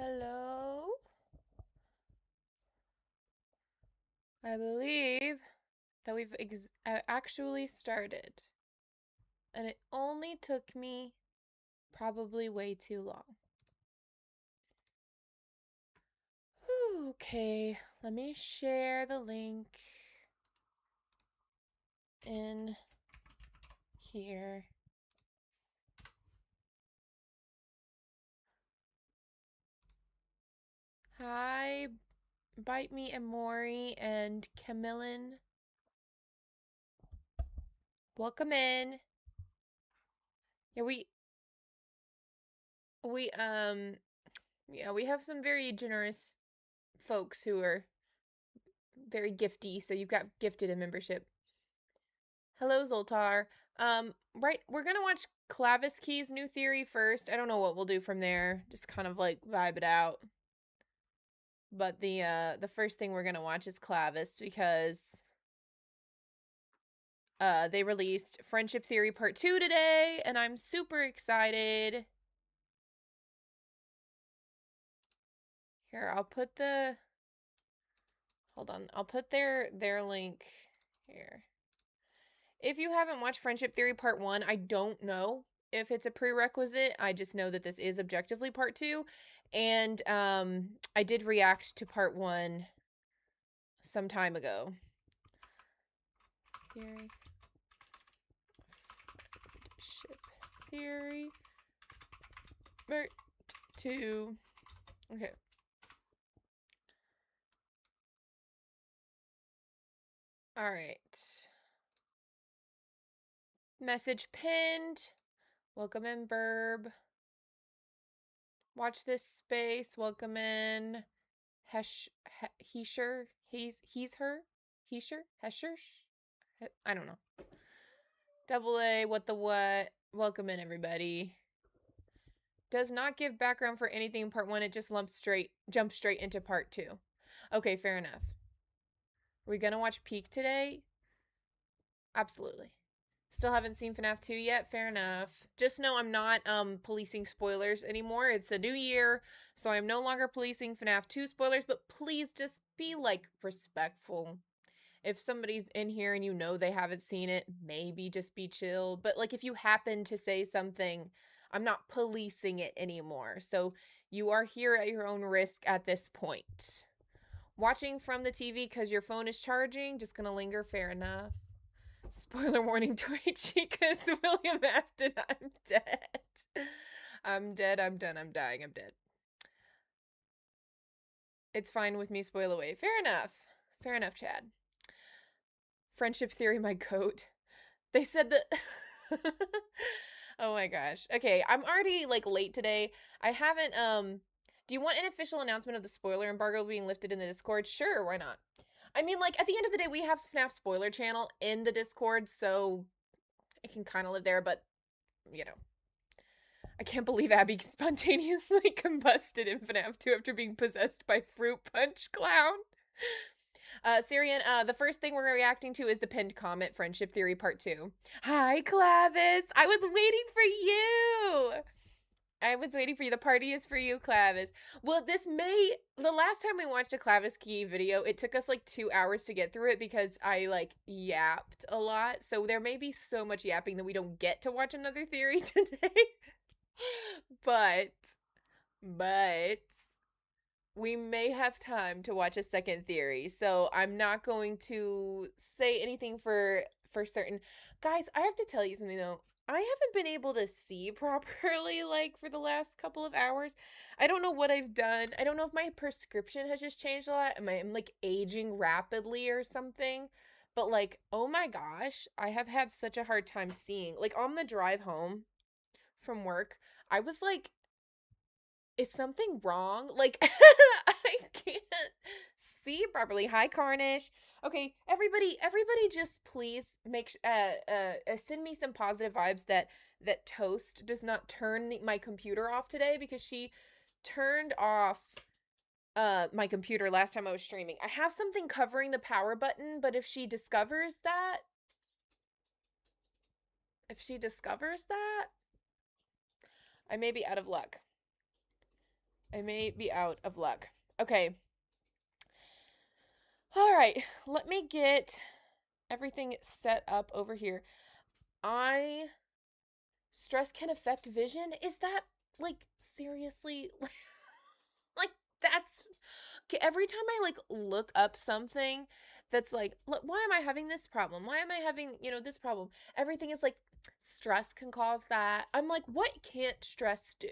Hello? I believe that we've actually started. And it only took me probably way too long. Okay, let me share the link in here. Hi, Bite Me and Maury and Camillin. Welcome in. Yeah, we we have some very generous folks who are very gifty, so you've got gifted a membership. Hello, Zoltar. Right, we're gonna watch Clavis Key's new theory first. I don't know what we'll do from there. Just kind of like vibe it out. But the first thing we're gonna watch is Clavis because they released Friendship Theory Part 2 today, and I'm super excited. Here, I'll put the hold on. I'll put their link here. If you haven't watched Friendship Theory Part 1, I don't know if it's a prerequisite. I just know that this is objectively Part 2. And I did react to Part 1 some time ago. Friendship Theory Part 2. Okay. All right. Message pinned. Welcome in, Burb. Watch this space. Welcome in. He's her. Hesher. I don't know. Double A. What the what? Welcome in, everybody. Does not give background for anything in part 1. It just jumps straight into part 2. Okay, fair enough. Are we gonna watch Peak today? Absolutely. Still haven't seen FNAF 2 yet. Fair enough. Just know I'm not policing spoilers anymore. It's a new year, so I'm no longer policing FNAF 2 spoilers, but please just be like respectful. If somebody's in here and you know they haven't seen it, maybe just be chill. But like if you happen to say something, I'm not policing it anymore. So you are here at your own risk at this point. Watching from the TV because your phone is charging, just gonna linger, fair enough. Spoiler warning, Tori Chica's William Afton, I'm dead. I'm dead, I'm done, I'm dying, I'm dead. It's fine with me, spoil away. Fair enough. Fair enough, Chad. Friendship Theory, my goat. They said that... Oh my gosh. Okay, I'm already like late today. I haven't do you want an official announcement of the spoiler embargo being lifted in the Discord? Sure, why not? I mean, like at the end of the day, we have FNAF spoiler channel in the Discord, so it can kind of live there, but you know. I can't believe Abby spontaneously combusted in FNAF 2 after being possessed by Fruit Punch Clown. Syrian, the first thing we're reacting to is the pinned comment, Friendship Theory Part 2. Hi, Clavis. I was waiting for you. I was waiting for you. The party is for you, Clavis. Well, the last time we watched a Clavis Key video, it took us like 2 hours to get through it because I like yapped a lot. So there may be so much yapping that we don't get to watch another theory today. but we may have time to watch a second theory. So I'm not going to say anything for certain. Guys, I have to tell you something though. I haven't been able to see properly like for the last couple of hours. I don't know what I've done. I don't know if my prescription has just changed a lot. I'm like aging rapidly or something. But like, oh my gosh, I have had such a hard time seeing. Like on the drive home from work, I was like, is something wrong? Like I can't see properly. Hi Carnish. Okay, everybody just please make send me some positive vibes that Toast does not turn my computer off today because she turned off my computer last time I was streaming. I have something covering the power button, but if she discovers that I may be out of luck. I may be out of luck. Okay. All right. Let me get everything set up over here. Stress can affect vision? Is that, like, seriously? Like, that's. Okay, every time I, like, look up something that's like, why am I having this problem? Why am I having, this problem? Everything is like, stress can cause that. I'm like, what can't stress do?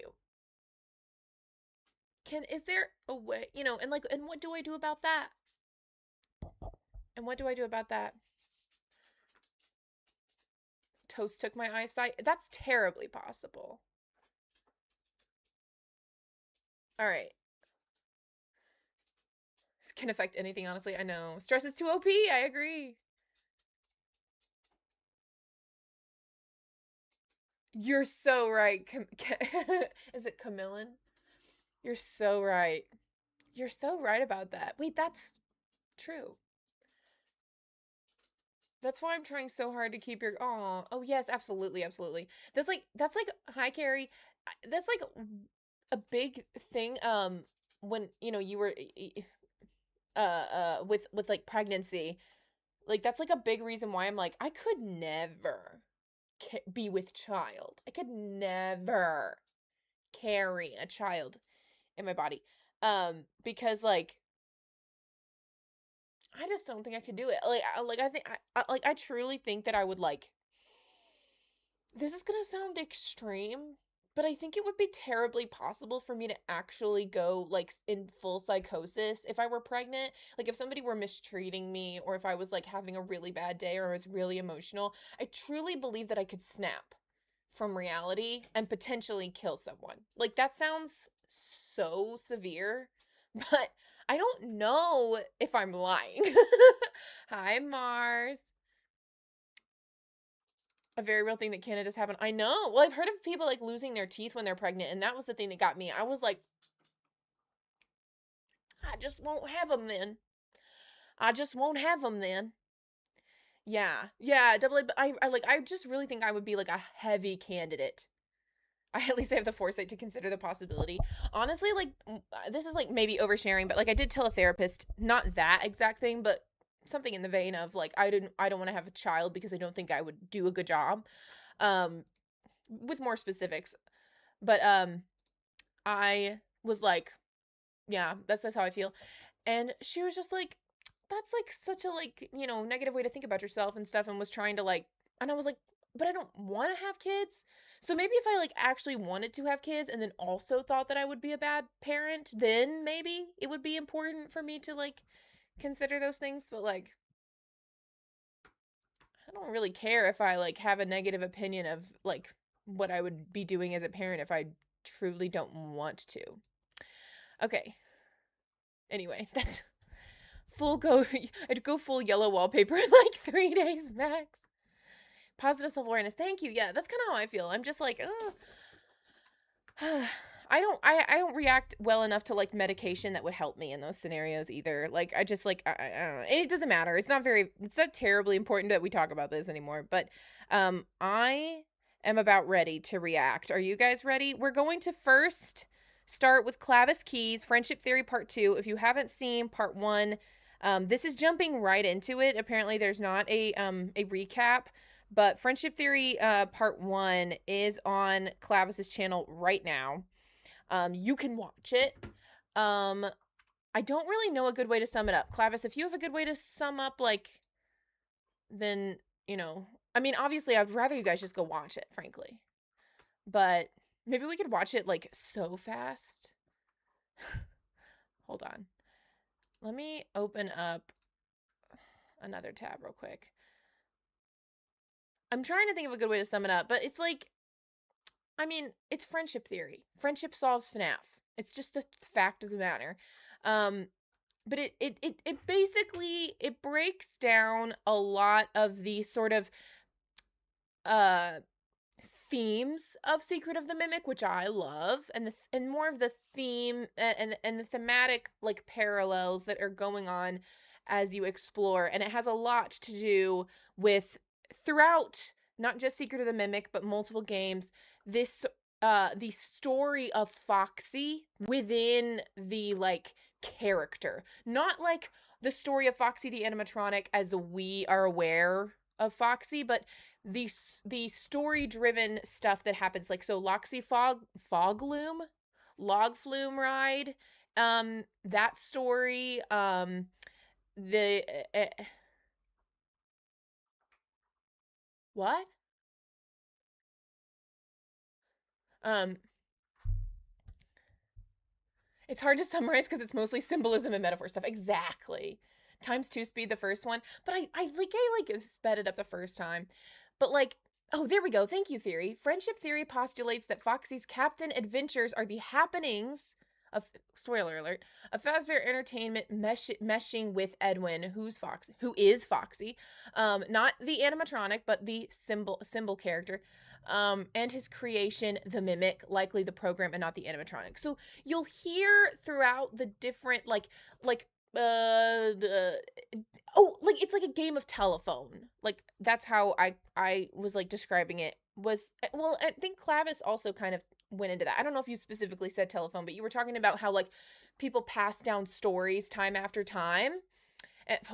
Is there a way, and what do I do about that? And what do I do about that? Toast took my eyesight. That's terribly possible. All right. This can affect anything, honestly. I know. Stress is too OP. I agree. You're so right. Is it chameleon? You're so right. You're so right about that. Wait, that's true. That's why I'm trying so hard to keep your. Oh yes, absolutely, absolutely. That's like hi Carrie. That's like a big thing. When you were with like pregnancy, like that's like a big reason why I'm like I could never be with child. I could never carry a child in my body. Because like I just don't think I could do it. Like I think I truly think that I would like. This is gonna sound extreme, but I think it would be terribly possible for me to actually go like in full psychosis if I were pregnant. Like if somebody were mistreating me, or if I was like having a really bad day, or I was really emotional. I truly believe that I could snap from reality and potentially kill someone. Like that sounds so severe, but I don't know if I'm lying. Hi, Mars. A very real thing that can just happen. I know. Well, I've heard of people like losing their teeth when they're pregnant, and that was the thing that got me. I was like, I just won't have them then. I just won't have them then. Yeah, yeah, double. I just really think I would be like a heavy candidate. At least I have the foresight to consider the possibility. Honestly, like this is like maybe oversharing, but like I did tell a therapist, not that exact thing, but something in the vein of like I don't want to have a child because I don't think I would do a good job. Um, with more specifics, but I was like, yeah, that's how I feel. And she was just like, that's like such a like, negative way to think about yourself and stuff, and was trying to like, and I was like, but I don't want to have kids. So maybe if I like actually wanted to have kids and then also thought that I would be a bad parent, then maybe it would be important for me to like consider those things, but like I don't really care if I like have a negative opinion of like what I would be doing as a parent if I truly don't want to. Okay. Anyway, that's I'd go full yellow wallpaper in like 3 days max. Positive self-awareness. Thank you. Yeah, that's kind of how I feel. I'm just like, I don't react well enough to like medication that would help me in those scenarios either. Like I just like I don't know. And it doesn't matter. It's not terribly important that we talk about this anymore, but I am about ready to react. Are you guys ready? We're going to first start with Clavis Keys, Friendship Theory Part 2. If you haven't seen Part 1, this is jumping right into it. Apparently there's not a recap. But Friendship Theory Part 1 is on Clavis's channel right now. You can watch it. I don't really know a good way to sum it up. Clavis, if you have a good way to sum up, like, then, I mean, obviously, I'd rather you guys just go watch it, frankly. But maybe we could watch it, like, so fast. Hold on. Let me open up another tab real quick. I'm trying to think of a good way to sum it up, but it's like, I mean, it's friendship theory. Friendship solves FNAF. It's just the fact of the matter. But it basically it breaks down a lot of the sort of uh themes of Secret of the Mimic, which I love, and more of the theme and the thematic like parallels that are going on as you explore, and it has a lot to do with throughout not just Secret of the Mimic but multiple games this the story of Foxy within the like character, not like the story of Foxy the animatronic as we are aware of Foxy, but the story driven stuff that happens, like so Loxy Fogloom Log Flume ride, that story, the what um it's hard to summarize because it's mostly symbolism and metaphor stuff. Exactly. Times two speed the first one, but I sped it up the first time. But like, oh, there we go. Thank you, theory. Friendship theory postulates that Foxy's captain adventures are the happenings of, spoiler alert, of Fazbear Entertainment meshing with Edwin, who is Foxy, not the animatronic, but the symbol character, and his creation, the mimic, likely the program and not the animatronic. So you'll hear throughout the different it's like a game of telephone. Like that's how I was like describing it. Was, well, I think Clavis also kind of went into that. I don't know if you specifically said telephone, but you were talking about how like people pass down stories time after time.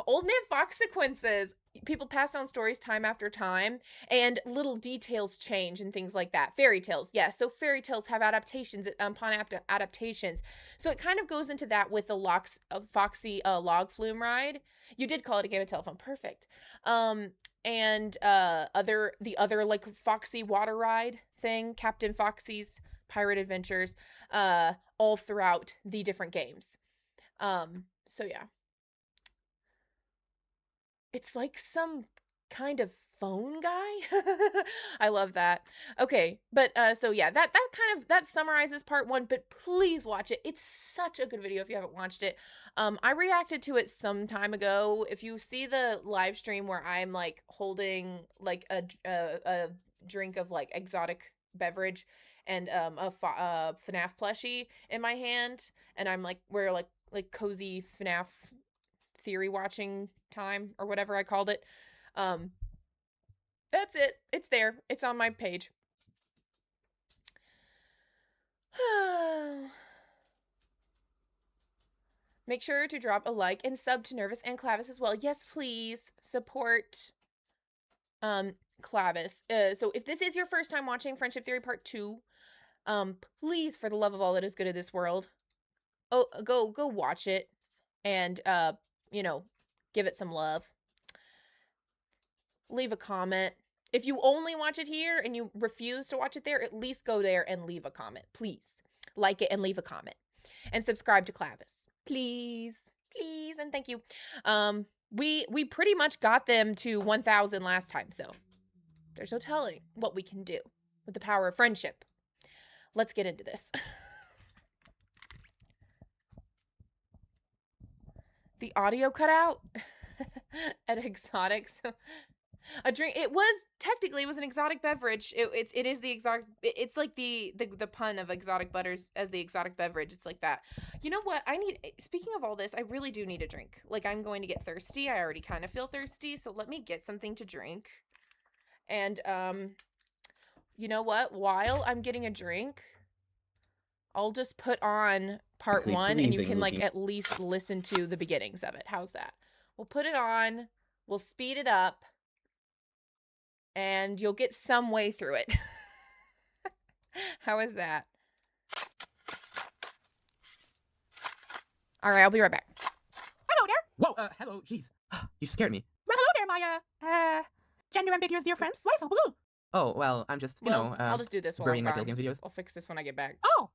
Old Man Fox sequences. People pass down stories time after time, and little details change and things like that. Fairy tales, yes. So fairy tales have adaptations upon adaptations. So it kind of goes into that with the Foxy log flume ride. You did call it a game of telephone, perfect. And the other like Foxy water ride thing, Captain Foxy's Pirate Adventures, all throughout the different games. So yeah. It's like some kind of phone guy. I love that. Okay, but so yeah, that summarizes part one, but please watch it. It's such a good video if you haven't watched it. I reacted to it some time ago. If you see the live stream where I'm like holding like a drink of like exotic beverage and a FNAF plushie in my hand, and I'm like, we're like cozy FNAF theory watching time or whatever I called it. That's it. It's there. It's on my page. Make sure to drop a like and sub to Nervous and Clavis as well. Yes, please support Clavis. So if this is your first time watching Friendship Theory Part 2, please, for the love of all that is good in this world, go watch it and you know, give it some love. Leave a comment. If you only watch it here and you refuse to watch it there, at least go there and leave a comment. Please. Like it and leave a comment. And subscribe to Clavis. Please. Please and thank you. We pretty much got them to 1,000 last time, so there's no telling what we can do with the power of friendship. Let's get into this. The audio cut out at Exotics. A drink. It was an exotic beverage. It is the exotic. It's like the pun of exotic butters as the exotic beverage. It's like that. You know what? Speaking of all this, I really do need a drink. Like I'm going to get thirsty. I already kind of feel thirsty, so let me get something to drink. And you know what? While I'm getting a drink, I'll just put on part one, and you can like at least listen to the beginnings of it. How's that? We'll put it on. We'll speed it up. And you'll get some way through it. How is that? All right, I'll be right back. Hello there. Whoa, hello, jeez. You scared me. Well, hello there, my, gender ambiguous dear friends. Why so blue? Oh, well, I'm just, you know, I'll just do this while burying I'm my gone. Tales Games videos. I'll fix this when I get back. Oh.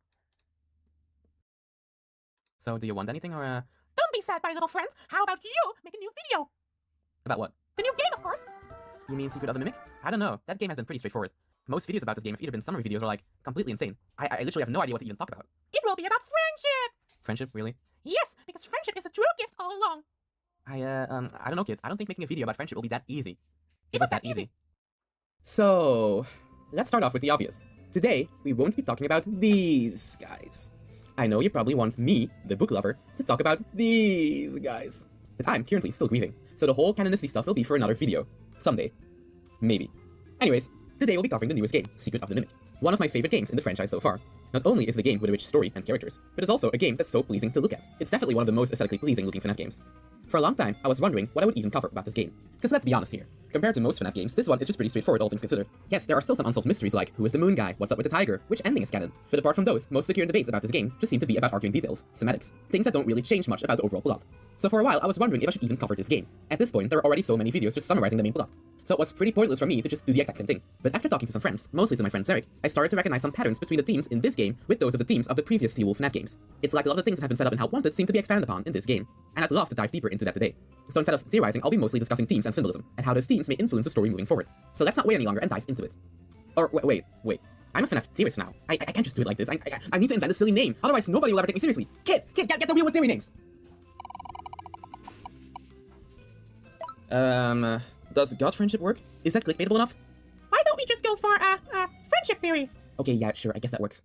So, do you want anything, or, Don't be sad, my little friends. How about you make a new video? About what? The new game, of course. You mean Secret of the Mimic? I don't know. That game has been pretty straightforward. Most videos about this game have either been summary videos or, like, completely insane. I literally have no idea what to even talk about. It will be about friendship! Friendship, really? Yes, because friendship is the true gift all along. I don't know, kids. I don't think making a video about friendship will be that easy. It was that easy. So, let's start off with the obvious. Today, we won't be talking about these guys. I know you probably want me, the book lover, to talk about these guys. But I'm currently still grieving, so the whole canonicity stuff will be for another video. Someday. Maybe. Anyways, today we'll be covering the newest game, Secret of the Mimic. One of my favorite games in the franchise so far. Not only is the game with a rich story and characters, but it's also a game that's so pleasing to look at. It's definitely one of the most aesthetically pleasing looking FNAF games. For a long time, I was wondering what I would even cover about this game. Because let's be honest here, compared to most FNAF games, this one is just pretty straightforward, all things considered. Yes, there are still some unsolved mysteries like, who is the moon guy, what's up with the tiger, which ending is canon. But apart from those, most of the current debates about this game just seem to be about arguing details, semantics, things that don't really change much about the overall plot. So for a while, I was wondering if I should even cover this game. At this point, there are already so many videos just summarizing the main plot. So it was pretty pointless for me to just do the exact same thing. But after talking to some friends, mostly to my friend Zarek, I started to recognize some patterns between the themes in this game with those of the themes of the previous Steel Wolf FNAF games. It's like a lot of the things that have been set up in How Wanted seem to be expanded upon in this game, and I'd love to dive deeper into that today. So instead of theorizing, I'll be mostly discussing themes and symbolism, and how those themes may influence the story moving forward. So let's not wait any longer and dive into it. Or wait. I'm a FNAF theorist now. I can't just do it like this. I need to invent a silly name, otherwise nobody will ever take me seriously. Kid, get the wheel with theory names! Does God friendship work? Is that clickbaitable enough? Why don't we just go for, friendship theory? Okay, yeah, sure, I guess that works.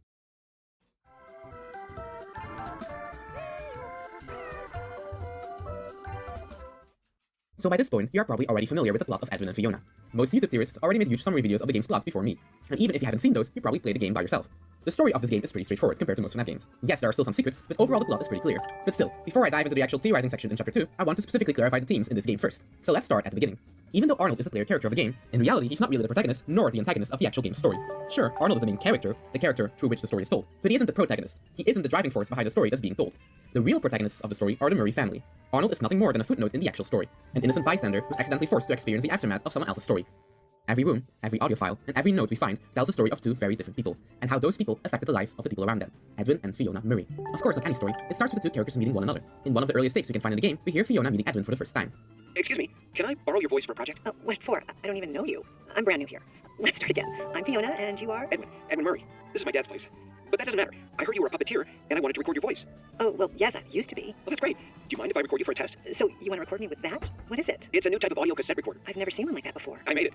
So by this point, you are probably already familiar with the plot of Edwin and Fiona. Most YouTube theorists already made huge summary videos of the game's plot before me, and even if you haven't seen those, you probably played the game by yourself. The story of this game is pretty straightforward compared to most FNAF games. Yes, there are still some secrets, but overall the plot is pretty clear. But still, before I dive into the actual theorizing section in Chapter 2, I want to specifically clarify the themes in this game first. So let's start at the beginning. Even though Arnold is the player character of the game, in reality he's not really the protagonist nor the antagonist of the actual game's story. Sure, Arnold is the main character, the character through which the story is told, but he isn't the protagonist. He isn't the driving force behind the story that's being told. The real protagonists of the story are the Murray family. Arnold is nothing more than a footnote in the actual story, an innocent bystander who's accidentally forced to experience the aftermath of someone else's story. Every room, every audio file, and every note we find tells the story of two very different people, and how those people affected the life of the people around them, Edwin and Fiona Murray. Of course, like any story, it starts with the two characters meeting one another. In one of the earliest tapes we can find in the game, we hear Fiona meeting Edwin for the first time. Excuse me, can I borrow your voice for a project? What for? I don't even know you. I'm brand new here. Let's start again. I'm Fiona, and you are? Edwin Murray. This is my dad's place. But that doesn't matter. I heard you were a puppeteer, and I wanted to record your voice. Oh, well, yes, I used to be. Well, that's great. Do you mind if I record you for a test? So, you want to record me with that? What is it? It's a new type of audio cassette recorder. I've never seen one like that before. I made it.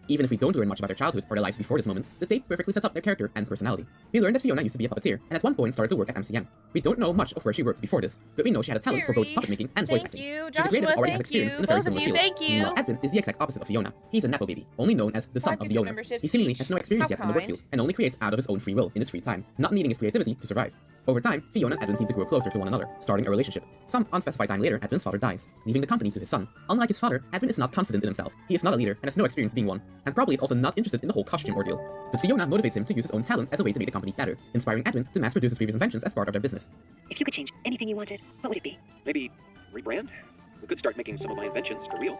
Even if we don't learn much about their childhood or their lives before this moment, the tape perfectly sets up their character and personality. We learn that Fiona used to be a puppeteer, and at one point started to work at MCM. We don't know much of where she worked before this, but we know she had a talent for both puppet making and voice acting. She's a creative that already has experience in a very similar field. Meanwhile, Edwin is the exact opposite of Fiona. He's a nepo baby, only known as the son of the owner. He seemingly has no experience yet in the work field, and only creates out of his own free will in his free time, not needing his creativity to survive. Over time, Fiona and Edwin seem to grow closer to one another, starting a relationship. Some unspecified time later, Edwin's father dies, leaving the company to his son. Unlike his father, Edwin is not confident in himself. He is not a leader and has no experience being one, and probably is also not interested in the whole costume ordeal. But Fiona motivates him to use his own talent as a way to make the company better, inspiring Edwin to mass produce his previous inventions as part of their business. If you could change anything you wanted, what would it be? Maybe rebrand? We could start making some of my inventions for real.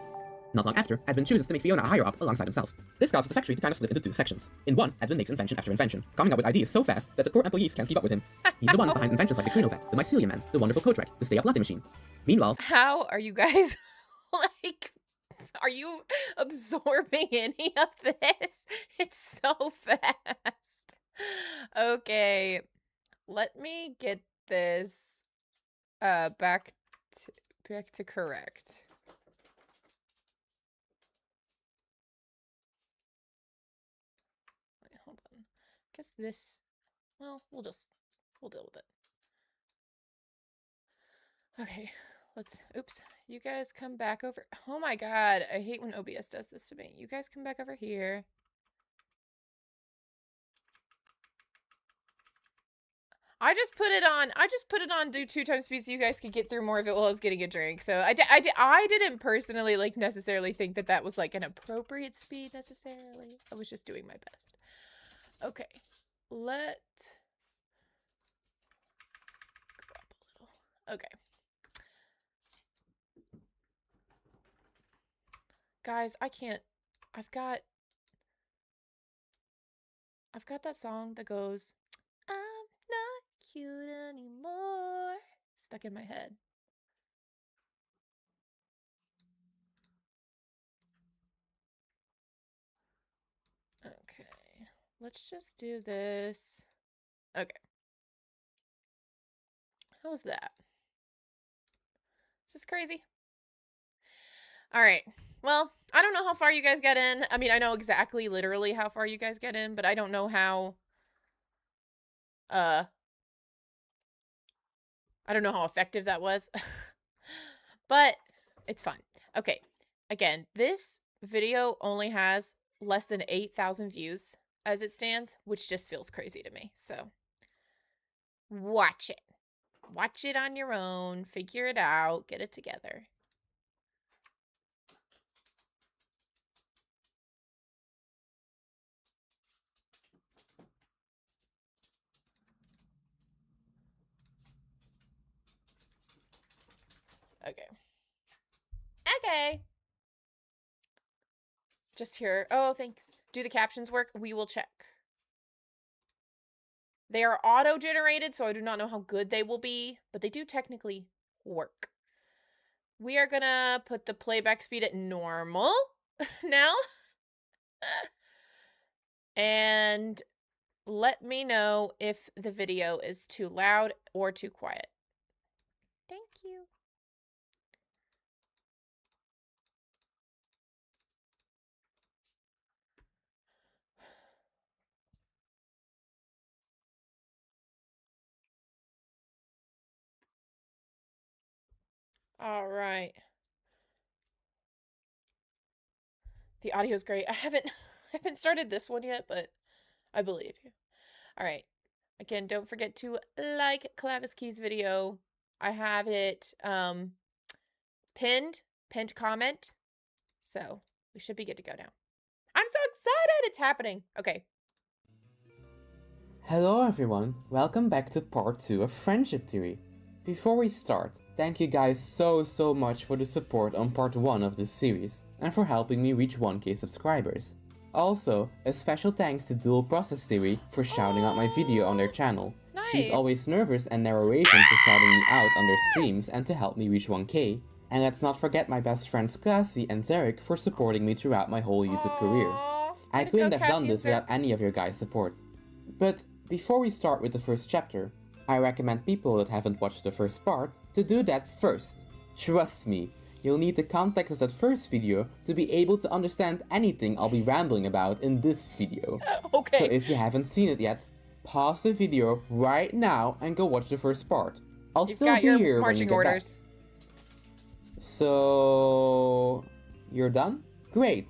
Not long after, Edwin chooses to make Fiona a higher-up alongside himself. This causes the factory to kind of split into two sections. In one, Edwin makes invention after invention, coming up with ideas so fast that the poor employees can't keep up with him. He's the one behind inventions like the Cleanovac, the Mycelium Man, the wonderful coat rack, the stay-up latte machine. Meanwhile, How are you guys, like, are you absorbing any of this? It's so fast. Okay, let me get this back to correct. Wait, hold on. Guess this, well, we'll deal with it. Okay, oops, you guys come back over. Oh my god, I hate when OBS does this to me. You guys come back over here. I just put it on do 2 times speed so you guys could get through more of it while I was getting a drink. So I didn't personally like necessarily think that was like an appropriate speed necessarily. I was just doing my best. Okay, let go up a little. Okay. Guys, I can't. I've got that song that goes, I'm not cute anymore, stuck in my head. Okay, let's just do this. Okay. How was that? Is this crazy? All right. Well, I don't know how far you guys get in. I mean, I know exactly literally how far you guys get in, but I don't know how I don't know how effective that was. But it's fun. Okay. Again, this video only has less than 8,000 views. as it stands, which just feels crazy to me. So watch it. Watch it on your own. Figure it out. Get it together. Okay. Okay. Just here. Oh, thanks. Do the captions work? We will check. They are auto-generated, so I do not know how good they will be, but they do technically work. We are gonna put the playback speed at normal now. And let me know if the video is too loud or too quiet. Thank you. All right. The audio's great. I haven't started this one yet, but I believe you. All right. Again, don't forget to like Clavis Key's video. I have it pinned comment. So we should be good to go now. I'm so excited. It's happening. Okay. Hello everyone, welcome back to part 2 of Friendship Theory. Before we start, thank you guys so much for the support on part 1 of this series, and for helping me reach 1k subscribers. Also, a special thanks to Dual Process Theory for shouting out my video on their channel. Nice. She's always nervous and narrating for shouting me out on their streams and to help me reach 1k. And let's not forget my best friends Classy and Zarek for supporting me throughout my whole YouTube career. I couldn't have done this without any of your guys' support. But before we start with the first chapter, I recommend people that haven't watched the first part to do that first. Trust me, you'll need the context of that first video to be able to understand anything I'll be rambling about in this video. Okay. So if you haven't seen it yet, pause the video right now and go watch the first part. I'll You've still got be your here when you marching get orders. back. So, you're done? Great.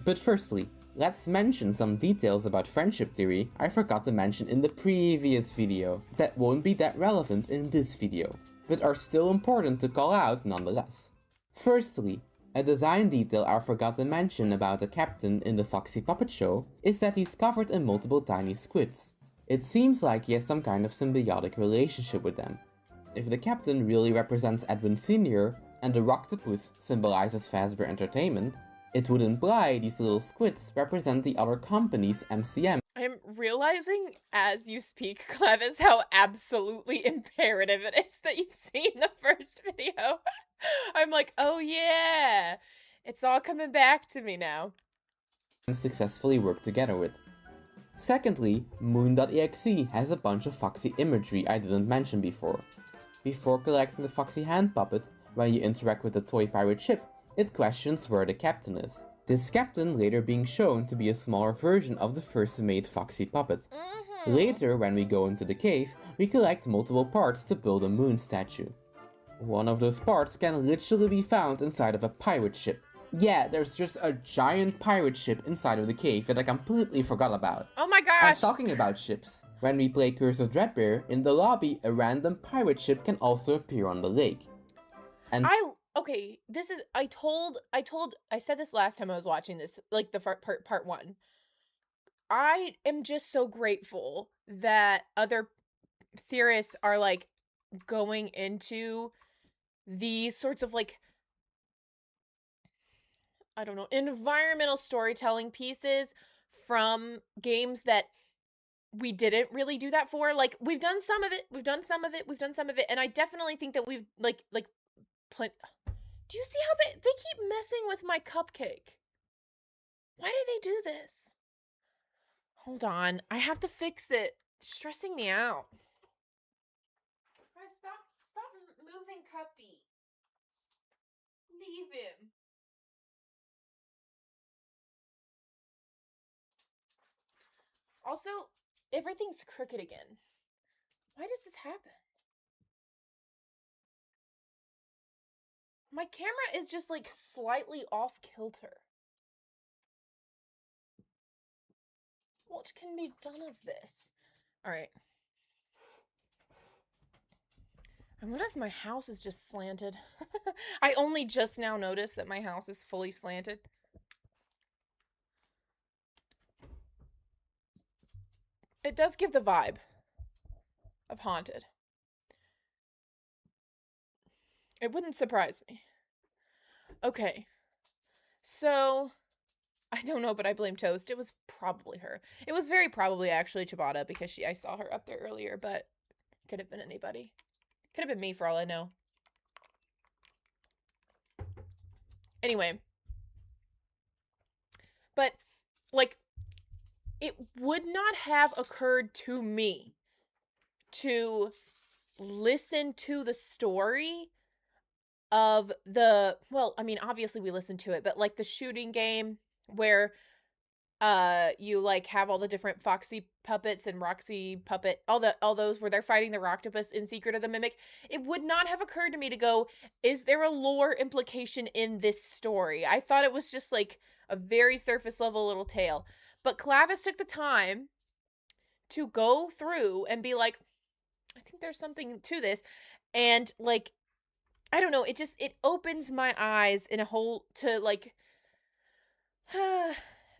But firstly, let's mention some details about friendship theory I forgot to mention in the previous video that won't be that relevant in this video, but are still important to call out nonetheless. Firstly, a design detail I forgot to mention about the captain in the Foxy puppet show is that he's covered in multiple tiny squids. It seems like he has some kind of symbiotic relationship with them. If the captain really represents Edwin Sr. and the Rocktopus symbolizes Fazbear Entertainment, it would imply these little squids represent the other company's MCM. I'm realizing as you speak, Clavis, how absolutely imperative it is that you've seen the first video. I'm like, oh yeah, it's all coming back to me now. Successfully work together with. Secondly, Moon.exe has a bunch of Foxy imagery I didn't mention before. Before collecting the Foxy hand puppet, when you interact with the toy pirate ship, it questions where the captain is. This captain later being shown to be a smaller version of the first made Foxy puppet. Later, when we go into the cave, we collect multiple parts to build a moon statue. One of those parts can literally be found inside of a pirate ship. Yeah, there's just a giant pirate ship inside of the cave that I completely forgot about. Oh my gosh! And talking about ships, when we play Curse of Dreadbear, in the lobby, a random pirate ship can also appear on the lake. And okay, this is, I said this last time I was watching this, like the part 1. I am just so grateful that other theorists are like going into these sorts of like, I don't know, environmental storytelling pieces from games that we didn't really do that for. Like, we've done some of it, and I definitely think that we've do you see how they keep messing with my cupcake? Why do they do this? Hold on, I have to fix it. It's stressing me out. Stop moving Cuppy. Leave him. Also, everything's crooked again. Why does this happen? My camera is just like slightly off kilter. what can be done of this? Alright. I wonder if my house is just slanted. I only just now noticed that my house is fully slanted. It does give the vibe of haunted. It wouldn't surprise me. Okay. So, I don't know, but I blame Toast. It was probably her. It was very probably actually Ciabatta because I saw her up there earlier, but could have been anybody. Could have been me for all I know. Anyway. But, like, it would not have occurred to me to listen to the story of the, well, I mean, obviously we listened to it, but like the shooting game where you like have all the different Foxy puppets and Roxy puppet, all those where they're fighting the Roctopus in Secret of the Mimic. It would not have occurred to me to go, is there a lore implication in this story? I thought it was just like a very surface level little tale. But Clavis took the time to go through and be like, I think there's something to this. And like, I don't know, it opens my eyes in a whole, to like,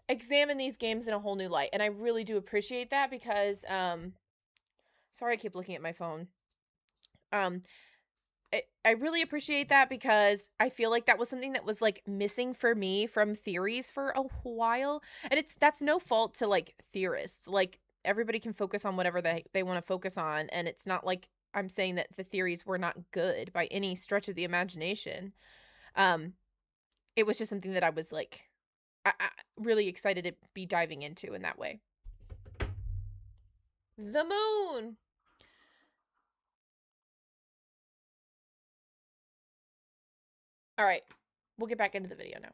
examine these games in a whole new light. And I really do appreciate that because, sorry, I keep looking at my phone. I really appreciate that because I feel like that was something that was like missing for me from theories for a while. And that's no fault to like theorists. Like everybody can focus on whatever they want to focus on. And it's not like I'm saying that the theories were not good by any stretch of the imagination. It was just something that I was like, I really excited to be diving into in that way. The moon! Alright, we'll get back into the video now.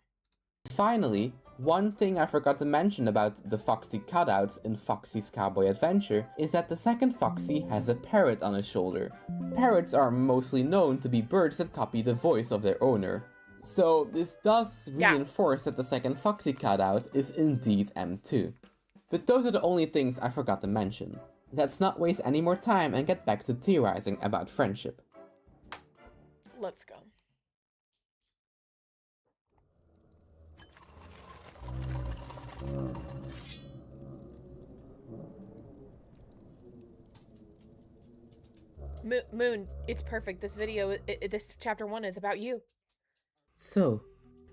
Finally, one thing I forgot to mention about the Foxy cutouts in Foxy's Cowboy Adventure is that the second Foxy has a parrot on his shoulder. Parrots are mostly known to be birds that copy the voice of their owner. So this does reinforce that the second Foxy cutout is indeed M2. But those are the only things I forgot to mention. Let's not waste any more time and get back to theorizing about friendship. Let's go. Moon, it's perfect. This video, this chapter 1 is about you. So,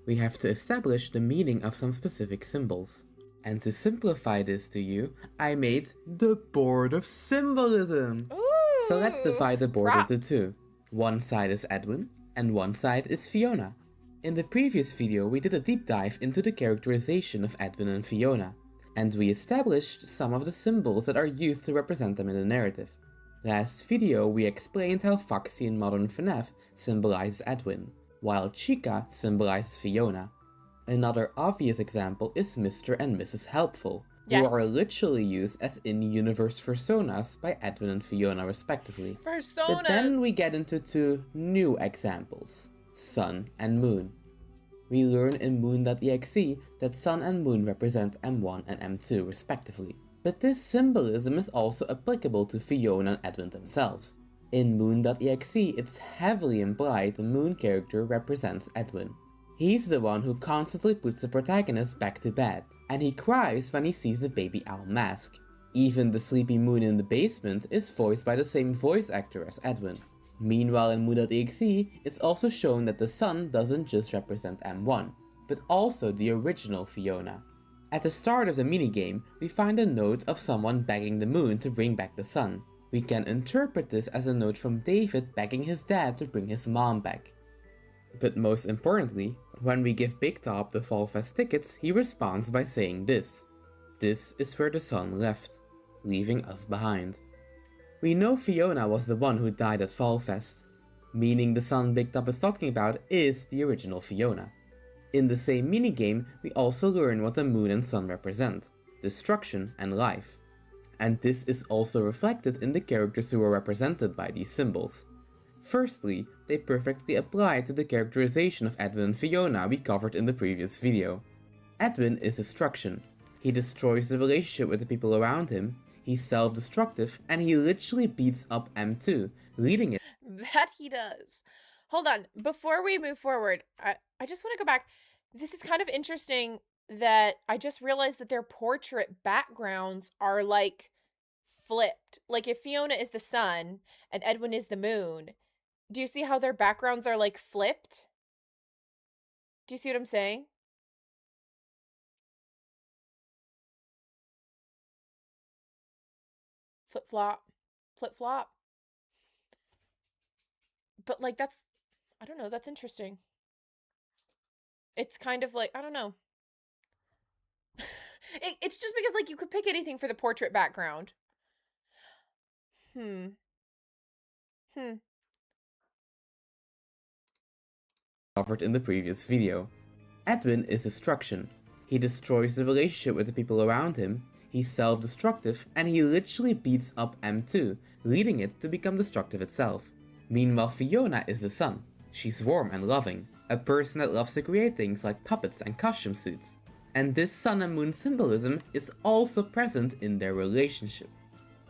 we have to establish the meaning of some specific symbols. And to simplify this to you, I made the board of symbolism. Ooh, So let's divide the board into props. two. One side is Edwin, and one side is Fiona. In the previous video, we did a deep dive into the characterization of Edwin and Fiona, and we established some of the symbols that are used to represent them in the narrative. Last video, we explained how Foxy in modern FNAF symbolizes Edwin, while Chica symbolizes Fiona. Another obvious example is Mr. and Mrs. Helpful, who are literally used as in-universe personas by Edwin and Fiona respectively. Personas! But then we get into two new examples, Sun and Moon. We learn in Moon.exe that Sun and Moon represent M1 and M2 respectively. But this symbolism is also applicable to Fiona and Edwin themselves. In Moon.exe, it's heavily implied the Moon character represents Edwin. He's the one who constantly puts the protagonist back to bed, and he cries when he sees the baby owl mask. Even the sleepy Moon in the basement is voiced by the same voice actor as Edwin. Meanwhile in Moon.exe, it's also shown that the sun doesn't just represent M1, but also the original Fiona. At the start of the minigame, we find a note of someone begging the moon to bring back the sun. We can interpret this as a note from David begging his dad to bring his mom back. But most importantly, when we give Big Top the Fall Fest tickets, he responds by saying this. This is where the sun left, leaving us behind. We know Fiona was the one who died at Fall Fest, meaning the sun Big Top is talking about is the original Fiona. In the same minigame, we also learn what the moon and sun represent, destruction and life. And this is also reflected in the characters who are represented by these symbols. Firstly, they perfectly apply to the characterization of Edwin and Fiona we covered in the previous video. Edwin is destruction. He destroys the relationship with the people around him, he's self-destructive, and he literally beats up M2, leading it. That he does. Hold on. Before we move forward, I just want to go back. This is kind of interesting that I just realized that their portrait backgrounds are like flipped. Like if Fiona is the sun and Edwin is the moon, do you see how their backgrounds are like flipped? Do you see what I'm saying? Flip flop. Flip flop. But like that's, I don't know, that's interesting. It's kind of like, I don't know. It's just because like you could pick anything for the portrait background. Covered in the previous video. Edwin is destruction. He destroys the relationship with the people around him, he's self-destructive, and he literally beats up M2, leading it to become destructive itself. Meanwhile, Fiona is the sun. She's warm and loving, a person that loves to create things like puppets and costume suits. And this sun and moon symbolism is also present in their relationship.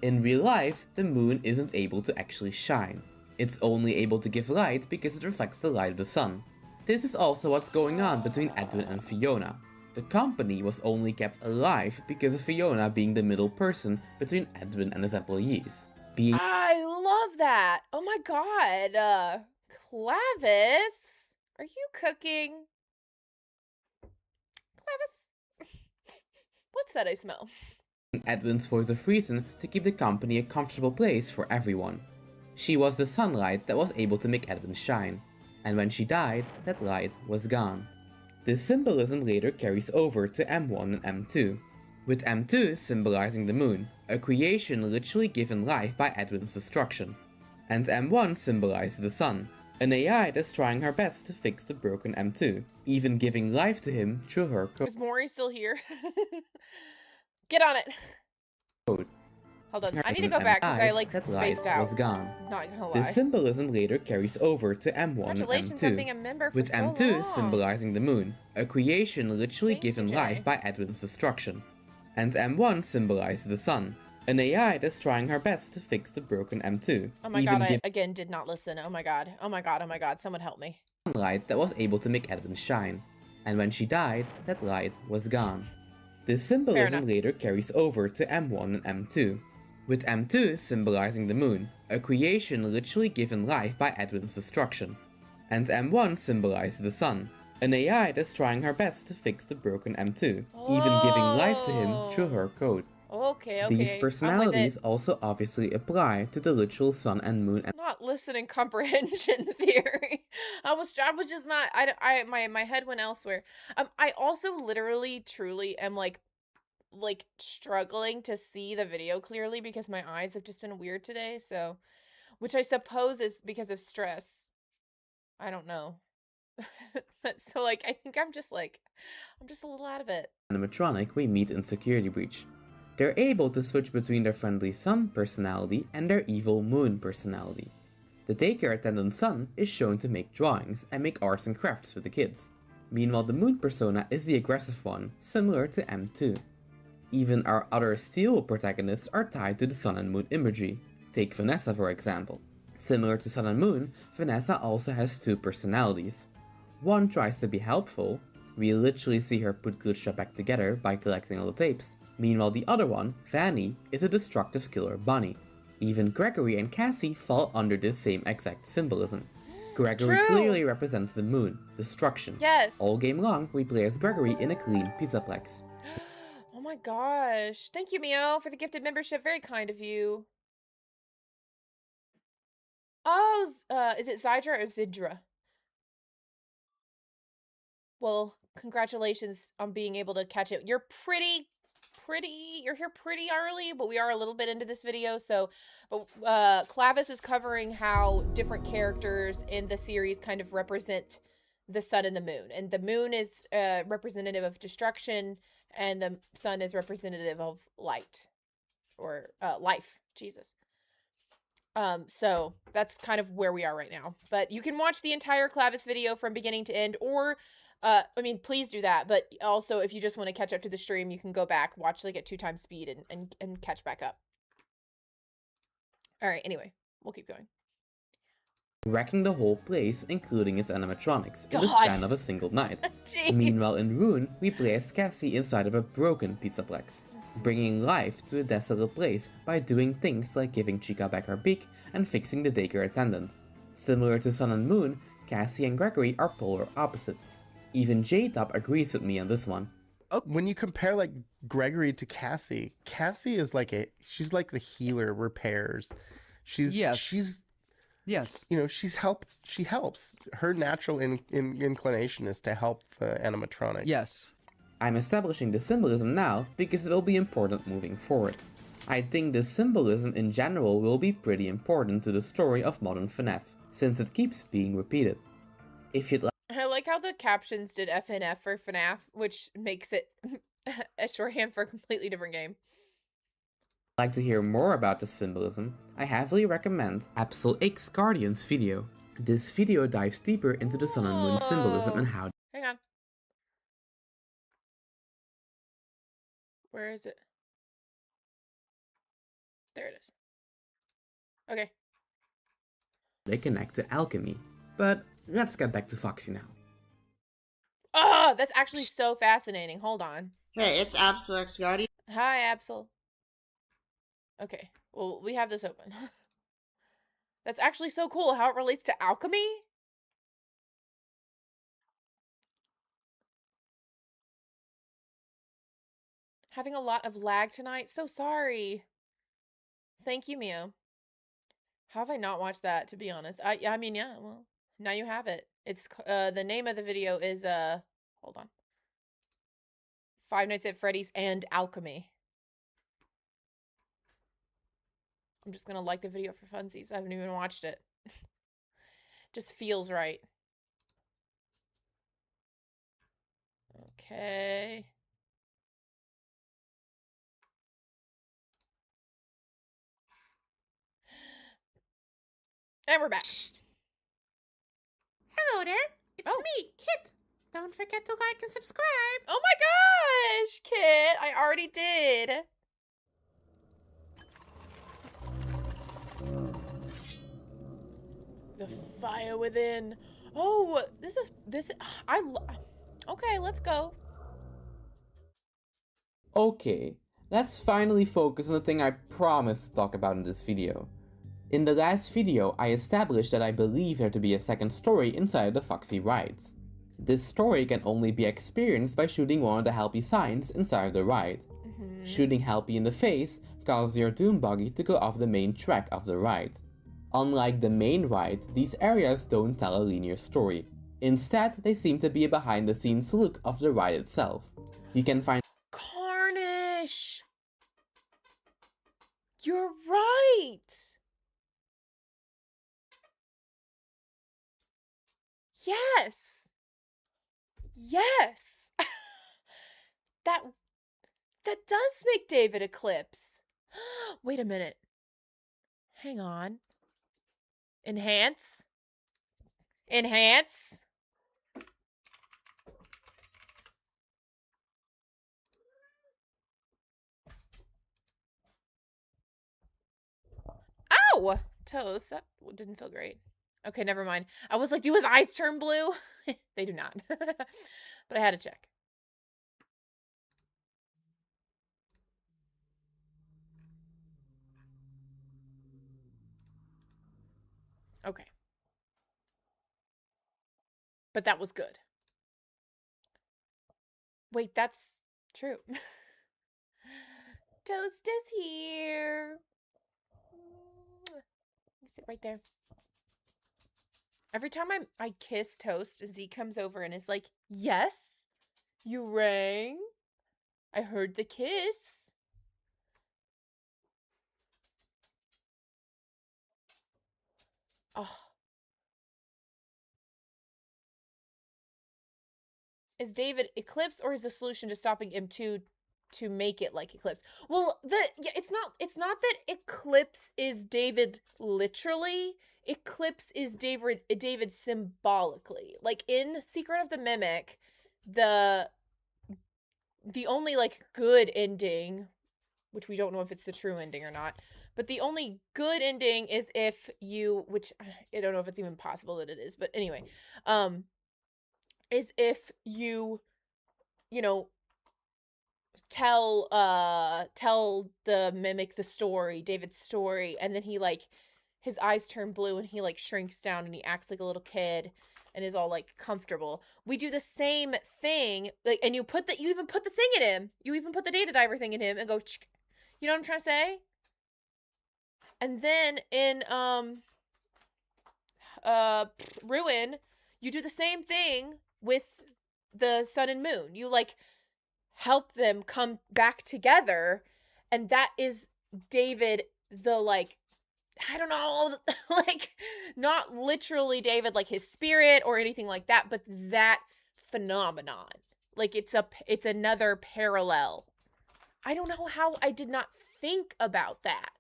In real life, the moon isn't able to actually shine. It's only able to give light because it reflects the light of the sun. This is also what's going on between Edwin and Fiona. The company was only kept alive because of Fiona being the middle person between Edwin and his employees. I love that. Oh my god. Clavis, are you cooking? Clavis? What's that I smell? Edwin's voice of reason to keep the company a comfortable place for everyone. She was the sunlight that was able to make Edwin shine, and when she died, that light was gone. This symbolism later carries over to M1 and M2, with M2 symbolizing the moon, a creation literally given life by Edwin's destruction, and M1 symbolizes the sun, an AI that's trying her best to fix the broken M2, even giving life to him through her code. Is Maury still here? Get on it. Hold on, I need to go back because I like spaced out. Was gone. Not gonna lie. This symbolism later carries over to M1 and Congratulations on being M2, a member for with so M2 long. symbolizing the moon, a creation literally Thank you, given Jay. life by Edwin's destruction, and M1 symbolizes the sun, an AI that's trying her best to fix the broken M2, Oh my even god, I giving again did not listen. Oh my god. Oh my god. Oh my god. Someone help me. light that was able to make Edwin shine, and when she died, that light was gone. This symbolism enough. later carries over to M1 and M2, with M2 symbolizing the moon, a creation literally given life by Edwin's destruction, and M1 symbolizes the sun, an AI that's trying her best to fix the broken M2, even giving life to him through her code. Okay. These I'm with personalities it. also obviously apply to the literal sun and moon and Not listening comprehension theory. I was just not. My head went elsewhere. I also literally, truly am like struggling to see the video clearly because my eyes have just been weird today. So, which I suppose is because of stress. I don't know. But so like, I think I'm just a little out of it. animatronic we meet in Security Breach. They're able to switch between their friendly sun personality and their evil moon personality. The daycare attendant sun is shown to make drawings and make arts and crafts with the kids. Meanwhile, the moon persona is the aggressive one, similar to M2. Even our other steel protagonists are tied to the sun and moon imagery. Take Vanessa for example. Similar to Sun and Moon, Vanessa also has two personalities. One tries to be helpful, we literally see her put Glitchtrap back together by collecting all the tapes. Meanwhile, the other one, Vanny, is a destructive killer bunny. Even Gregory and Cassie fall under this same exact symbolism. Gregory True. clearly represents the moon, destruction. Yes. All game long, we play as Gregory in a clean Pizzaplex. Oh my gosh. Thank you, Mio, for the gifted membership. Very kind of you. Oh, is it Zydra or Zidra? Well, congratulations on being able to catch it. You're you're here pretty early, but we are a little bit into this video, so, but Clavis is covering how different characters in the series kind of represent the sun and the moon. And the moon is representative of destruction, and the sun is representative of light, or life, Jesus. So that's kind of where we are right now. But you can watch the entire Clavis video from beginning to end, or I mean, please do that. But also, if you just want to catch up to the stream, you can go back, watch like at 2x speed, and catch back up. All right. Anyway, we'll keep going. Wrecking the whole place, including its animatronics, in the God. span of a single night. Jeez. Meanwhile, in Rune, we play as Cassie inside of a broken Pizzaplex, bringing life to a desolate place by doing things like giving Chica back her beak and fixing the daycare attendant. Similar to Sun and Moon, Cassie and Gregory are polar opposites. Even J-Top agrees with me on this one. When you compare like Gregory to Cassie, Cassie is like she's like the healer, repairs. She's Yes. You know, she helps. Her natural inclination is to help the animatronics. Yes. I'm establishing the symbolism now because it will be important moving forward. I think the symbolism in general will be pretty important to the story of modern FNAF, since it keeps being repeated. If you'd I like how the captions did FNF for FNAF, which makes it a shorthand for a completely different game. like to hear more about the symbolism, I heavily recommend Absol X Guardian's video. This video dives deeper into the Sun and Moon symbolism and how. Hang on. Where is it? There it is. Okay. They connect to Alchemy. But let's get back to Foxy now. Oh, that's actually so fascinating. Hold on. Hey, it's Absol X Guardian. Hi, Absol. Okay. Well, we have this open. That's actually so cool how it relates to alchemy. Having a lot of lag tonight. So sorry. Thank you, Mia. How have I not watched that, to be honest? I mean, yeah, well, now you have it. It's, the name of the video is, hold on. Five Nights at Freddy's and Alchemy. I'm just gonna like the video for funsies. I haven't even watched it. Just feels right. Okay. And we're back. Hello there, it's Oh. me, Kit. Don't forget to like and subscribe. Oh my gosh, Kit! I already did. The fire within. Oh, okay, let's go. Okay, let's finally focus on the thing I promised to talk about in this video. In the last video, I established that I believe there to be a second story inside the Foxy rides. This story can only be experienced by shooting one of the Helpy signs inside the ride. Shooting Helpy in the face causes your Doom Buggy to go off the main track of the ride. Unlike the main ride, these areas don't tell a linear story. Instead, they seem to be a behind-the-scenes look of the ride itself. You can find Carnish! You're right! Yes! Yes! That does make David Eclipse. Wait a minute. Hang on. Enhance? Enhance? Ow! Toast. That didn't feel great. Okay, never mind. I was like, do his eyes turn blue? They do not. But I had to check. Okay. But that was good. Wait, that's true. Toast is here. Sit right there. Every time I kiss Toast, Z comes over and is like, yes, you rang. I heard the kiss. Oh. Is David Eclipse or is the solution to stopping M2 to make it like Eclipse. Well, it's not that Eclipse is David literally. Eclipse is David symbolically. Like in Secret of the Mimic, the only like good ending, which we don't know if it's the true ending or not, but the only good ending is if you, which I don't know if it's even possible that it is, but anyway, is if you know, tell the mimic the story, David's story, and then he like his eyes turn blue and he like shrinks down and he acts like a little kid and is all like comfortable. We do the same thing, like, and you even put the thing in him. You even put the data diver thing in him and go, you know what I'm trying to say? And then in Ruin, you do the same thing with the sun and moon. You like help them come back together, and that is David, the like, I don't know, like not literally David like his spirit or anything like that, but that phenomenon. Like it's another parallel. I don't know how I did not think about that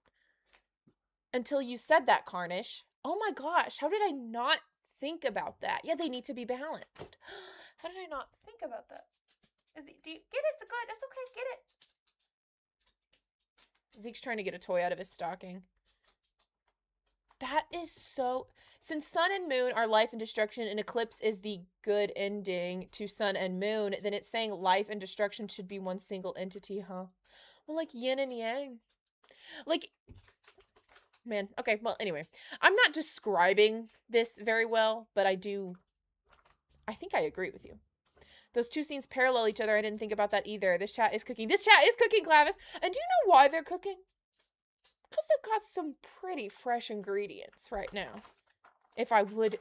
until you said that, Carnish. Oh my gosh, how did I not think about that? Yeah, they need to be balanced. How did I not think about that? Do you get it? It's good. It's okay. Get it. Zeke's trying to get a toy out of his stocking. That is so... Since Sun and Moon are life and destruction and Eclipse is the good ending to Sun and Moon, then it's saying life and destruction should be one single entity, huh? Well, like yin and yang. Like... Man, okay, well, anyway. I'm not describing this very well, but I think I agree with you. Those two scenes parallel each other. I didn't think about that either. This chat is cooking. This chat is cooking, Clavis. And do you know why they're cooking? Because they've got some pretty fresh ingredients right now. If I would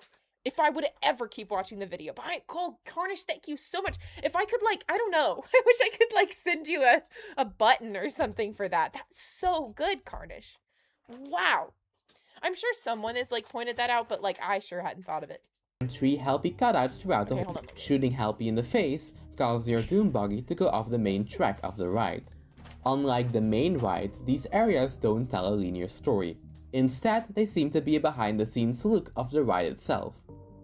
ever keep watching the video. But Cole Carnish, thank you so much. If I could, like, I don't know. I wish I could, like, send you a button or something for that. That's so good, Carnish. Wow. I'm sure someone has, like, pointed that out, but, like, I sure hadn't thought of it. 3 Helpy cutouts throughout the whole. Shooting Helpy in the face causes your Doom buggy to go off the main track of the ride. Unlike the main ride, these areas don't tell a linear story. Instead, they seem to be a behind-the-scenes look of the ride itself.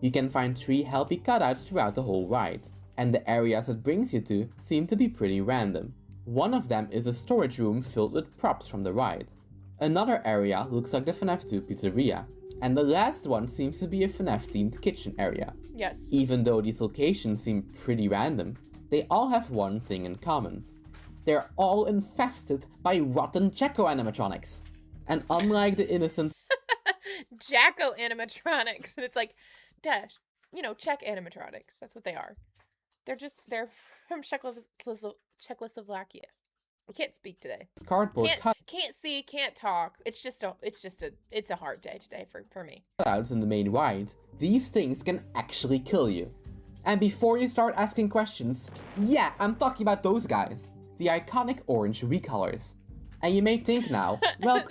You can find 3 Helpy cutouts throughout the whole ride, and the areas it brings you to seem to be pretty random. One of them is a storage room filled with props from the ride. Another area looks like the FNAF 2 pizzeria. And the last one seems to be a FNAF-themed kitchen area. Yes. Even though these locations seem pretty random, they all have one thing in common. They're all infested by rotten Jacko animatronics. And unlike the innocent Jacko animatronics. And it's like, dash, Czech animatronics. That's what they are. They're from Czechoslovakia. I can't speak today. Cardboard can't see, can't talk. It's a hard day today for me. Cutouts in the main ride, these things can actually kill you. And before you start asking questions, yeah, I'm talking about those guys. The iconic orange recolors. And you may think now, well...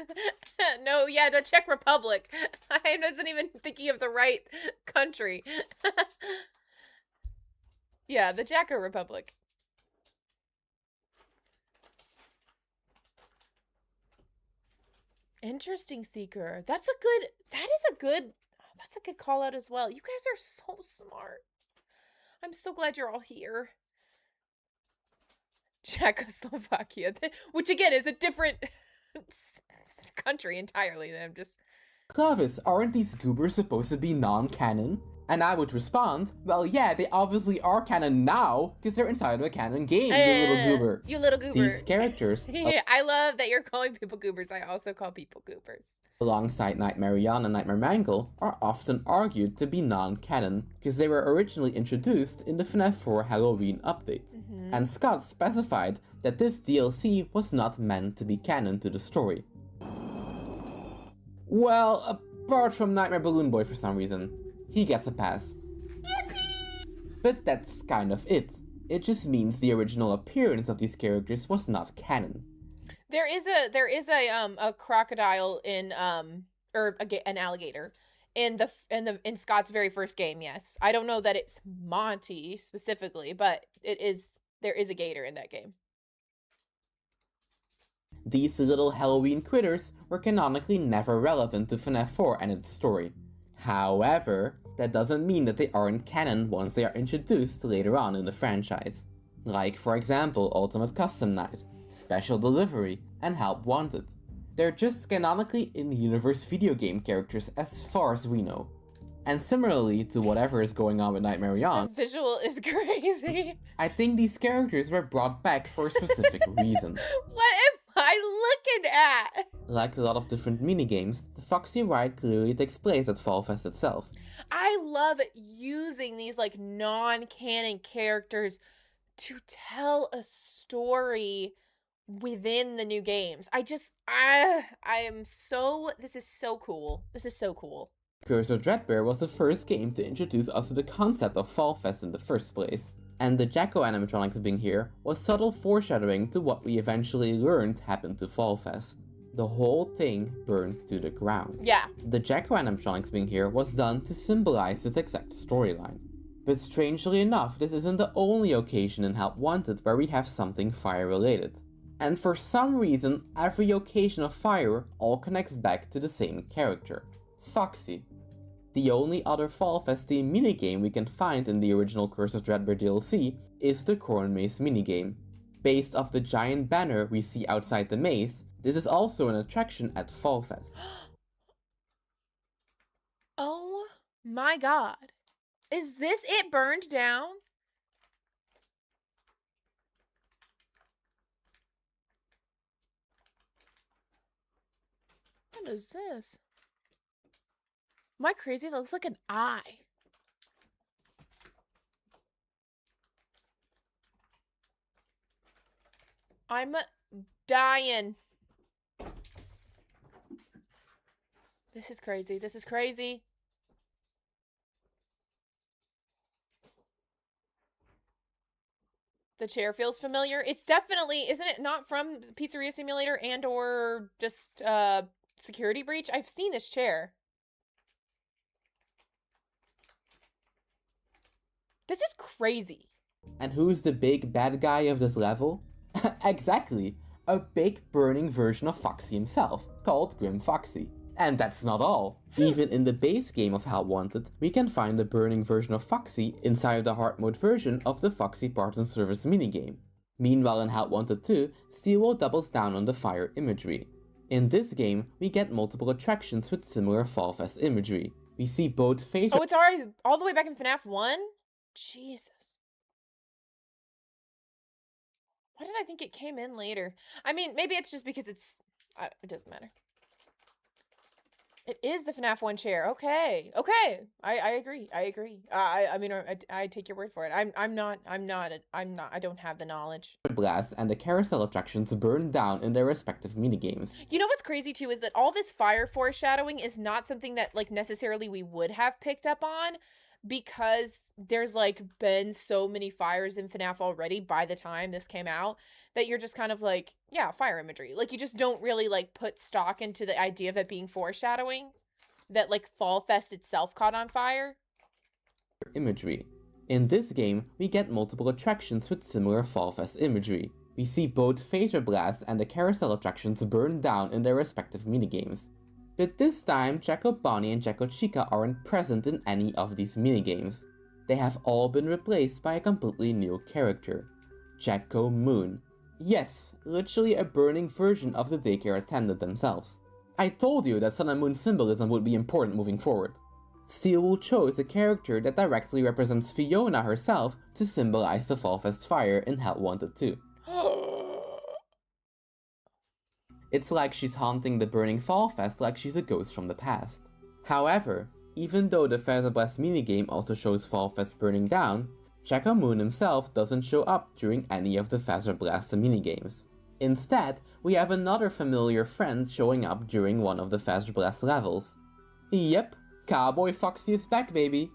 No, yeah, the Czech Republic. I wasn't even thinking of the right country. Yeah, the Jacko Republic. Interesting, Seeker. That is a good call out as well. You guys are so smart. I'm so glad you're all here. Czechoslovakia, which again is a different country entirely. I'm just... Clavis, aren't these goobers supposed to be non-canon? And I would respond, well yeah, they obviously are canon now, because they're inside of a canon game, you little goober. You little goober. These characters... Yeah, I love that you're calling people goobers. I also call people goobers. Alongside Nightmare Jan and Nightmare Mangle, are often argued to be non-canon, because they were originally introduced in the FNAF 4 Halloween update. And Scott specified that this DLC was not meant to be canon to the story. Well, apart from Nightmare Balloon Boy for some reason. He gets a pass. Yippee! But that's kind of it. It just means the original appearance of these characters was not canon. There is a crocodile in or an alligator in Scott's very first game. Yes, I don't know that it's Monty specifically, but there is a gator in that game. These little Halloween critters were canonically never relevant to FNAF 4 and its story. However, that doesn't mean that they aren't canon once they are introduced later on in the franchise. Like, for example, Ultimate Custom Night, Special Delivery, and Help Wanted. They're just canonically in-universe video game characters as far as we know. And similarly to whatever is going on with Nightmare Beyond, The visual is crazy. I think these characters were brought back for a specific reason. What am I looking at? Like a lot of different minigames, the Foxy ride clearly takes place at Fall Fest itself. I love using these like non-canon characters to tell a story within the new games. I am so, this is so cool. This is so cool. Curse of Dreadbear was the first game to introduce us to the concept of Fall Fest in the first place, and the Jacko animatronics being here was subtle foreshadowing to what we eventually learned happened to Fall Fest. The whole thing burned to the ground. Yeah. The Jacko animatronics being here was done to symbolize this exact storyline. But strangely enough, this isn't the only occasion in Help Wanted where we have something fire related. And for some reason, every occasion of fire all connects back to the same character, Foxy. The only other Fall Fest themed minigame we can find in the original Curse of Dreadbear DLC is the Corn Maze minigame. Based off the giant banner we see outside the maze, this is also an attraction at Fall Fest. Oh my god. Is this it burned down? What is this? Am I crazy? That looks like an eye. I'm dying. This is crazy. This is crazy. The chair feels familiar. It's definitely, isn't it not from Pizzeria Simulator and or just Security Breach? I've seen this chair. This is crazy. And who's the big bad guy of this level? Exactly, a big burning version of Foxy himself, called Grim Foxy. And that's not all. Even in the base game of Help Wanted, we can find a burning version of Foxy inside the hard mode version of the Foxy Parts and Service minigame. Meanwhile in Help Wanted 2, Steel doubles down on the fire imagery. In this game, we get multiple attractions with similar Fall Fest imagery. We see both face- Oh, it's already all the way back in FNAF 1? Jesus. Why did I think it came in later? I mean, maybe it's just because it's... it doesn't matter. It is the FNAF 1 chair. Okay. Okay. I agree. I agree. I mean, I take your word for it. I don't have the knowledge. Blast and the carousel attractions burn down in their respective minigames. You know what's crazy too is that all this fire foreshadowing is not something that like necessarily we would have picked up on, because there's like been so many fires in FNAF already by the time this came out that you're just kind of like, yeah, fire imagery. Like you just don't really like put stock into the idea of it being foreshadowing that like Fall Fest itself caught on fire. Imagery. In this game, we get multiple attractions with similar Fall Fest imagery. We see both Phaser Blast and the carousel attractions burn down in their respective minigames. But this time, Jacko Bonnie and Jacko Chica aren't present in any of these minigames. They have all been replaced by a completely new character, Jacko Moon. Yes, literally a burning version of the daycare attendant themselves. I told you that Sun and Moon symbolism would be important moving forward. Steelwool chose a character that directly represents Fiona herself to symbolize the Fall Fest fire in Help Wanted 2. It's like she's haunting the burning Fall Fest like she's a ghost from the past. However, even though the Phaser Blast minigame also shows Fall Fest burning down, Jacko Moon himself doesn't show up during any of the Phaser Blast minigames. Instead, we have another familiar friend showing up during one of the Phaser Blast levels. Yep, Cowboy Foxy is back, baby!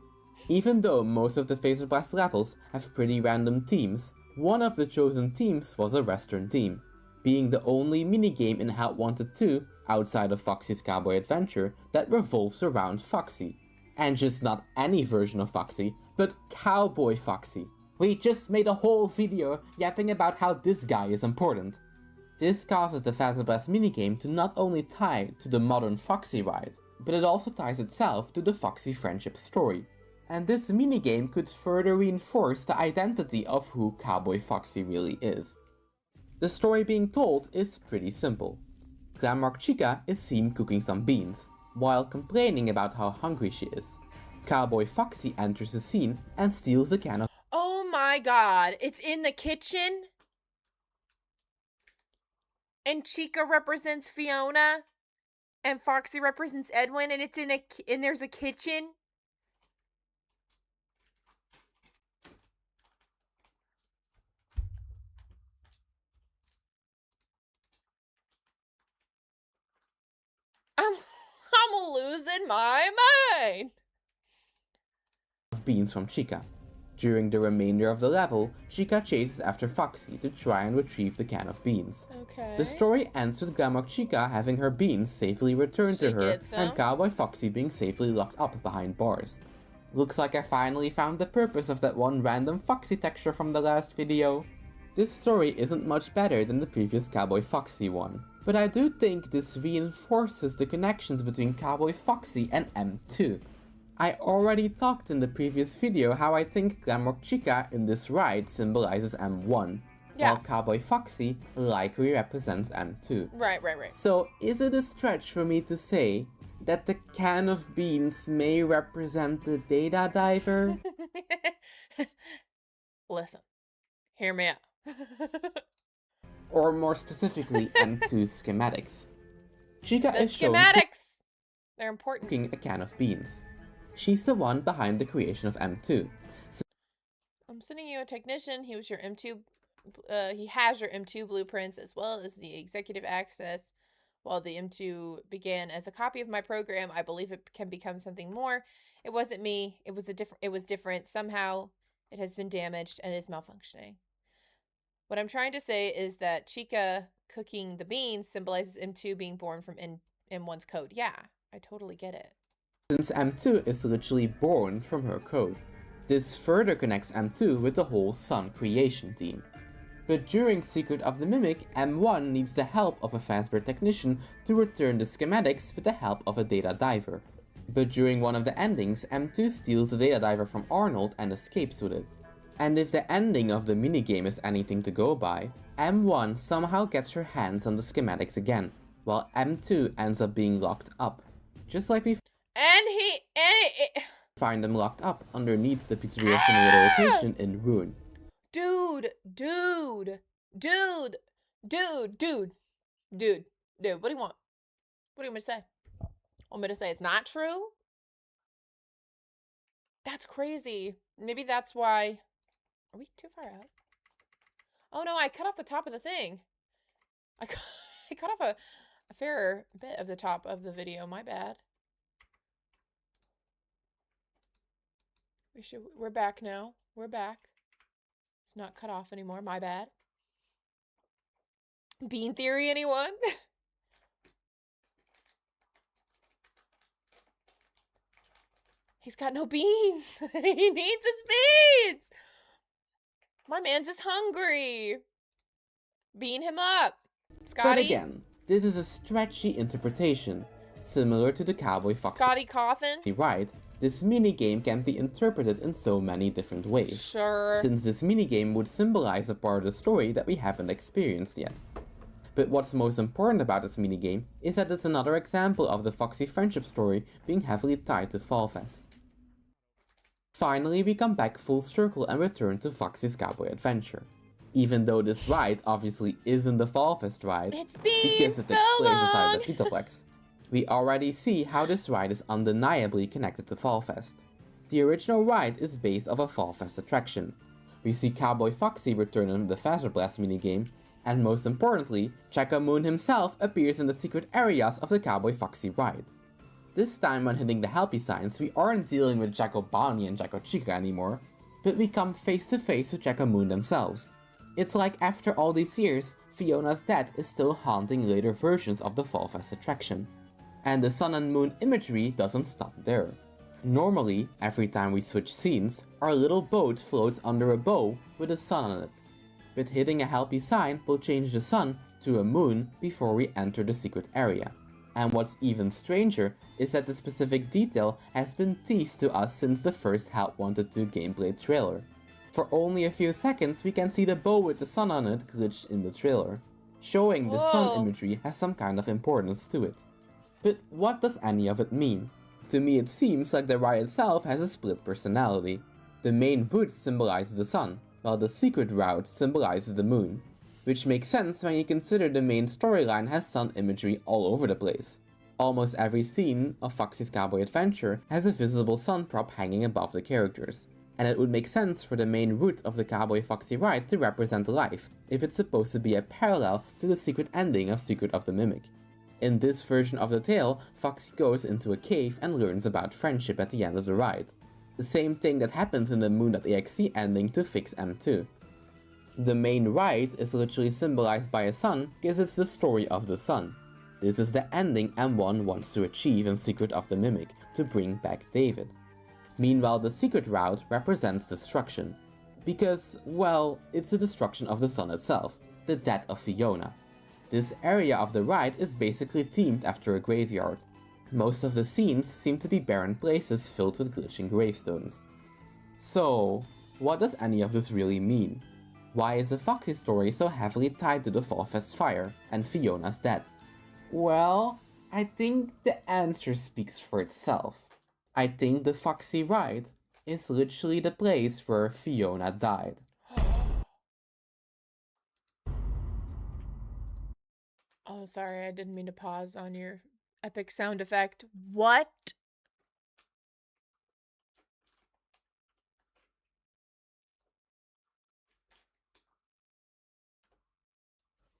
Even though most of the Phaser Blast levels have pretty random themes, one of the chosen themes was a Western theme, being the only minigame in Help Wanted 2, outside of Foxy's Cowboy Adventure, that revolves around Foxy. And just not any version of Foxy, but Cowboy Foxy. We just made a whole video yapping about how this guy is important. This causes the Pizzaplex minigame to not only tie to the modern Foxy ride, but it also ties itself to the Foxy friendship story. And this minigame could further reinforce the identity of who Cowboy Foxy really is. The story being told is pretty simple. Glamrock Chica is seen cooking some beans, while complaining about how hungry she is. Cowboy Foxy enters the scene and steals a can of— Oh my god, it's in the kitchen? And Chica represents Fiona? And Foxy represents Edwin, and it's and there's a kitchen? I'm losing my mind. beans from Chica. During the remainder of the level, Chica chases after Foxy to try and retrieve the can of beans. Okay. The story ends with Glamrock Chica having her beans safely returned to her and Cowboy Foxy being safely locked up behind bars. Looks like I finally found the purpose of that one random Foxy texture from the last video. This story isn't much better than the previous Cowboy Foxy one, but I do think this reinforces the connections between Cowboy Foxy and M2. I already talked in the previous video how I think Glamrock Chica in this ride symbolizes M1, while Cowboy Foxy likely represents M2. Right. So is it a stretch for me to say that the can of beans may represent the data diver? Listen, hear me out. Or more specifically, M2's schematics. Chica The is shown schematics! They're important. cooking a can of beans. She's the one behind the creation of M2. I'm sending you a technician. He was your M2. He has your M2 blueprints as well as the executive access. While the M2 began as a copy of my program, I believe it can become something more. It wasn't me. It was different. Somehow it has been damaged and is malfunctioning. What I'm trying to say is that Chica cooking the beans symbolizes M2 being born from M1's code. Yeah, I totally get it. Since M2 is literally born from her code. This further connects M2 with the whole Sun creation team. But during Secret of the Mimic, M1 needs the help of a Fazbear technician to return the schematics with the help of a data diver. But during one of the endings, M2 steals the data diver from Arnold and escapes with it. And if the ending of the minigame is anything to go by, M1 somehow gets her hands on the schematics again, while M2 ends up being locked up. Just like we find them locked up underneath the Pizzeria Simulator location in Ruin. Dude, what do you want? What do you want me to say? Want me to say it's not true? That's crazy. Maybe that's why. Are we too far out? Oh no, I cut off the top of the thing. I cut off a fair bit of the top of the video. My bad. We're back now. We're back. It's not cut off anymore. My bad. Bean theory, anyone? He's got no beans. He needs his beans. My man's is hungry. Bean him up, Scotty. But again, this is a stretchy interpretation. Similar to the Cowboy Foxy Scotty Cawthon. ride, this minigame can be interpreted in so many different ways. Sure. Since this minigame would symbolize a part of the story that we haven't experienced yet. But what's most important about this minigame is that it's another example of the Foxy friendship story being heavily tied to Fall Fest. Finally, we come back full circle and return to Foxy's Cowboy Adventure. Even though this ride obviously isn't the Fall Fest ride, because it takes place inside the Pizzaplex, we already see how this ride is undeniably connected to Fall Fest. The original ride is based off a Fall Fest attraction. We see Cowboy Foxy return in the Faster Blast minigame, and most importantly, Checo Moon himself appears in the secret areas of the Cowboy Foxy ride. This time when hitting the Helpy signs, we aren't dealing with Checo Bonnie and Checo Chica anymore, but we come face to face with Checo Moon themselves. It's like after all these years, Fiona's death is still haunting later versions of the Fall Fest attraction. And the sun and moon imagery doesn't stop there. Normally, every time we switch scenes, our little boat floats under a bow with a sun on it. But hitting a Helpy sign will change the sun to a moon before we enter the secret area. And what's even stranger is that the specific detail has been teased to us since the first Help Wanted 2 gameplay trailer. For only a few seconds we can see the bow with the sun on it glitched in the trailer, showing the sun imagery has some kind of importance to it. But what does any of it mean? To me it seems like the ride itself has a split personality. The main route symbolizes the sun, while the secret route symbolizes the moon. Which makes sense when you consider the main storyline has sun imagery all over the place. Almost every scene of Foxy's Cowboy Adventure has a visible sun prop hanging above the characters. And it would make sense for the main route of the Cowboy Foxy ride to represent life, if it's supposed to be a parallel to the secret ending of Secret of the Mimic. In this version of the tale, Foxy goes into a cave and learns about friendship at the end of the ride. The same thing that happens in the Moon.exe ending to Fix M2. The main ride is literally symbolized by a sun because it's the story of the sun. This is the ending M1 wants to achieve in Secret of the Mimic to bring back David. Meanwhile, the secret route represents destruction. Because, well, it's the destruction of the sun itself, the death of Fiona. This area of the ride is basically themed after a graveyard. Most of the scenes seem to be barren places filled with glitching gravestones. So, what does any of this really mean? Why is the Foxy story so heavily tied to the Fall Fest fire and Fiona's death? Well, I think the answer speaks for itself. I think the Foxy ride is literally the place where Fiona died. Oh, sorry, I didn't mean to pause on your epic sound effect. What?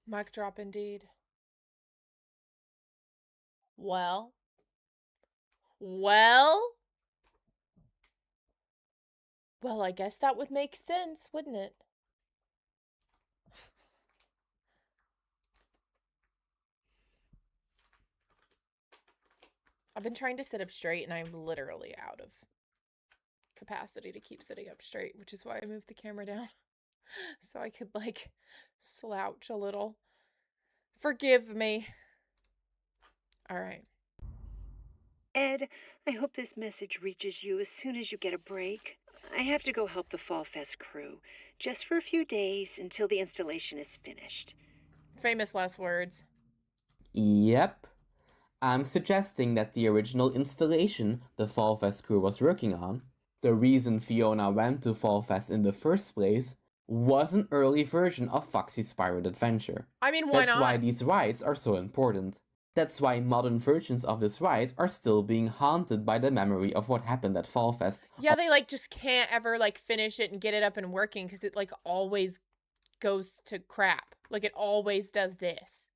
Mic drop indeed. Well, I guess that would make sense, wouldn't it? I've been trying to sit up straight and I'm literally out of capacity to keep sitting up straight, which is why I moved the camera down so I could like slouch a little. Forgive me. All right. Ed, I hope this message reaches you as soon as you get a break. I have to go help the Fall Fest crew, just for a few days until the installation is finished. Famous last words. Yep. I'm suggesting that the original installation the Fall Fest crew was working on, the reason Fiona went to Fall Fest in the first place, was an early version of Foxy's Pirate Adventure. I mean, why not? That's why these rides are so important. That's why modern versions of this ride are still being haunted by the memory of what happened at Fall Fest. Yeah, they like just can't ever like finish it and get it up and working because it like always goes to crap. Like it always does this.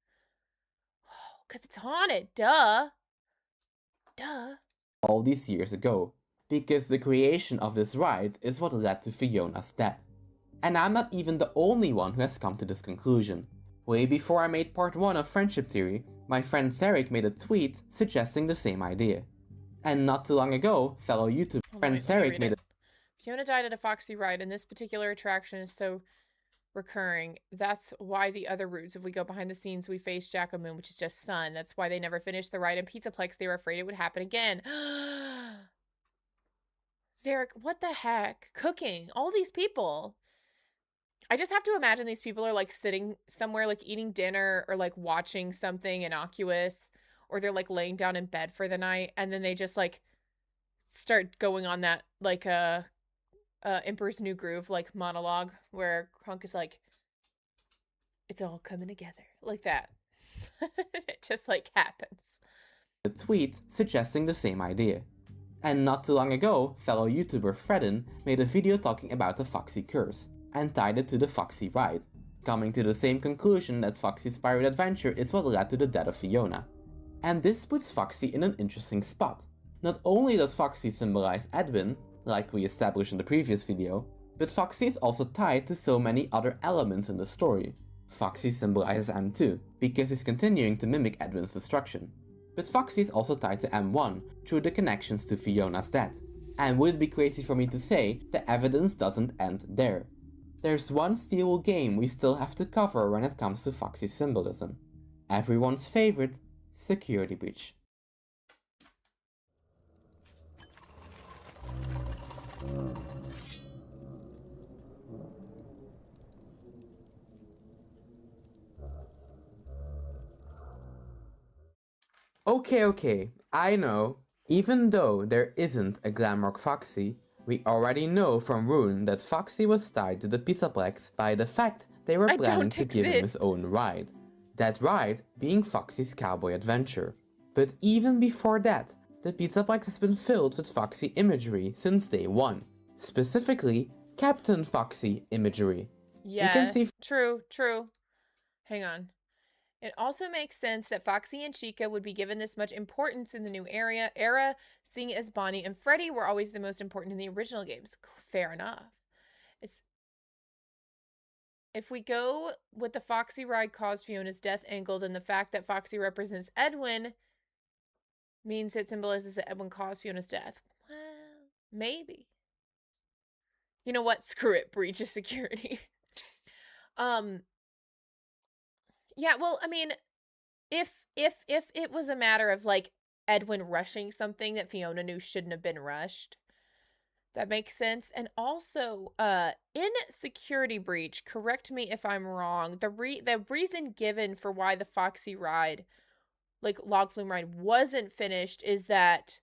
Oh, because it's haunted. Duh. All these years ago. Because the creation of this ride is what led to Fiona's death. And I'm not even the only one who has come to this conclusion. Way before I made part 1 of Friendship Theory, my friend Zarek made a tweet suggesting the same idea. And not too long ago, fellow YouTuber friend Zarek made a... Fiona died at a Foxy ride, and this particular attraction is so recurring. That's why the other routes, if we go behind the scenes, we face Jackamoon, which is just sun. That's why they never finished the ride in Pizzaplex. They were afraid it would happen again. Zarek, what the heck? Cooking. All these people. I just have to imagine these people are like sitting somewhere like eating dinner or like watching something innocuous, or they're like laying down in bed for the night and then they just like start going on that like Emperor's New Groove like monologue where Kronk is like, it's all coming together like that. It just like happens. A tweet suggesting the same idea. And not too long ago, fellow YouTuber Fredden made a video talking about the Foxy curse and tied it to the Foxy ride, coming to the same conclusion that Foxy's Pirate Adventure is what led to the death of Fiona. And this puts Foxy in an interesting spot. Not only does Foxy symbolize Edwin, like we established in the previous video, but Foxy is also tied to so many other elements in the story. Foxy symbolizes M2, because he's continuing to mimic Edwin's destruction. But Foxy is also tied to M1 through the connections to Fiona's death. And would it be crazy for me to say the evidence doesn't end there? there's one steel game we still have to cover when it comes to Foxy symbolism. Everyone's favorite, security breach. Okay, I know. Even though there isn't a Glamrock Foxy, we already know from Rune that Foxy was tied to the Pizzaplex by the fact they were planning to give him his own ride. That ride being Foxy's cowboy adventure. But even before that, the Pizzaplex has been filled with Foxy imagery since day one. Specifically, Captain Foxy imagery. Yeah, you can see true. Hang on. It also makes sense that Foxy and Chica would be given this much importance in the new era, seeing as Bonnie and Freddy were always the most important in the original games. Fair enough. If we go with the Foxy ride caused Fiona's death angle, then the fact that Foxy represents Edwin means it symbolizes that Edwin caused Fiona's death. Well, maybe. You know what? Screw it. Breach of security. Yeah, well, I mean, if it was a matter of like Edwin rushing something that Fiona knew shouldn't have been rushed, that makes sense. And also, in security breach, correct me if I'm wrong, the reason given for why the Foxy ride, like log flume ride, wasn't finished is that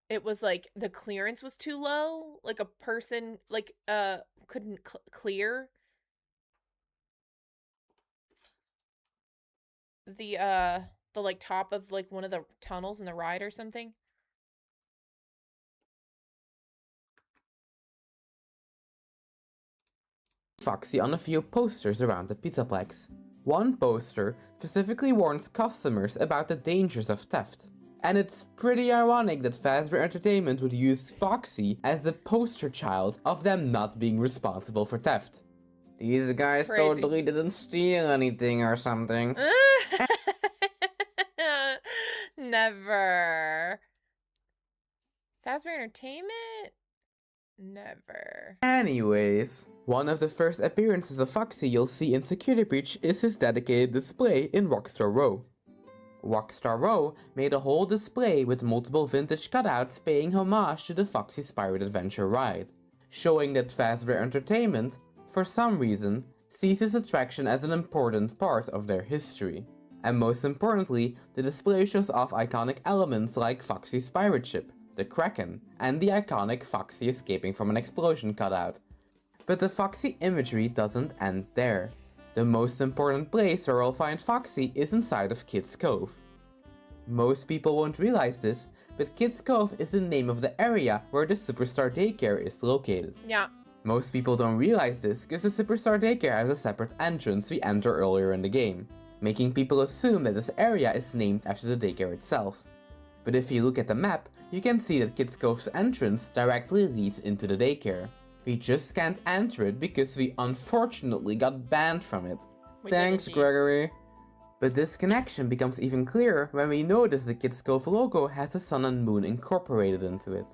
it was like the clearance was too low, like a person like couldn't clear the like top of like one of the tunnels in the ride or something. Foxy on a few posters around the Pizzaplex. One poster specifically warns customers about the dangers of theft. And it's pretty ironic that Fazbear Entertainment would use Foxy as the poster child of them not being responsible for theft. These guys totally didn't steal anything or something. Never. Fazbear Entertainment? Never. Anyways, one of the first appearances of Foxy you'll see in Security Breach is his dedicated display in Rockstar Row. Rockstar Row made a whole display with multiple vintage cutouts paying homage to the Foxy's Pirate Adventure ride, showing that Fazbear Entertainment, for some reason, sees this attraction as an important part of their history. And most importantly, the display shows off iconic elements like Foxy's pirate ship, the Kraken, and the iconic Foxy escaping from an explosion cutout. But the Foxy imagery doesn't end there. The most important place where we'll find Foxy is inside of Kids Cove. Most people won't realize this, but Kids Cove is the name of the area where the Superstar Daycare is located. Yeah. Most people don't realize this because the Superstar Daycare has a separate entrance we enter earlier in the game, making people assume that this area is named after the daycare itself. But if you look at the map, you can see that Kids Cove's entrance directly leads into the daycare. We just can't enter it because we unfortunately got banned from it. Thanks, Gregory. But this connection becomes even clearer when we notice the Kids Cove logo has the sun and moon incorporated into it.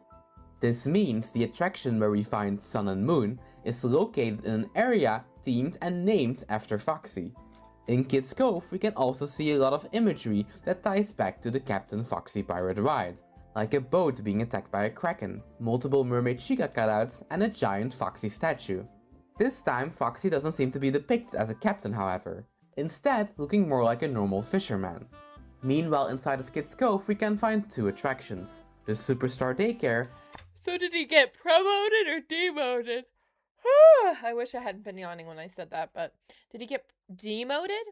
This means the attraction where we find Sun and Moon is located in an area themed and named after Foxy. In Kids Cove, we can also see a lot of imagery that ties back to the Captain Foxy pirate ride, like a boat being attacked by a kraken, multiple Mermaid Chica cutouts, and a giant Foxy statue. This time, Foxy doesn't seem to be depicted as a captain, however, instead looking more like a normal fisherman. Meanwhile, inside of Kids Cove, we can find two attractions, the Superstar Daycare. So did he get promoted or demoted? I wish I hadn't been yawning when I said that, but did he get demoted?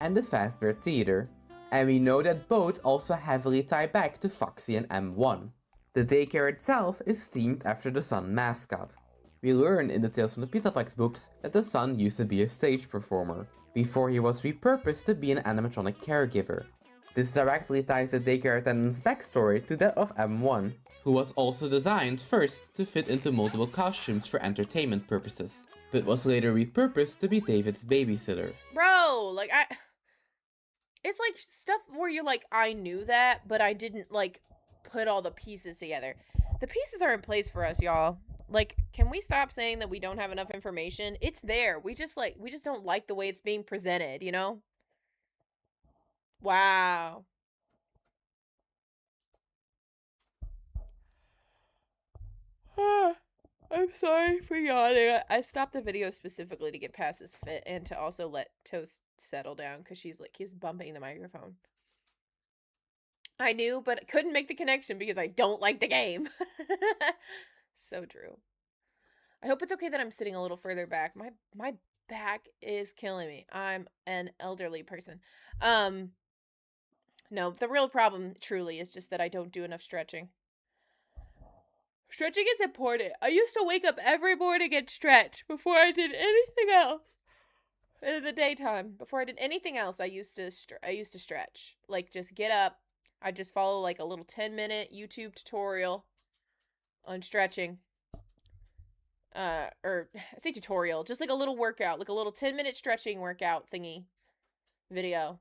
And the Fazbear Theater. And we know that both also heavily tie back to Foxy and M1. The daycare itself is themed after the Sun mascot. We learn in the Tales from the Pizzaplex books that the Sun used to be a stage performer, before he was repurposed to be an animatronic caregiver. This directly ties the daycare attendant's backstory to that of M1, who was also designed first to fit into multiple costumes for entertainment purposes, but was later repurposed to be David's babysitter. Bro, like it's like stuff where you're like, I knew that, but I didn't like put all the pieces together. The pieces are in place for us, y'all. Like, can we stop saying that we don't have enough information? It's there. We just don't like the way it's being presented, you know? Wow. I'm sorry for yawning. I stopped the video specifically to get past this fit and to also let Toast settle down because she's bumping the microphone. I knew, but couldn't make the connection because I don't like the game. So true. I hope it's okay that I'm sitting a little further back. My back is killing me. I'm an elderly person. No, the real problem truly is just that I don't do enough stretching. Stretching is important. I used to wake up every morning and stretch before I did anything else. In the daytime, before I did anything else, I used to stretch. Like, just get up. I just follow like a little 10-minute YouTube tutorial on stretching. Or I say tutorial, just like a little workout, like a little 10-minute stretching workout thingy video.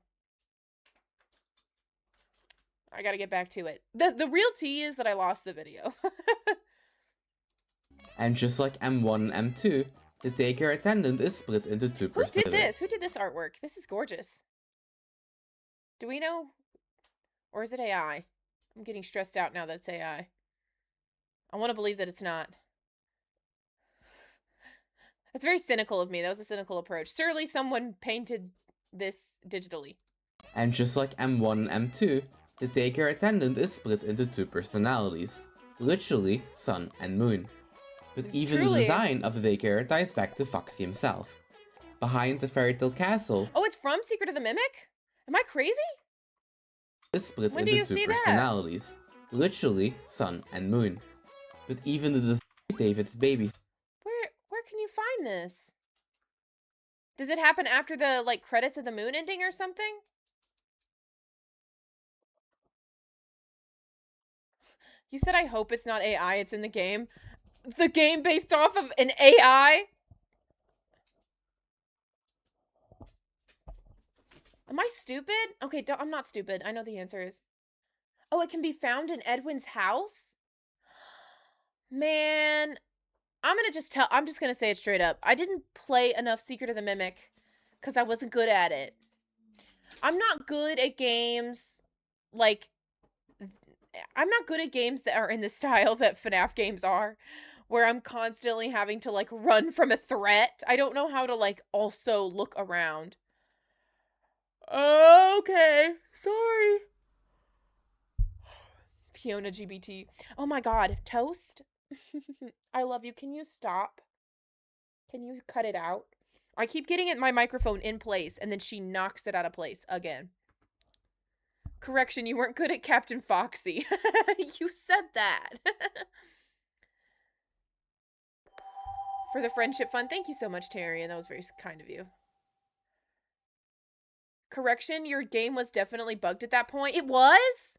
I gotta get back to it. The real tea is that I lost the video. And just like M1 and M2, the daycare attendant is split into 2%. Who did this? Who did this artwork? This is gorgeous. Do we know? Or is it AI? I'm getting stressed out now that it's AI. I want to believe that it's not. That's very cynical of me. That was a cynical approach. Surely someone painted this digitally. And just like M1 and M2, the daycare attendant is split into 2 personalities. Literally, sun and moon. But even Truly. the design of the daycare ties back to Foxy himself. Behind the fairy tale castle... Oh, it's from Secret of the Mimic? Am I crazy? ...is split When do into you 2 see that? personalities. Literally, sun and moon. But even the design of David's baby... Where can you find this? Does it happen after the, like, credits of the moon ending or something? You said I hope it's not AI, it's in the game. The game based off of an AI? Am I stupid? Okay, I'm not stupid. I know the answer is. Oh, it can be found in Edwin's house? Man, I'm just gonna say it straight up. I didn't play enough Secret of the Mimic because I wasn't good at it. I'm not good at games, like, I'm not good at games that are in the style that FNAF games are, where I'm constantly having to, like, run from a threat. I don't know how to, like, also look around. Okay, sorry. Fiona GBT. Oh my god, Toast? I love you. Can you stop? Can you cut it out? I keep getting my microphone in place, and then she knocks it out of place again. Correction, you weren't good at Captain Foxy. You said that. For the friendship fund. Thank you so much, Tyrion. That was very kind of you. Correction, your game was definitely bugged at that point. It was?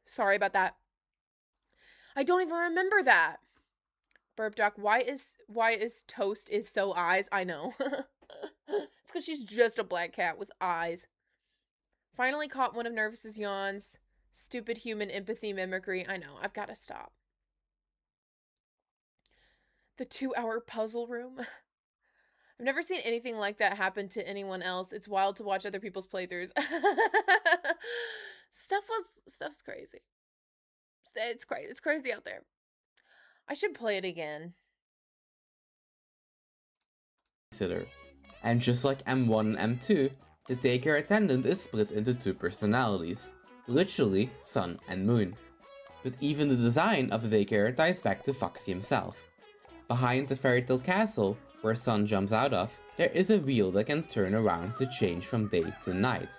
Sorry about that. I don't even remember that. Burp Doc, why is Toast is so eyes? I know. It's because she's just a black cat with eyes. Finally caught one of Nervous's yawns. Stupid human empathy mimicry. I know, I've got to stop. The 2-hour puzzle room. I've never seen anything like that happen to anyone else. It's wild to watch other people's playthroughs. Stuff's crazy. It's crazy. It's crazy out there. I should play it again. And just like M1 and M2, the daycare attendant is split into 2 personalities. Literally, sun and moon. But even the design of the daycare ties back to Foxy himself. Behind the fairy tale castle, where sun jumps out of, there is a wheel that can turn around to change from day to night.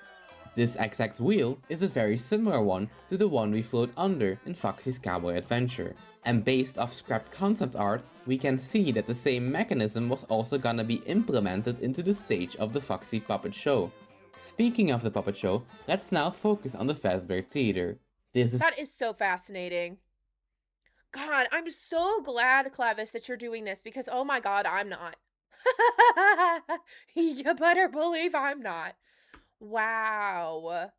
This exact wheel is a very similar one to the one we float under in Foxy's Cowboy Adventure. And based off scrapped concept art, we can see that the same mechanism was also gonna be implemented into the stage of the Foxy puppet show. Speaking of the puppet show, let's now focus on the Fazbear Theater. That is so fascinating. God, I'm so glad, Clavis, that you're doing this because, oh my god, I'm not. You better believe I'm not. Wow.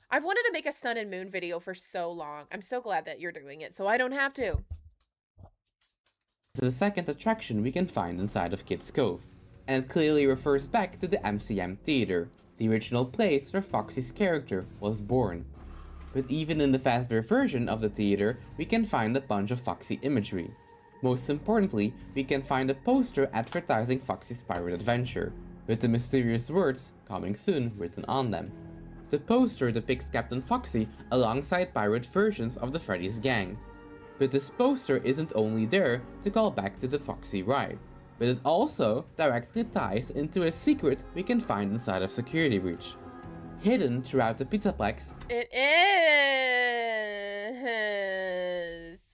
I've wanted to make a sun and moon video for so long. I'm so glad that you're doing it, so I don't have to. This is the second attraction we can find inside of Kid's Cove, and it clearly refers back to the MCM Theater, the original place where Foxy's character was born. But even in the Fazbear version of the theater, we can find a bunch of Foxy imagery. Most importantly, we can find a poster advertising Foxy's pirate adventure, with the mysterious words "coming soon" written on them. The poster depicts Captain Foxy alongside pirate versions of the Freddy's gang. But this poster isn't only there to call back to the Foxy ride, but it also directly ties into a secret we can find inside of Security Breach. Hidden throughout the Pizzaplex, It is.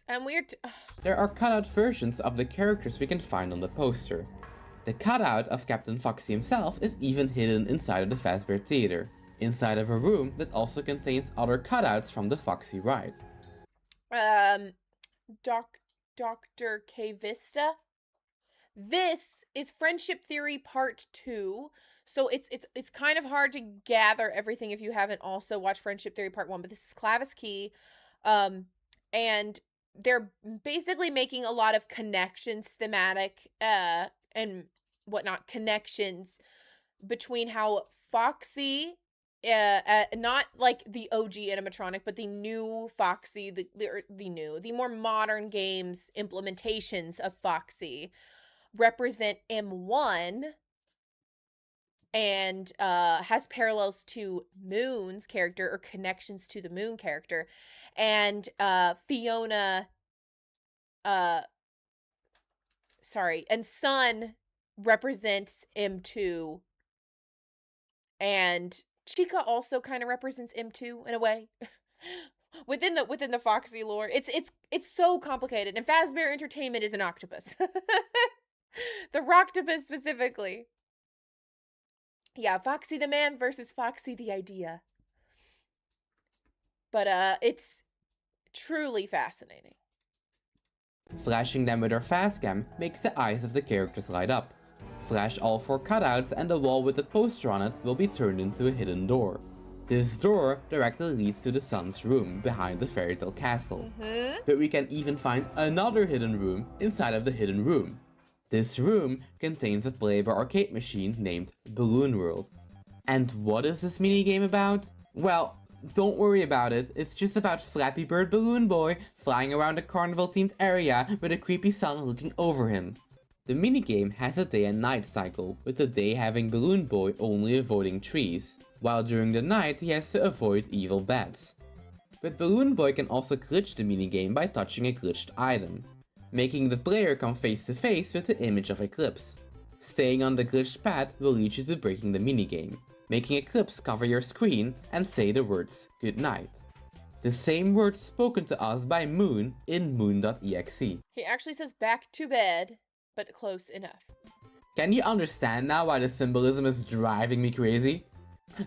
And there are cutout versions of the characters we can find on the poster. The cutout of Captain Foxy himself is even hidden inside of the Fazbear Theater, inside of a room that also contains other cutouts from the Foxy ride. Dr. K Vista. This is Friendship Theory Part 2. So it's kind of hard to gather everything if you haven't also watched Friendship Theory Part 1, but this is Clavis Key. And they're basically making a lot of connections, thematic and whatnot, connections between how Foxy, not like the OG animatronic, but the new Foxy, the more modern games implementations of Foxy represent M1 and has parallels to Moon's character or connections to the Moon character. And Fiona, and Sun represents M2, and Chica also kind of represents M2 in a way. within the Foxy lore. It's so complicated. And Fazbear Entertainment is an octopus. The Rocktopus specifically. Yeah, Foxy the man versus Foxy the idea. But it's truly fascinating. Flashing them with our Fazcam makes the eyes of the characters light up. Flash all 4 cutouts and the wall with the poster on it will be turned into a hidden door. This door directly leads to the Sun's room behind the fairy tale castle. But we can even find another hidden room inside of the hidden room. This room contains a playable arcade machine named Balloon World. And what is this minigame about? Well, don't worry about it, it's just about Flappy Bird Balloon Boy flying around a carnival-themed area with a creepy sun looking over him. The minigame has a day and night cycle, with the day having Balloon Boy only avoiding trees, while during the night he has to avoid evil bats. But Balloon Boy can also glitch the minigame by touching a glitched item, making the player come face to face with the image of Eclipse. Staying on the glitched path will lead you to breaking the minigame, making Eclipse cover your screen and say the words "good night." The same words spoken to us by Moon in Moon.exe. He actually says back to bed, but close enough. Can you understand now why the symbolism is driving me crazy?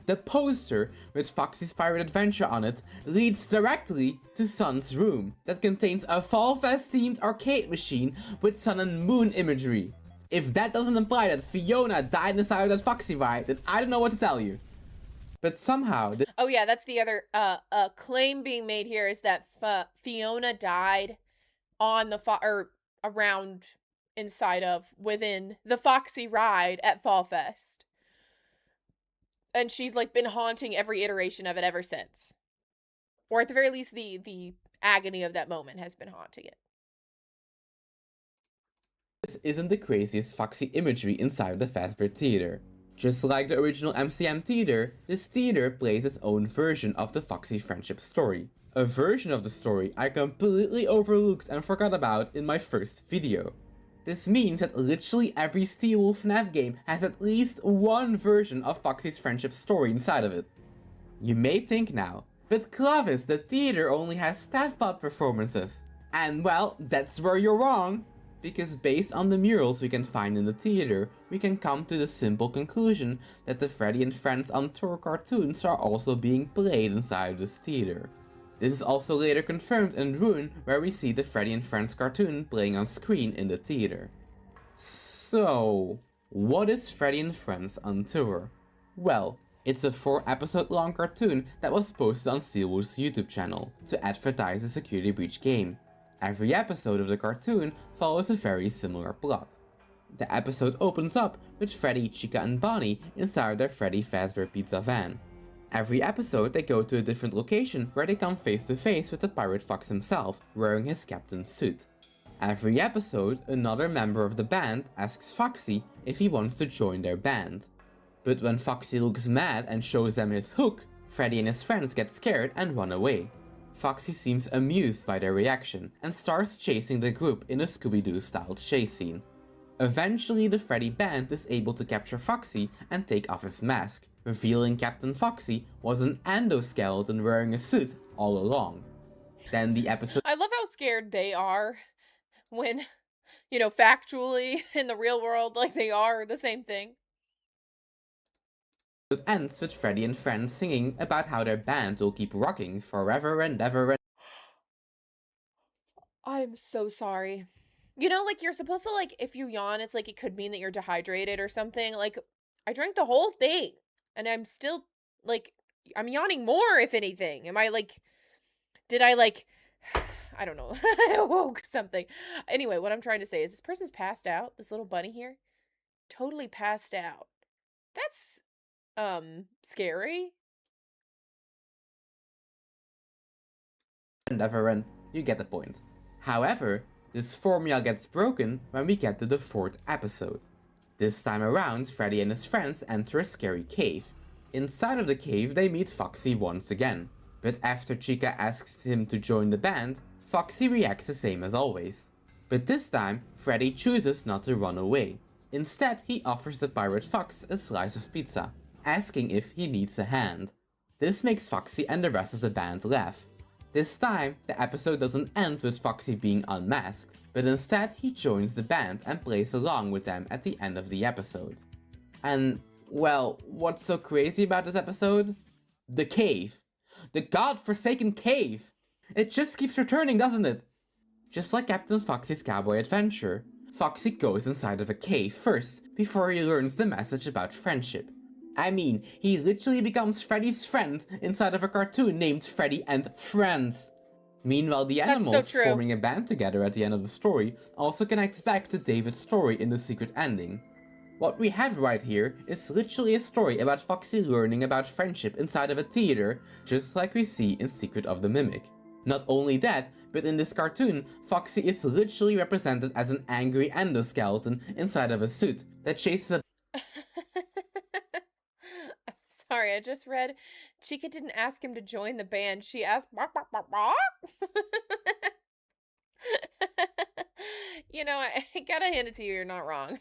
The poster with Foxy's pirate adventure on it leads directly to Sun's room that contains a Fall Fest themed arcade machine with Sun and Moon imagery. If that doesn't imply that Fiona died inside of that Foxy ride, then I don't know what to tell you. But somehow... Oh yeah, that's the other claim being made here is that Fiona died on the within the Foxy ride at Fall Fest. And she's like been haunting every iteration of it ever since. Or at the very least, the agony of that moment has been haunting it. This isn't the craziest Foxy imagery inside the Fazbear Theater. Just like the original MCM Theater, this theater plays its own version of the Foxy friendship story. A version of the story I completely overlooked and forgot about in my first video. This means that literally every Steelwolf FNAF game has at least one version of Foxy's friendship story inside of it. You may think now, but Clovis, the theater only has staff pod performances. And well, that's where you're wrong. Because based on the murals we can find in the theater, we can come to the simple conclusion that the Freddy and Friends on tour cartoons are also being played inside this theater. This is also later confirmed in Rune, where we see the Freddy and Friends cartoon playing on screen in the theater. So, what is Freddy and Friends on tour? Well, It's a 4-episode long cartoon that was posted on Steelwood's YouTube channel to advertise the Security Breach game. Every episode of the cartoon follows a very similar plot. The episode opens up with Freddy, Chica, and Bonnie inside their Freddy Fazbear Pizza van. Every episode they go to a different location where they come face to face with the Pirate Fox himself, wearing his captain's suit. Every episode, another member of the band asks Foxy if he wants to join their band. But when Foxy looks mad and shows them his hook, Freddy and his friends get scared and run away. Foxy seems amused by their reaction and starts chasing the group in a Scooby-Doo style chase scene. Eventually, the Freddy band is able to capture Foxy and take off his mask, revealing Captain Foxy was an endoskeleton wearing a suit all along. Then the episode I love how scared they are when, factually in the real world, like they are the same thing. ends with Freddy and Friends singing about how their band will keep rocking forever and ever and I'm so sorry. You're supposed to, if you yawn, it's it could mean that you're dehydrated or something. I drank the whole thing, and I'm still, I'm yawning more, if anything. Am I, did I, I don't know. I woke something. Anyway, what I'm trying to say is this person's passed out. This little bunny here. Totally passed out. That's, scary. ever and you get the point. However, this formula gets broken when we get to the 4th episode. This time around, Freddy and his friends enter a scary cave. Inside of the cave, they meet Foxy once again. But after Chica asks him to join the band, Foxy reacts the same as always. But this time, Freddy chooses not to run away. Instead, he offers the Pirate Fox a slice of pizza, asking if he needs a hand. This makes Foxy and the rest of the band laugh. This time, the episode doesn't end with Foxy being unmasked, but instead he joins the band and plays along with them at the end of the episode. And, well, what's so crazy about this episode? The cave. The godforsaken cave! It just keeps returning, doesn't it? Just like Captain Foxy's cowboy adventure, Foxy goes inside of a cave first, before he learns the message about friendship. I mean, he literally becomes Freddy's friend inside of a cartoon named Freddy and Friends. Meanwhile, the animals forming a band together at the end of the story also connects back to David's story in the secret ending. What we have right here is literally a story about Foxy learning about friendship inside of a theater, just like we see in Secret of the Mimic. Not only that, but in this cartoon, Foxy is literally represented as an angry endoskeleton inside of a suit that chases a Sorry, I just read Chica didn't ask him to join the band. She asked, bark, bark, bark, bark. I gotta hand it to you. You're not wrong.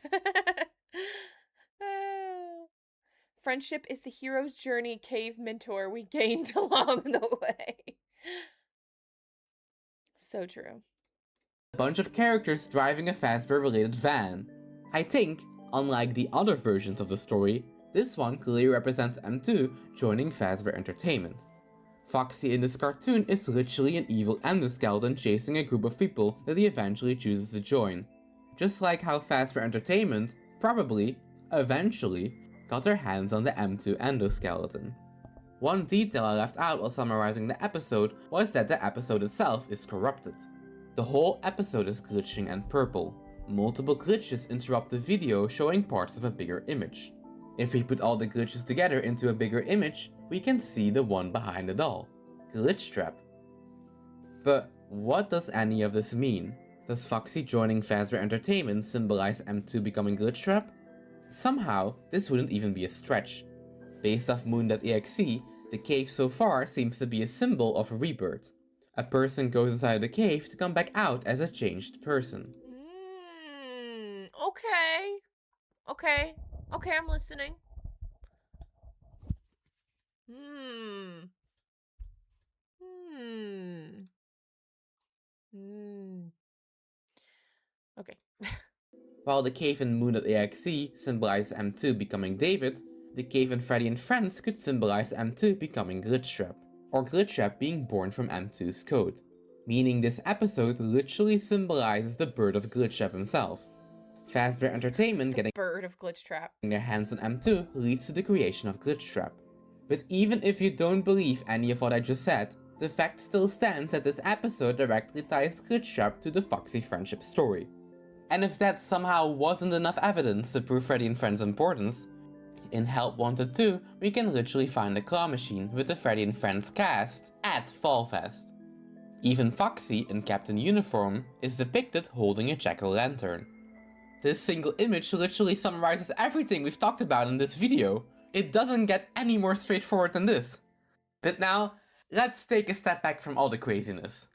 Friendship is the hero's journey cave mentor we gained along the way. So true. bunch of characters driving a Fazbear-related van. I think, unlike the other versions of the story, this one clearly represents M2 joining Fazbear Entertainment. Foxy in this cartoon is literally an evil endoskeleton chasing a group of people that he eventually chooses to join. Just like how Fazbear Entertainment, probably, eventually, got their hands on the M2 endoskeleton. One detail I left out while summarizing the episode was that the episode itself is corrupted. The whole episode is glitching and purple. Multiple glitches interrupt the video showing parts of a bigger image. If we put all the glitches together into a bigger image, we can see the one behind it all. Glitch Trap. But what does any of this mean? Does Foxy joining Fazbear Entertainment symbolize M2 becoming Glitch Trap? Somehow, this wouldn't even be a stretch. Based off Moon.exe, the cave so far seems to be a symbol of rebirth. A person goes inside the cave to come back out as a changed person. Okay, I'm listening. Okay. While the cave in Moon.exe symbolizes M2 becoming David, the cave in Freddy and Friends could symbolize M2 becoming Glitchtrap, or Glitchtrap being born from M2's code. Meaning this episode literally symbolizes the birth of Glitchtrap himself. Fazbear Entertainment getting bird of Glitchtrap. their hands on M2 leads to the creation of Glitchtrap. But even if you don't believe any of what I just said, the fact still stands that this episode directly ties Glitchtrap to the Foxy friendship story. And if that somehow wasn't enough evidence to prove Freddy and Friends' importance, in Help Wanted 2, we can literally find a claw machine with the Freddy and Friends cast at Fall Fest. Even Foxy, in Captain Uniform, is depicted holding a jack-o'-lantern. This single image literally summarizes everything we've talked about in this video. It doesn't get any more straightforward than this. But now, let's take a step back from all the craziness.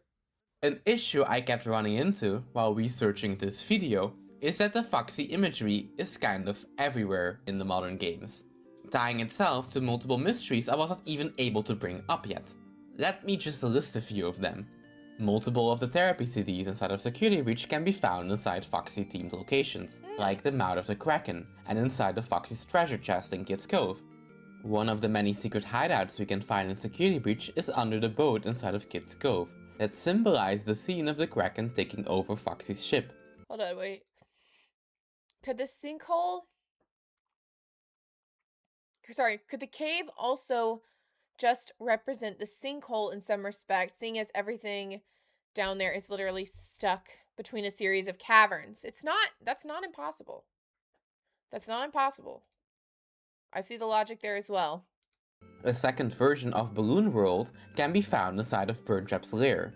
An issue I kept running into while researching this video is that the Foxy imagery is kind of everywhere in the modern games, tying itself to multiple mysteries I wasn't even able to bring up yet. Let me just list a few of them. Multiple of the therapy CDs inside of Security Breach can be found inside Foxy themed locations, like the Mouth of the Kraken, and inside of Foxy's treasure chest in Kids Cove. One of the many secret hideouts we can find in Security Breach is under the boat inside of Kids Cove, that symbolize the scene of the Kraken taking over Foxy's ship. Hold on, wait. Could the sinkhole... Sorry, could the cave also just represent the sinkhole in some respect, seeing as everything down there is literally stuck between a series of caverns? That's not impossible. That's not impossible. I see the logic there as well. A second version of Balloon World can be found inside of Burntrap's lair.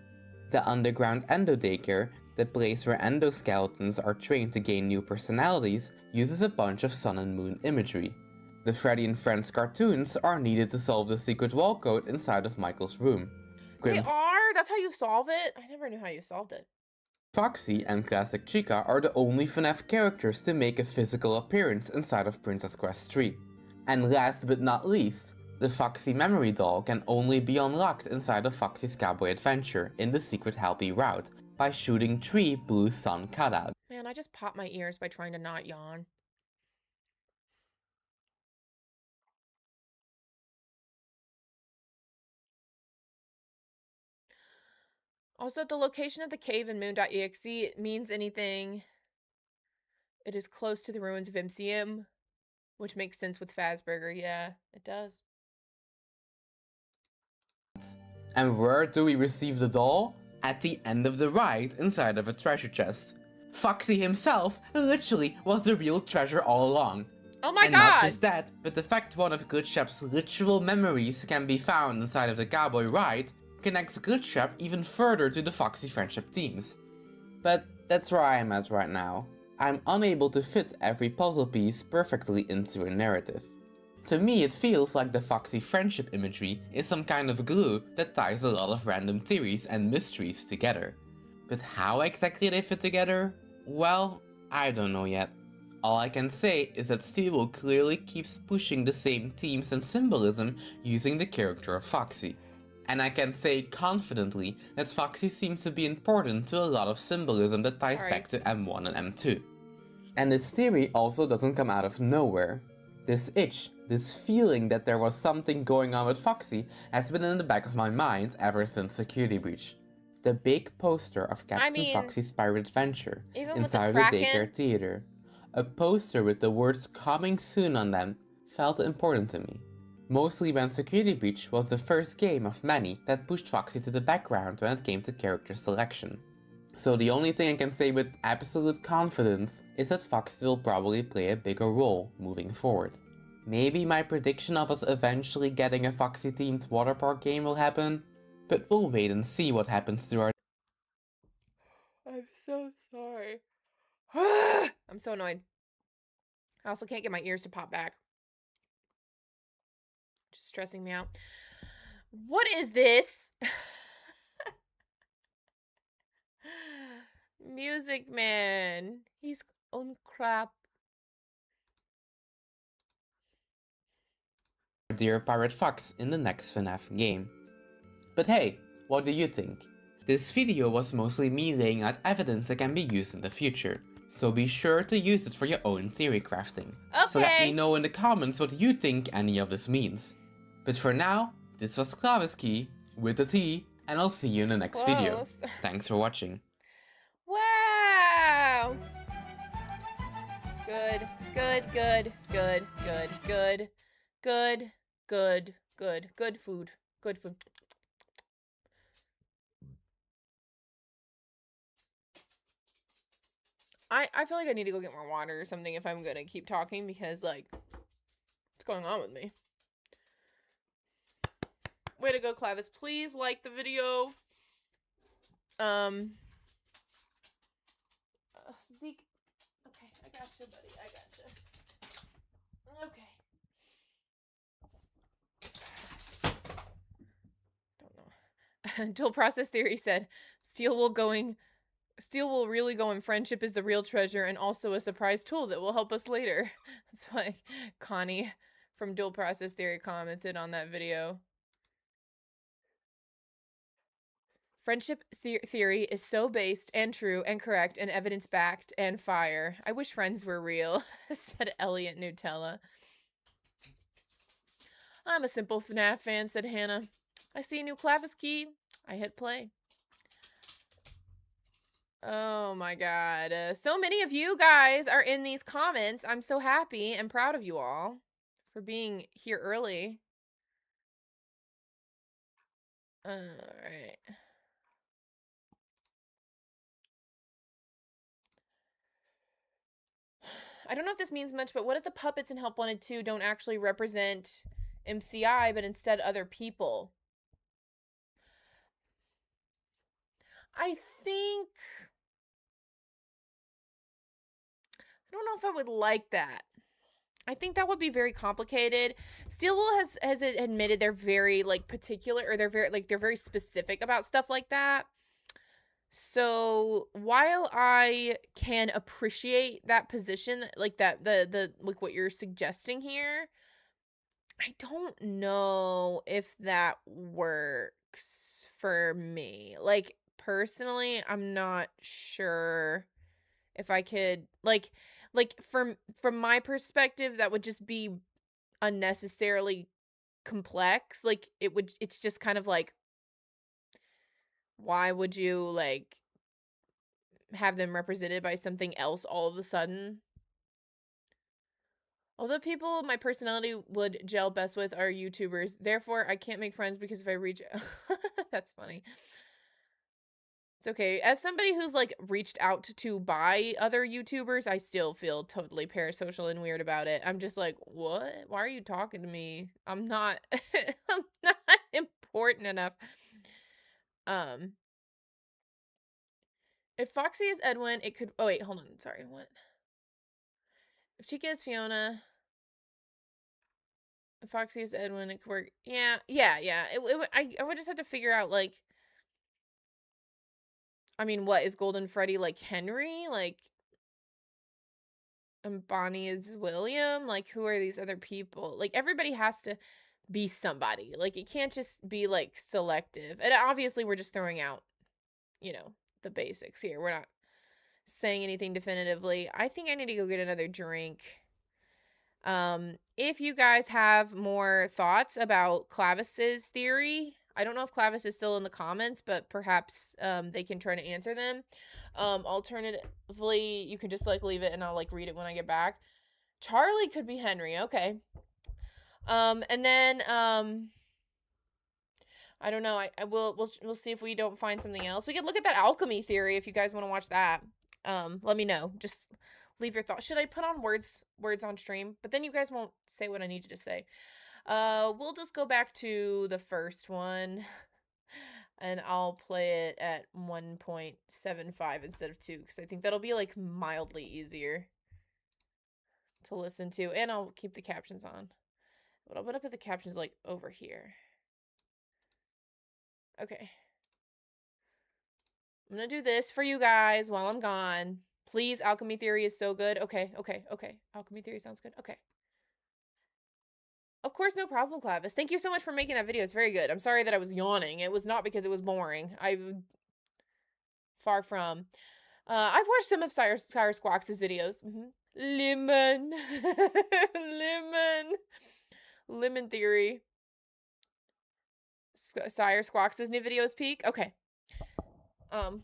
The underground endo daycare, the place where endoskeletons are trained to gain new personalities, uses a bunch of sun and moon imagery. The Freddy and Friends cartoons are needed to solve the secret wall code inside of Michael's room. They are? That's how you solve it? I never knew how you solved it. Foxy and Classic Chica are the only FNAF characters to make a physical appearance inside of Princess Quest 3. And last but not least, the Foxy memory doll can only be unlocked inside of Foxy's Cowboy Adventure in the secret Helpy route by shooting 3 blue sun cutouts. Man, I just popped my ears by trying to not yawn. Also, if the location of the cave in moon.exe means anything, it is close to the ruins of MCM, which makes sense with Fazburger. Yeah, it does. And where do we receive the doll? At the end of the ride, inside of a treasure chest. Foxy himself literally was the real treasure all along. Oh my god! And not just that, but the fact one of Glitchtrap's literal memories can be found inside of the cowboy ride connects Glitchtrap even further to the Foxy friendship themes. But that's where I am at right now. I'm unable to fit every puzzle piece perfectly into a narrative. To me, it feels like the Foxy friendship imagery is some kind of glue that ties a lot of random theories and mysteries together. But how exactly they fit together? Well, I don't know yet. All I can say is that Steel clearly keeps pushing the same themes and symbolism using the character of Foxy. And I can say confidently that Foxy seems to be important to a lot of symbolism that ties back to M1 and M2. And this theory also doesn't come out of nowhere. This itch, this feeling that there was something going on with Foxy has been in the back of my mind ever since Security Breach. The big poster of Captain Foxy's Pirate Adventure inside the daycare theater. A poster with the words "coming soon" on them felt important to me. Mostly when Security Breach was the first game of many that pushed Foxy to the background when it came to character selection. So the only thing I can say with absolute confidence is that Foxy will probably play a bigger role moving forward. Maybe my prediction of us eventually getting a Foxy themed water park game will happen, but we'll wait and see what happens to our... I'm so sorry. I'm so annoyed. I also can't get my ears to pop back. Just stressing me out. What is this? Music Man. He's on crap. Dear Pirate Fox in the next FNAF game. But hey, what do you think? This video was mostly me laying out evidence that can be used in the future, so be sure to use it for your own theory crafting. Okay. So let me know in the comments what you think any of this means. But for now, this was Klaviski with a T, and I'll see you in the next video. Thanks for watching. Wow! Good, good, good, good, good, good, good, good. Good. Good food. Good food. I feel like I need to go get more water or something if I'm gonna keep talking because, like, what's going on with me? Way to go, Clavis. Please like the video. Zeke. Okay, I gotcha, buddy. I gotcha. Okay. Don't know. Dual process theory said, Steel will really go in friendship is the real treasure and also a surprise tool that will help us later. That's why Connie from Dual Process Theory commented on that video. Friendship theory is so based and true and correct and evidence-backed and fire. I wish friends were real, said Elliot Nutella. I'm a simple FNAF fan, said Hannah. I see a new Clavis key. I hit play. Oh my god. So many of you guys are in these comments. I'm so happy and proud of you all for being here early. Alright. I don't know if this means much, but what if the puppets in Help Wanted 2 don't actually represent MCI, but instead other people? I think... I don't know if I would like that. I think that would be very complicated. Steelwool has admitted they're very, like, particular, or they're very specific about stuff like that. So while I can appreciate that position, like that, like what you're suggesting here, I don't know if that works for me. Like, personally, I'm not sure if I could, like from my perspective, that would just be unnecessarily complex. Like, it's just kind of like, why would you, like, have them represented by something else all of a sudden? All the people my personality would gel best with are YouTubers. Therefore, I can't make friends because if I reach... That's funny. It's okay. As somebody who's, like, reached out to buy other YouTubers, I still feel totally parasocial and weird about it. I'm just like, what? Why are you talking to me? I'm not... I'm not important enough. If Foxy is Edwin, it could... Oh, wait, hold on. Sorry, what? If Chica is Fiona... If Foxy is Edwin, it could work. Yeah. I would just have to figure out, like... I mean, what? Is Golden Freddy, like, Henry? Like... And Bonnie is William? Like, who are these other people? Like, everybody has to be somebody. Like, it can't just be, like, selective. And obviously, we're just throwing out, you know, the basics here. We're not saying anything definitively. I think I need to go get another drink. If you guys have more thoughts about Clavis's theory, I don't know if Clavis is still in the comments, but perhaps they can try to answer them. Alternatively, you can just, like, leave it and I'll, like, read it when I get back. Charlie could be Henry. Okay. And then I don't know. We'll see if we don't find something else. We could look at that alchemy theory if you guys want to watch that. Let me know. Just leave your thoughts. Should I put on words on stream? But then you guys won't say what I need you to say. We'll just go back to the first one. And I'll play it at 1.75 instead of 2. Because I think that'll be, like, mildly easier to listen to. And I'll keep the captions on. But I'm gonna put the captions, like, over here. Okay. I'm gonna do this for you guys while I'm gone. Please, alchemy theory is so good. Okay. Alchemy theory sounds good. Okay. Of course, no problem, Clavis. Thank you so much for making that video. It's very good. I'm sorry that I was yawning. It was not because it was boring. Far from. I've watched some of Sire Squawks' videos. Lemon. Lemon theory. Sire Squawks' new videos peak. Okay.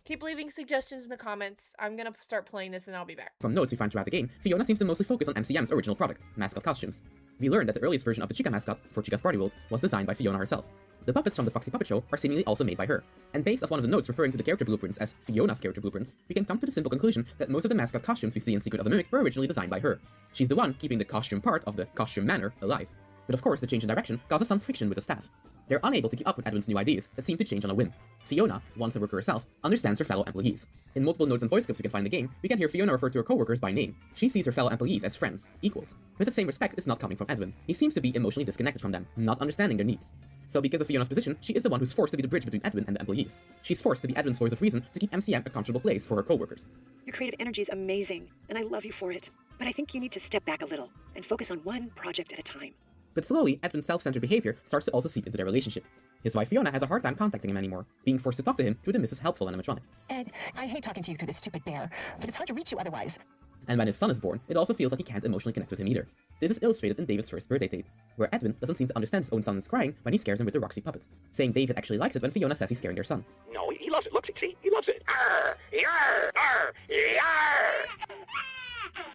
Keep leaving suggestions in the comments. I'm gonna start playing this and I'll be back. From notes we find throughout the game, Fiona seems to mostly focus on MCM's original product, mascot costumes. we learned that the earliest version of the Chica mascot for Chica's Party World was designed by Fiona herself. The puppets from the Foxy Puppet Show are seemingly also made by her, and based off one of the notes referring to the character blueprints as Fiona's character blueprints, we can come to the simple conclusion that most of the mascot costumes we see in Secret of the Mimic were originally designed by her. She's the one keeping the costume part of the costume manor alive. But of course, the change in direction causes some friction with the staff. They're unable to keep up with Edwin's new ideas that seem to change on a whim. Fiona, once a worker herself, understands her fellow employees. In multiple notes and voice clips we can find in the game, we can hear Fiona refer to her coworkers by name. She sees her fellow employees as friends, equals. But the same respect is not coming from Edwin. He seems to be emotionally disconnected from them, not understanding their needs. So because of Fiona's position, she is the one who's forced to be the bridge between Edwin and the employees. She's forced to be Edwin's voice of reason to keep MCM a comfortable place for her coworkers. Your creative energy is amazing, and I love you for it. But I think you need to step back a little and focus on one project at a time. But slowly, Edwin's self-centered behavior starts to also seep into their relationship. His wife Fiona has a hard time contacting him anymore, being forced to talk to him through the Mrs. Helpful animatronic. Ed, I hate talking to you through this stupid bear, but it's hard to reach you otherwise. And when his son is born, it also feels like he can't emotionally connect with him either. This is illustrated in David's first birthday tape, where Edwin doesn't seem to understand his own son is crying when he scares him with the Roxy puppet, saying David actually likes it when Fiona says he's scaring their son. No, he loves it. Look, see? He loves it. Arr! Yarr! Arr! Yarr!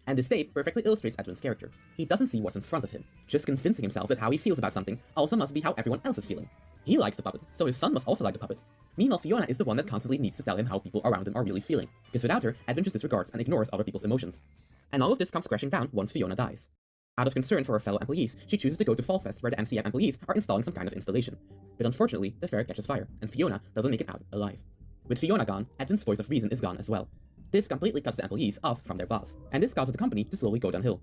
And this tape perfectly illustrates Edwin's character. He doesn't see what's in front of him, just convincing himself that how he feels about something also must be how everyone else is feeling. He likes the puppet, so his son must also like the puppet. Meanwhile, Fiona is the one that constantly needs to tell him how people around him are really feeling, because without her, Edwin just disregards and ignores other people's emotions. And all of this comes crashing down once Fiona dies. Out of concern for her fellow employees, she chooses to go to Fall Fest where the MCM employees are installing some kind of installation. But unfortunately, the fair catches fire, and Fiona doesn't make it out alive. With Fiona gone, Edwin's voice of reason is gone as well. This completely cuts the employees off from their boss, and this causes the company to slowly go downhill.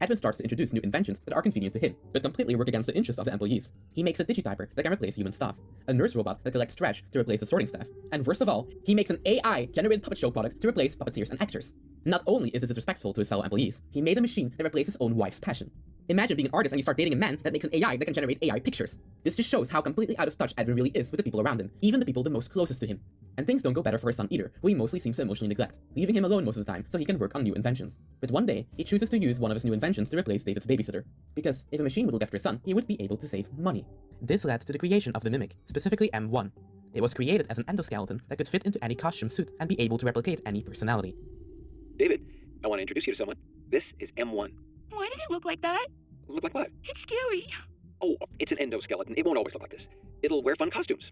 Edwin starts to introduce new inventions that are convenient to him, but completely work against the interest of the employees. He makes a digityper that can replace human staff, a nurse robot that collects trash to replace the sorting staff, and worst of all, he makes an AI-generated puppet show product to replace puppeteers and actors. Not only is this disrespectful to his fellow employees, he made a machine that replaced his own wife's passion. Imagine being an artist and you start dating a man that makes an AI that can generate AI pictures. This just shows how completely out of touch Edwin really is with the people around him, even the people the most closest to him. And things don't go better for his son either, who he mostly seems to emotionally neglect, leaving him alone most of the time so he can work on new inventions. But one day, he chooses to use one of his new inventions to replace David's babysitter, because if a machine would look after his son, he would be able to save money. This led to the creation of the Mimic, specifically M1. It was created as an endoskeleton that could fit into any costume suit and be able to replicate any personality. David, I want to introduce you to someone. This is M1. Why does it look like that? Look like what? It's scary. Oh, it's an endoskeleton. It won't always look like this. It'll wear fun costumes.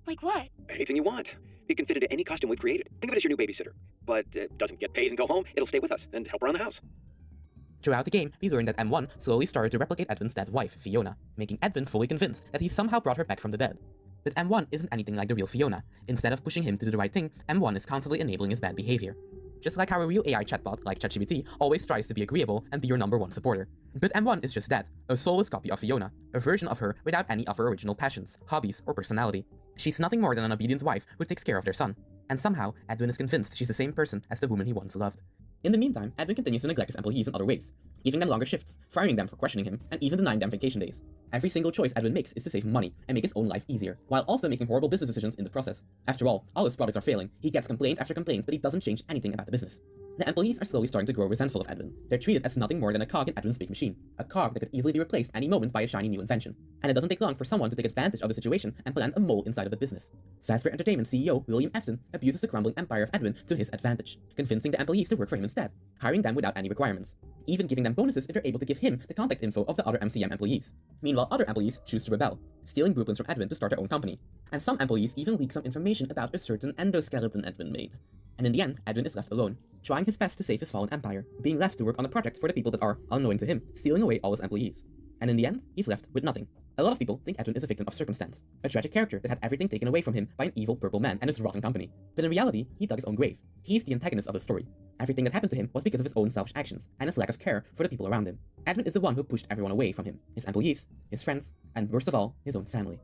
Like what? Anything you want. It can fit into any costume we've created. Think of it as your new babysitter. But it doesn't get paid and go home. It'll stay with us and help around the house. Throughout the game, we learned that M1 slowly started to replicate Edwin's dead wife, Fiona, making Edwin fully convinced that he somehow brought her back from the dead. But M1 isn't anything like the real Fiona. Instead of pushing him to do the right thing, M1 is constantly enabling his bad behavior. Just like how a real AI chatbot, like ChatGPT, always tries to be agreeable and be your #1 supporter. But M1 is just that, a soulless copy of Fiona, a version of her without any of her original passions, hobbies, or personality. She's nothing more than an obedient wife who takes care of their son. And somehow, Edwin is convinced she's the same person as the woman he once loved. In the meantime, Edwin continues to neglect his employees in other ways, giving them longer shifts, firing them for questioning him, and even denying them vacation days. Every single choice Edwin makes is to save money and make his own life easier, while also making horrible business decisions in the process. After all his products are failing, he gets complaint after complaint, but he doesn't change anything about the business. The employees are slowly starting to grow resentful of Edwin. They're treated as nothing more than a cog in Edwin's big machine, a cog that could easily be replaced any moment by a shiny new invention. And it doesn't take long for someone to take advantage of the situation and plant a mole inside of the business. Fazbear Entertainment CEO William Afton abuses the crumbling empire of Edwin to his advantage, convincing the employees to work for him instead, hiring them without any requirements, even giving them bonuses if they're able to give him the contact info of the other MCM employees. Meanwhile, other employees choose to rebel, stealing blueprints from Edwin to start their own company. And some employees even leak some information about a certain endoskeleton Edwin made. And in the end, Edwin is left alone, trying his best to save his fallen empire, being left to work on a project for the people that are, unknowing to him, stealing away all his employees. And in the end, he's left with nothing. A lot of people think Edwin is a victim of circumstance, a tragic character that had everything taken away from him by an evil purple man and his rotten company. But in reality, he dug his own grave. He's the antagonist of the story. Everything that happened to him was because of his own selfish actions, and his lack of care for the people around him. Edwin is the one who pushed everyone away from him, his employees, his friends, and worst of all, his own family.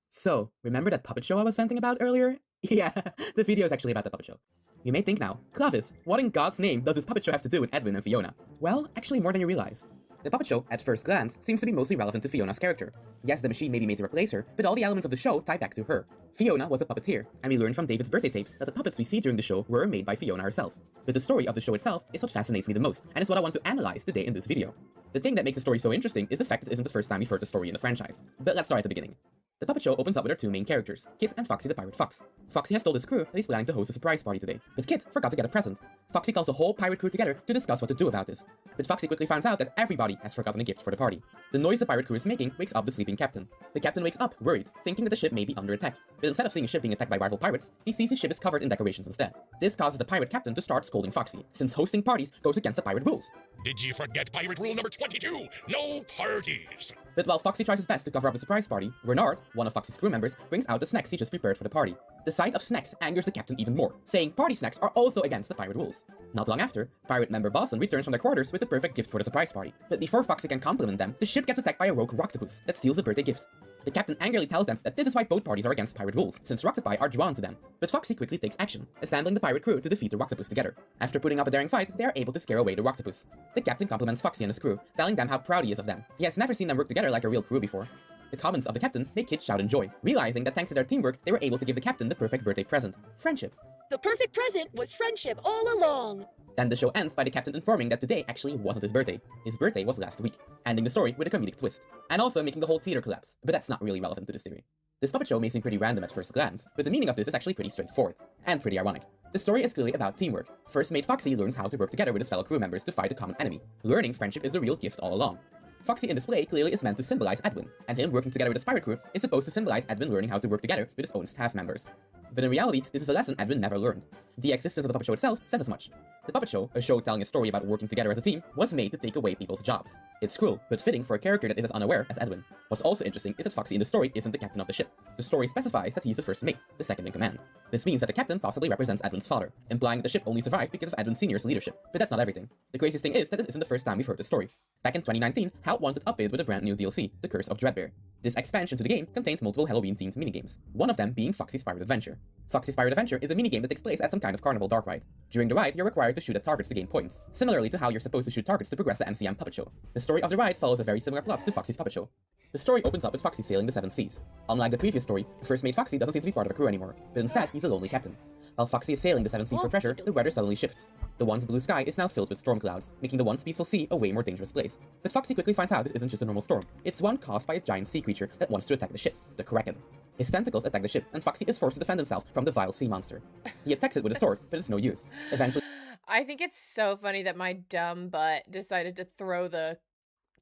So, remember that puppet show I was venting about earlier? Yeah, the video is actually about the puppet show. You may think now, Clovis, what in God's name does this puppet show have to do with Edwin and Fiona? Well, actually more than you realize. The puppet show, at first glance, seems to be mostly relevant to Fiona's character. Yes, the machine may be made to replace her, but all the elements of the show tie back to her. Fiona was a puppeteer, and we learned from David's birthday tapes that the puppets we see during the show were made by Fiona herself. But the story of the show itself is what fascinates me the most, and is what I want to analyze today in this video. The thing that makes the story so interesting is the fact that it isn't the first time we've heard the story in the franchise. But let's start at the beginning. The puppet show opens up with our two main characters, Kit and Foxy the Pirate Fox. Foxy has told his crew that he's planning to host a surprise party today, but Kit forgot to get a present. Foxy calls the whole pirate crew together to discuss what to do about this, but Foxy quickly finds out that everybody has forgotten a gift for the party. The noise the pirate crew is making wakes up the sleeping captain. The captain wakes up worried, thinking that the ship may be under attack, but instead of seeing his ship being attacked by rival pirates, he sees his ship is covered in decorations instead. This causes the pirate captain to start scolding Foxy, since hosting parties goes against the pirate rules. Did you forget pirate rule number 22? No parties! But while Foxy tries his best to cover up the surprise party, Renard, one of Foxy's crew members, brings out the snacks he just prepared for the party. The sight of snacks angers the captain even more, saying party snacks are also against the pirate rules. Not long after, pirate member Boston returns from their quarters with the perfect gift for the surprise party. But before Foxy can compliment them, the ship gets attacked by a rogue octopus that steals the birthday gift. The captain angrily tells them that this is why both parties are against pirate rules, since octopi are drawn to them. But Foxy quickly takes action, assembling the pirate crew to defeat the octopus together. After putting up a daring fight, they are able to scare away the octopus. The captain compliments Foxy and his crew, telling them how proud he is of them. He has never seen them work together like a real crew before. The comments of the captain make Kit shout in joy, realizing that thanks to their teamwork, they were able to give the captain the perfect birthday present: friendship. The perfect present was friendship all along. Then the show ends by the captain informing that today actually wasn't his birthday. His birthday was last week, ending the story with a comedic twist, and also making the whole theater collapse, but that's not really relevant to this theory. This puppet show may seem pretty random at first glance, but the meaning of this is actually pretty straightforward, and pretty ironic. The story is clearly about teamwork. First mate Foxy learns how to work together with his fellow crew members to fight a common enemy. Learning friendship is the real gift all along. Foxy in display clearly is meant to symbolize Edwin, and him working together with his pirate crew is supposed to symbolize Edwin learning how to work together with his own staff members. But in reality, this is a lesson Edwin never learned. The existence of the puppet show itself says as much. The puppet show, a show telling a story about working together as a team, was made to take away people's jobs. It's cruel, but fitting for a character that is as unaware as Edwin. What's also interesting is that Foxy in the story isn't the captain of the ship. The story specifies that he's the first mate, the second in command. This means that the captain possibly represents Edwin's father, implying that the ship only survived because of Edwin Sr.'s leadership. But that's not everything. The craziest thing is that this isn't the first time we've heard the story. Back in 2019, Hal wanted to update with a brand new DLC, The Curse of Dreadbear. This expansion to the game contains multiple Halloween-themed minigames, one of them being Foxy's Pirate Adventure. Foxy's Pirate Adventure is a minigame that takes place at some kind of carnival dark ride. During the ride, you're required to shoot at targets to gain points, similarly to how you're supposed to shoot targets to progress the MCM puppet show. The story of the ride follows a very similar plot to Foxy's puppet show. The story opens up with Foxy sailing the Seven Seas. Unlike the previous story, the first mate Foxy doesn't seem to be part of a crew anymore, but instead he's a lonely captain. While Foxy is sailing the Seven Seas for treasure, the weather suddenly shifts. The once blue sky is now filled with storm clouds, making the once peaceful sea a way more dangerous place. But Foxy quickly finds out this isn't just a normal storm. It's one caused by a giant sea creature that wants to attack the ship, the Kraken. His tentacles attack the ship, and Foxy is forced to defend himself from the vile sea monster. He attacks it with a sword, but it's no use. Eventually, I think it's so funny that my dumb butt decided to throw the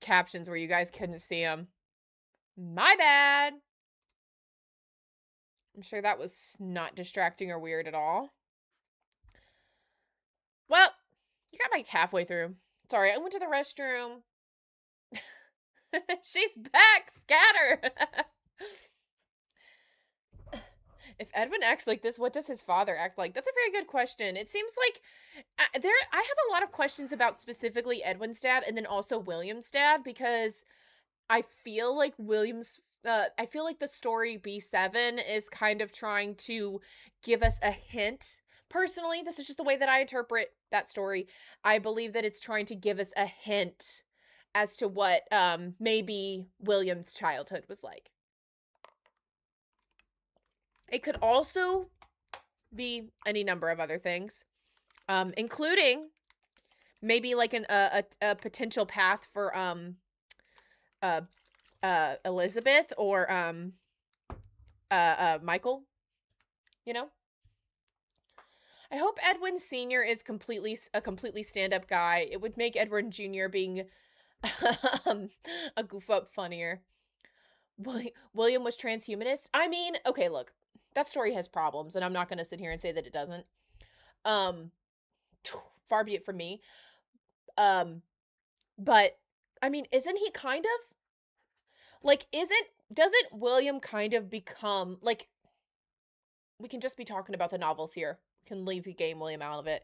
captions where you guys couldn't see them. My bad. I'm sure that was not distracting or weird at all. Well, you got like halfway through. Sorry, I went to the restroom. She's back, scatter. If Edwin acts like this, what does his father act like? That's a very good question. It seems like I have a lot of questions about specifically Edwin's dad and then also William's dad, because I feel like I feel like the story B7 is kind of trying to give us a hint. Personally, this is just the way that I interpret that story. I believe that it's trying to give us a hint as to what maybe William's childhood was like. It could also be any number of other things, including maybe like a potential path for Elizabeth or Michael, you know? I hope Edwin Sr. is a completely stand-up guy. It would make Edwin Jr. being a goof up funnier. William was transhumanist? I mean, okay, look. That story has problems, and I'm not going to sit here and say that it doesn't. Far be it from me. But, I mean, isn't he kind of? Like, doesn't William kind of become, like, we can just be talking about the novels here. Can leave the game William out of it.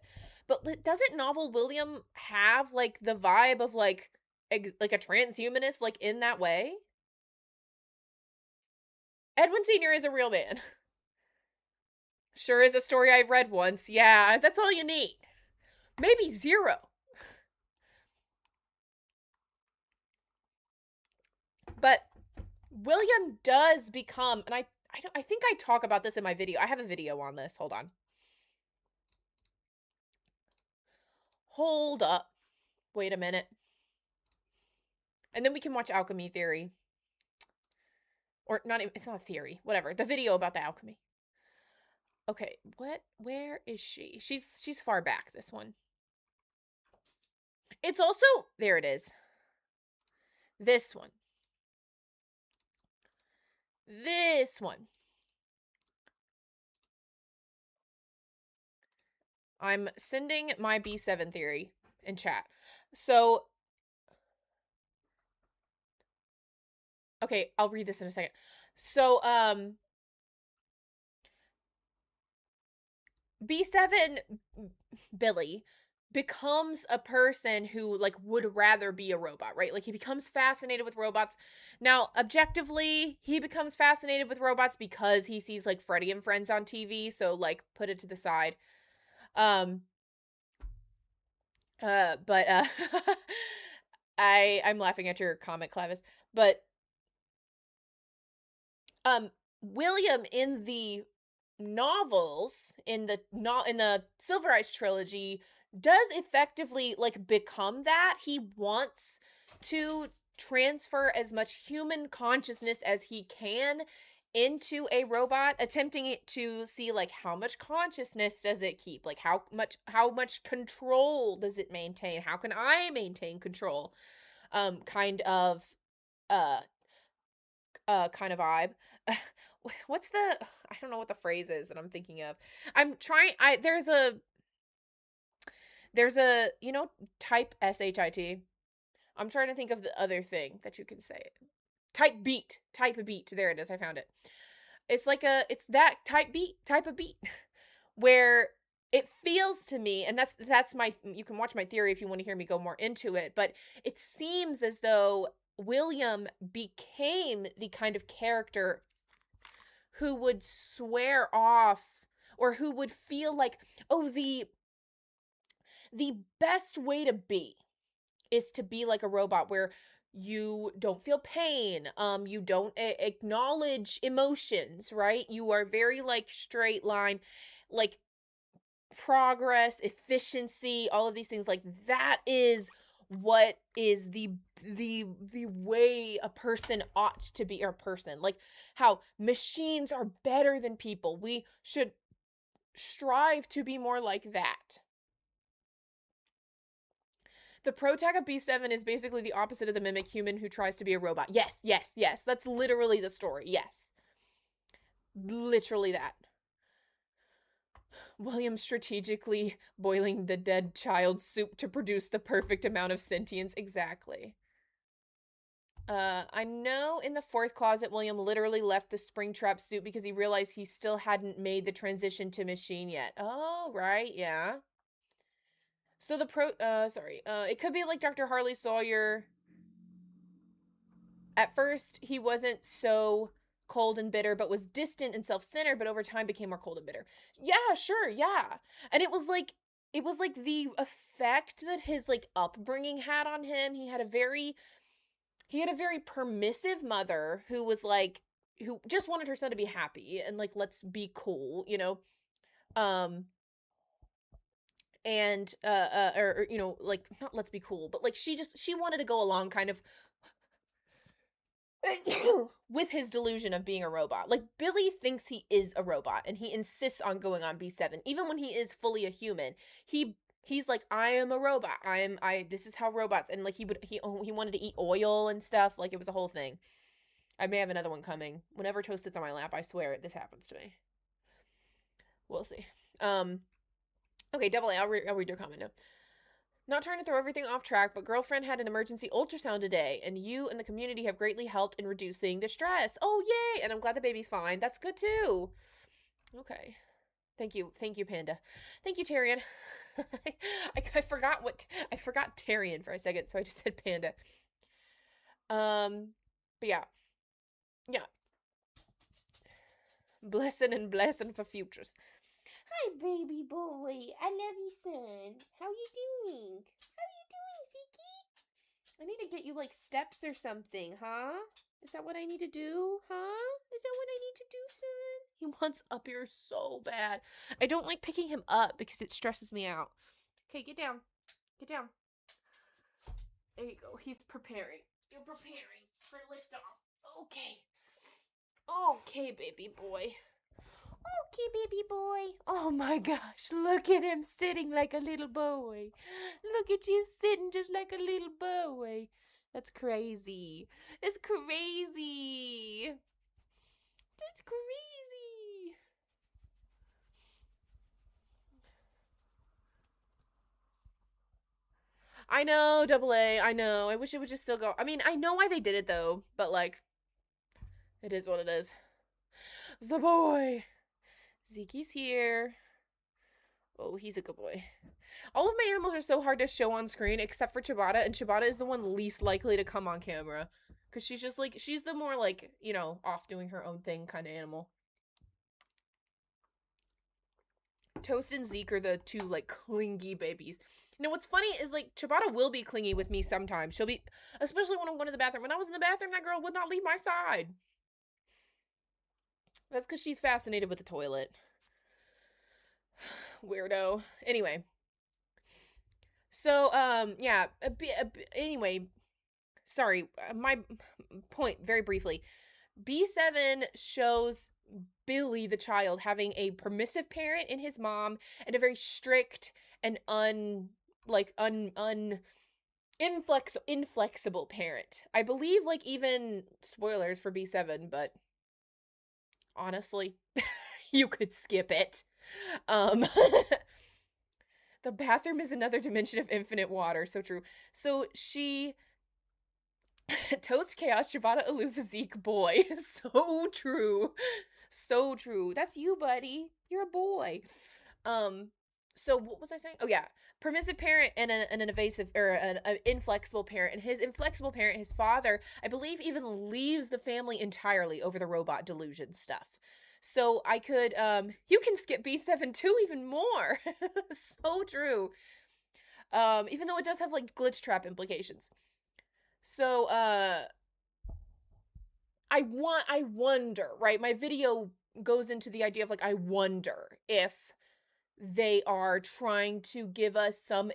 But doesn't novel William have, like, the vibe of, like a transhumanist, like, in that way? Edwin Sr. is a real man. Sure is a story I read once. Yeah, that's all you need. Maybe 0. But William does become, and I think I talk about this in my video. I have a video on this. Hold on. Hold up. Wait a minute. And then we can watch Alchemy Theory. Or not even, it's not a theory. Whatever. The video about the alchemy. Okay, where is she? She's far back, this one. It's also, there it is. This one. This one. I'm sending my B7 theory in chat. So, okay, I'll read this in a second. So, B7 Billy becomes a person who like would rather be a robot, right? Like he becomes fascinated with robots. Now, objectively, he becomes fascinated with robots because he sees like Freddy and Friends on TV, so like put it to the side. But I'm laughing at your comment, Clavis. But William in the novels, in the Silver Eyes trilogy, does effectively like become that. He wants to transfer as much human consciousness as he can into a robot, attempting it to see like how much consciousness does it keep, like how much control does it maintain, how can I maintain control, kind of vibe. What's the, I don't know what the phrase is that I'm thinking of. I'm trying, there's a, you know, type SHIT. I'm trying to think of the other thing that you can say. Type a beat. There it is. I found it. It's like it's that type of beat where it feels to me, and that's my, you can watch my theory if you want to hear me go more into it, but it seems as though William became the kind of character who would swear off, or who would feel like, oh, the best way to be is to be like a robot where you don't feel pain, you don't acknowledge emotions, right? You are very like straight line, like progress, efficiency, all of these things. Like that is what is the way a person ought to be, or person, like how machines are better than people. We should strive to be more like that. The protag of B7 is basically the opposite of the mimic human who tries to be a robot. Yes. That's literally the story. Yes. Literally that. William strategically boiling the dead child's soup to produce the perfect amount of sentience. Exactly. I know in the fourth closet, William literally left the Springtrap suit because he realized he still hadn't made the transition to machine yet. Oh, right. Yeah. So the it could be like Dr. Harley Sawyer. At first, he wasn't so cold and bitter, but was distant and self-centered, but over time became more cold and bitter. Yeah, sure, yeah. And it was like the effect that his like upbringing had on him. He had a very permissive mother who was like, who just wanted her son to be happy and like, let's be cool, you know? And or you know, like, not let's be cool, but like she wanted to go along kind of with his delusion of being a robot. Like Billy thinks he is a robot and he insists on going on B7 even when he is fully a human. He's like, I am a robot. This is how robots, and like he wanted to eat oil and stuff. Like it was a whole thing. I may have another one coming. Whenever Toast sits on my lap, I swear this happens to me. We'll see. Okay, double A, I'll read your comment now. Not trying to throw everything off track, but girlfriend had an emergency ultrasound today, and you and the community have greatly helped in reducing the stress. Oh, yay! And I'm glad the baby's fine. That's good, too. Okay. Thank you, Panda. Thank you, Tyrion. I forgot Tyrion for a second, so I just said Panda. But yeah. Yeah. Blessing for futures. Hi, baby boy. I love you, son. How you doing? Ziki? I need to get you, like, steps or something, huh? Is that what I need to do, huh? Is that what I need to do, son? He wants up here so bad. I don't like picking him up because it stresses me out. Okay, get down. Get down. There you go. He's preparing. You're preparing for liftoff. Okay. Okay, baby boy. Okay, baby boy. Oh my gosh, look at him sitting like a little boy. Look at you sitting just like a little boy. That's crazy. It's crazy. That's crazy. I know, double A. I know. I wish it would just still go. I mean, I know why they did it though, but like, it is what it is. The boy. Zeke's here. Oh, he's a good boy. All of my animals are so hard to show on screen except for Ciabatta, and Ciabatta is the one least likely to come on camera. Because she's just like, she's the more like, you know, off doing her own thing kind of animal. Toast and Zeke are the two, like, clingy babies. You know, what's funny is, like, Ciabatta will be clingy with me sometimes. She'll be, especially when I'm going to the bathroom. When I was in the bathroom, that girl would not leave my side. That's because she's fascinated with the toilet. Weirdo. Anyway. So, yeah. Anyway. Sorry. My point, very briefly. B7 shows Billy the child having a permissive parent in his mom and a very strict and inflexible parent. I believe, like, even spoilers for B7, but honestly, you could skip it. The bathroom is another dimension of infinite water. So true. So she Toast Chaos, Ciabatta Aloof, Zeke boy. So true. So true. That's you, buddy. You're a boy. So what was I saying? Oh yeah. Permissive parent and an evasive or an inflexible parent. And his inflexible parent, his father, I believe even leaves the family entirely over the robot delusion stuff. So I could you can skip B7 too even more. So true. Even though it does have like glitch trap implications. So, I wonder, right? My video goes into the idea of like, I wonder if they are trying to give us some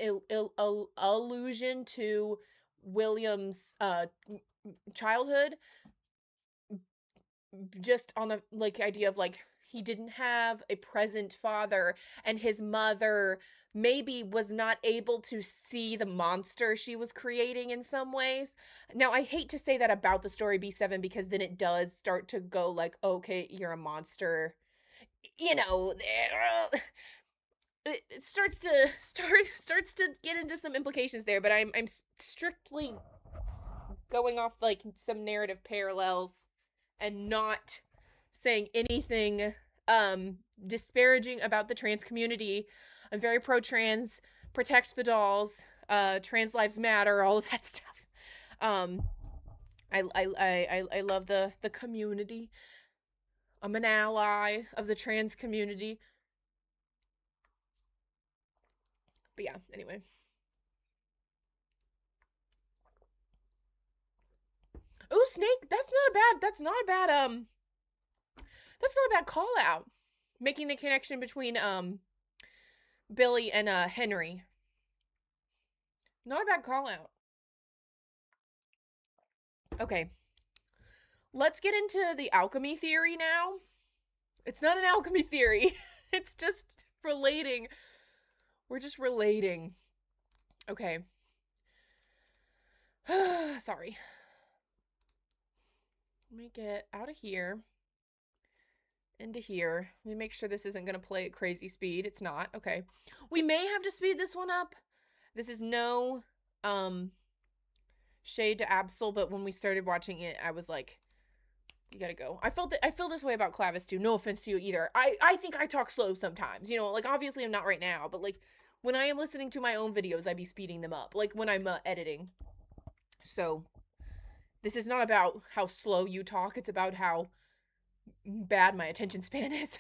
allusion to William's, childhood. Just on the, like, idea of like, he didn't have a present father and his mother maybe was not able to see the monster she was creating in some ways. Now, I hate to say that about the story B7 because then it does start to go like, okay, you're a monster. You know, it starts to get into some implications there, but I'm strictly going off like some narrative parallels and not saying anything disparaging about the trans community. I'm very pro-trans, protect the dolls, trans lives matter, all of that stuff. I love the community. I'm an ally of the trans community. But yeah, anyway. Oh, Snake, that's not a bad call out. Making the connection between Billy and Henry. Not a bad call out. Okay. Let's get into the alchemy theory now. It's not an alchemy theory. It's just relating. We're just relating. Okay. Sorry. Let me get out of here. Into here. Let me make sure this isn't going to play at crazy speed. It's not. Okay. We may have to speed this one up. This is no shade to Absol, but when we started watching it, I was like, you gotta go. I feel this way about Clavis too. No offense to you either. I think I talk slow sometimes. You know, like obviously I'm not right now, but like when I am listening to my own videos, I be speeding them up. Like when I'm editing. So this is not about how slow you talk. It's about how bad my attention span is.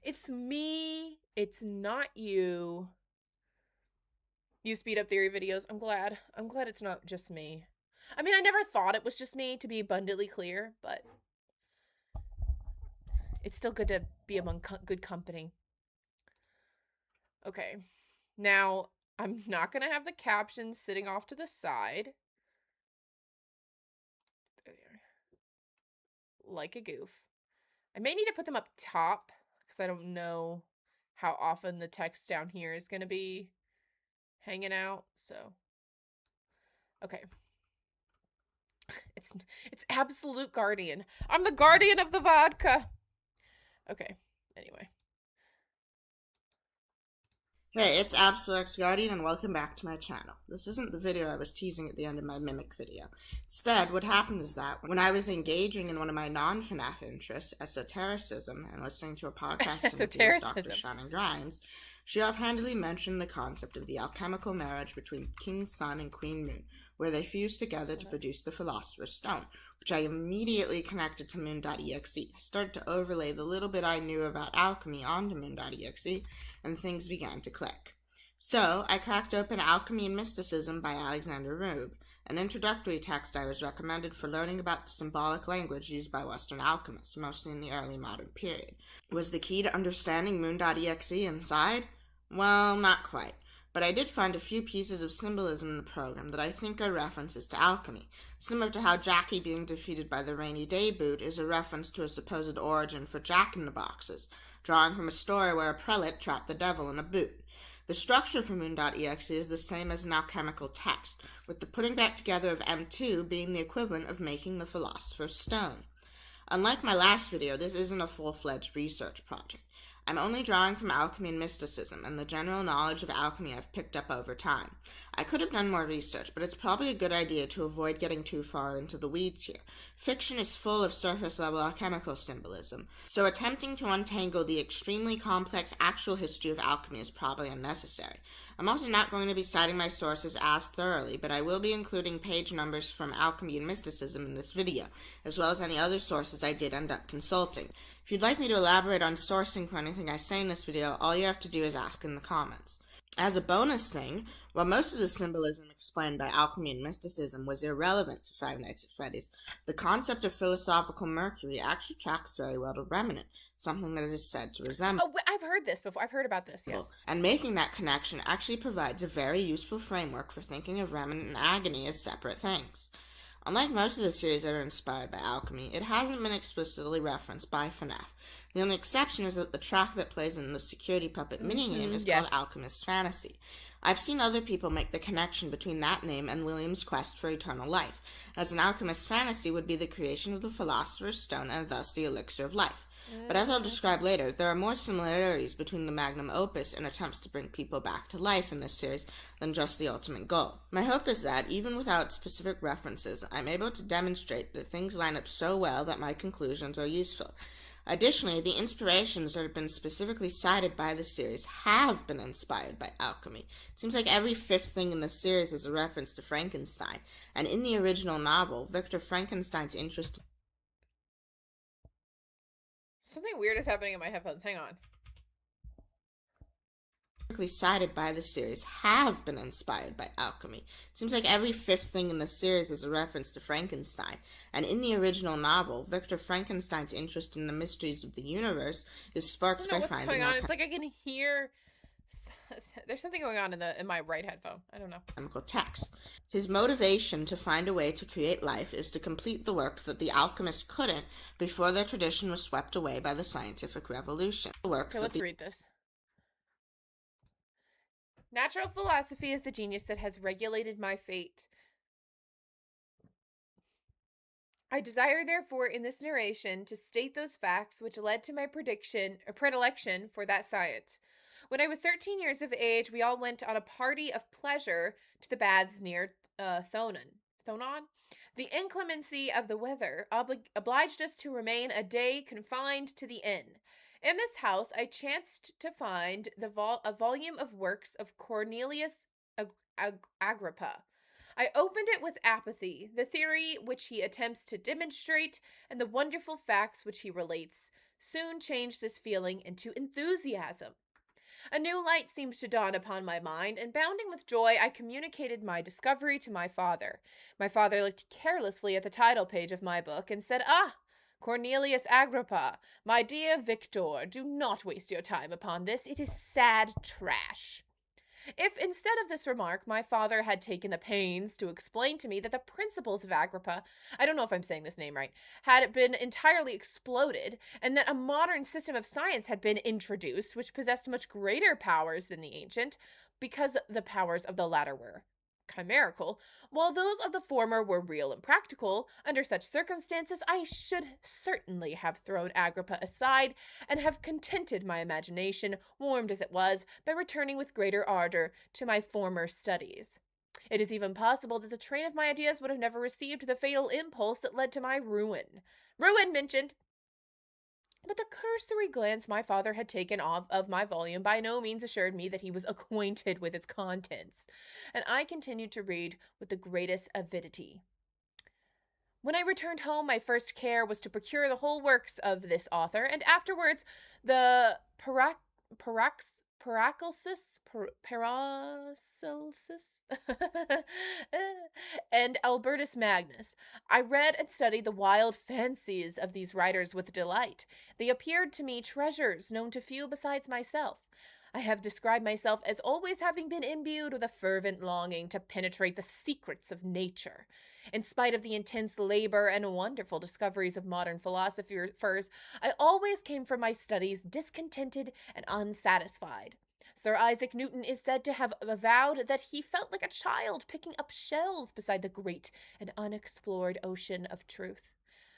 It's me. It's not you. You speed up theory videos. I'm glad. I'm glad it's not just me. I mean, I never thought it was just me, to be abundantly clear, but it's still good to be among good company. Okay. Now, I'm not going to have the captions sitting off to the side. There they are. like a goof. I may need to put them up top because I don't know how often the text down here is going to be hanging out. So, okay. It's absolute guardian. I'm the guardian of the vodka. Okay. Anyway. Hey, it's Absolute Guardian, and welcome back to my channel. This isn't the video I was teasing at the end of my Mimic video. Instead, what happened is that when I was engaging in one of my non-FNAF interests, esotericism, and listening to a podcast interview with Dr. Shannon Grimes, she offhandedly mentioned the concept of the alchemical marriage between King Sun and Queen Moon, where they fused together to produce the Philosopher's Stone, which I immediately connected to Moon.exe. I started to overlay the little bit I knew about alchemy onto Moon.exe, and things began to click. So, I cracked open Alchemy and Mysticism by Alexander Rube, an introductory text I was recommended for learning about the symbolic language used by Western alchemists, mostly in the early modern period. Was the key to understanding Moon.exe inside? Well, not quite. But I did find a few pieces of symbolism in the program that I think are references to alchemy, similar to how Jackie being defeated by the Rainy Day Boot is a reference to a supposed origin for Jack-in-the-Boxes, drawing from a story where a prelate trapped the devil in a boot. The structure for Moon.exe is the same as an alchemical text, with the putting back together of M2 being the equivalent of making the Philosopher's Stone. Unlike my last video, this isn't a full-fledged research project. I'm only drawing from alchemy and mysticism and the general knowledge of alchemy I've picked up over time. I could have done more research, but it's probably a good idea to avoid getting too far into the weeds here. Fiction is full of surface-level alchemical symbolism, so attempting to untangle the extremely complex actual history of alchemy is probably unnecessary. I'm also not going to be citing my sources as thoroughly, but I will be including page numbers from Alchemy and Mysticism in this video, as well as any other sources I did end up consulting. If you'd like me to elaborate on sourcing for anything I say in this video, all you have to do is ask in the comments. As a bonus thing, while most of the symbolism explained by Alchemy and Mysticism was irrelevant to Five Nights at Freddy's, the concept of philosophical Mercury actually tracks very well to Remnant, something that is said to resemble. Oh, I've heard this before. I've heard about this, yes. And making that connection actually provides a very useful framework for thinking of Remnant and Agony as separate things. Unlike most of the series that are inspired by Alchemy, it hasn't been explicitly referenced by FNAF. The only exception is that the track that plays in the Security Puppet minigame is called Alchemist's Fantasy. I've seen other people make the connection between that name and William's quest for eternal life, as an Alchemist's Fantasy would be the creation of the Philosopher's Stone and thus the Elixir of Life. But as I'll describe later, there are more similarities between the magnum opus and attempts to bring people back to life in this series than just the ultimate goal. My hope is that, even without specific references, I'm able to demonstrate that things line up so well that my conclusions are useful. Additionally, the inspirations that have been specifically cited by the series have been inspired by alchemy. It seems like every fifth thing in the series is a reference to Frankenstein, and in the original novel, Victor Frankenstein's interest... Something weird is happening in my headphones. Hang on. Cited by the series have been inspired by alchemy. It seems like every fifth thing in the series is a reference to Frankenstein, and in the original novel, Victor Frankenstein's interest in the mysteries of the universe is sparked by finding going on. It's like I can hear. There's something going on in my right headphone. I don't know. Chemical text. His motivation to find a way to create life is to complete the work that the alchemists couldn't before their tradition was swept away by the scientific revolution. Okay, let's read this. Natural philosophy is the genius that has regulated my fate. I desire, therefore, in this narration to state those facts which led to my predilection for that science. When I was 13 years of age, we all went on a party of pleasure to the baths near Thonon. The inclemency of the weather obliged us to remain a day confined to the inn. In this house, I chanced to find a volume of works of Cornelius Agrippa. I opened it with apathy. The theory which he attempts to demonstrate and the wonderful facts which he relates soon changed this feeling into enthusiasm. A new light seemed to dawn upon my mind, and bounding with joy, I communicated my discovery to my father. My father looked carelessly at the title page of my book and said, "Ah, Cornelius Agrippa, my dear Victor, do not waste your time upon this. It is sad trash." If instead of this remark, my father had taken the pains to explain to me that the principles of Agrippa, I don't know if I'm saying this name right, had been entirely exploded, and that a modern system of science had been introduced, which possessed much greater powers than the ancient, because the powers of the latter were chimerical, while those of the former were real and practical. Under such circumstances, I should certainly have thrown Agrippa aside and have contented my imagination, warmed as it was, by returning with greater ardor to my former studies. It is even possible that the train of my ideas would have never received the fatal impulse that led to my ruin. Ruin mentioned. But the cursory glance my father had taken off of my volume by no means assured me that he was acquainted with its contents, and I continued to read with the greatest avidity. When I returned home, my first care was to procure the whole works of this author, and afterwards the Paracelsus and Albertus Magnus. I read and studied the wild fancies of these writers with delight. They appeared to me treasures known to few besides myself. I have described myself as always having been imbued with a fervent longing to penetrate the secrets of nature. In spite of the intense labor and wonderful discoveries of modern philosophers, I always came from my studies discontented and unsatisfied. Sir Isaac Newton is said to have avowed that he felt like a child picking up shells beside the great and unexplored ocean of truth.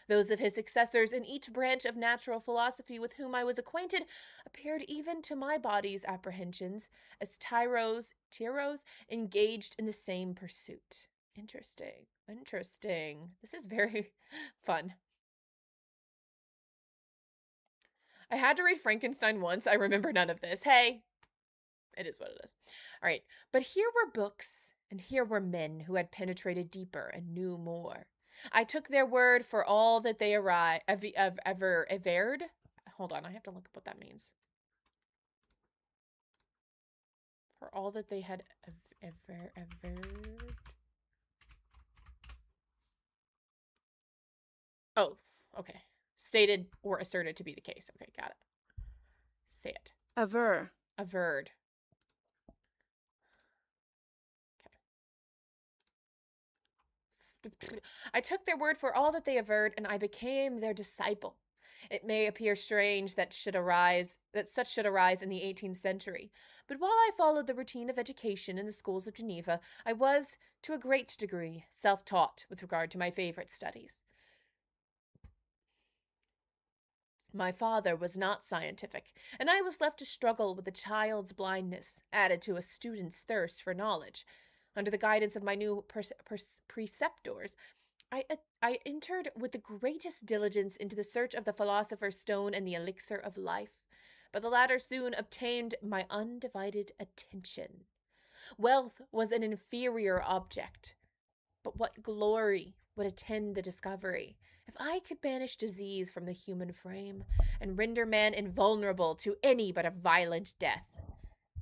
Those of his successors in each branch of natural philosophy with whom I was acquainted appeared even to my body's apprehensions as tyros engaged in the same pursuit. Interesting. This is very fun. I had to read Frankenstein once. I remember none of this. Hey, it is what it is. All right. But here were books, and here were men who had penetrated deeper and knew more. I took their word for all that they ever averred. Hold on, I have to look up what that means. For all that they had averred. Oh, okay. Stated or asserted to be the case. Okay, got it. Say it. Averred. I took their word for all that they averred, and I became their disciple. It may appear strange that such should arise in the 18th century, but while I followed the routine of education in the schools of Geneva, I was, to a great degree, self-taught with regard to my favorite studies. My father was not scientific, and I was left to struggle with a child's blindness, added to a student's thirst for knowledge. Under the guidance of my new preceptors, I entered with the greatest diligence into the search of the philosopher's stone and the elixir of life, but the latter soon obtained my undivided attention. Wealth was an inferior object, but what glory would attend the discovery? If I could banish disease from the human frame and render man invulnerable to any but a violent death.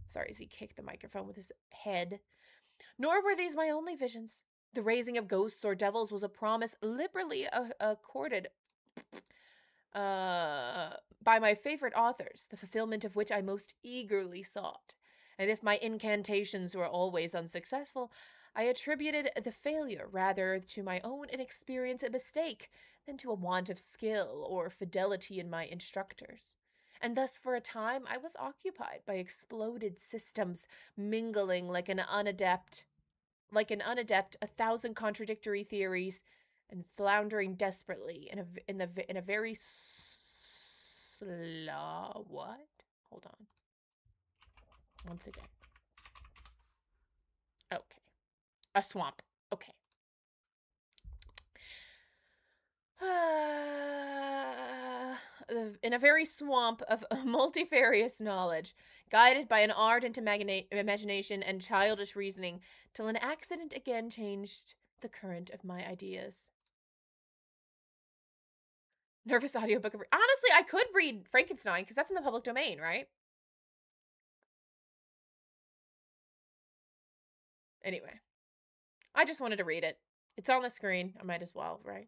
Sorry, as he kicked the microphone with his head. Nor were these my only visions. The raising of ghosts or devils was a promise liberally accorded by my favorite authors, the fulfillment of which I most eagerly sought. And if my incantations were always unsuccessful, I attributed the failure rather to my own inexperience and mistake than to a want of skill or fidelity in my instructors. And thus for a time I was occupied by exploded systems, mingling like an unadept 1,000 contradictory theories, and floundering desperately in a very what? Hold on. Once again. Okay. A swamp. Okay. In a very swamp of multifarious knowledge, guided by an ardent imagination and childish reasoning, till an accident again changed the current of my ideas. Nervous audiobook of... Honestly, I could read Frankenstein, because that's in the public domain, right? Anyway. I just wanted to read it. It's on the screen. I might as well, right?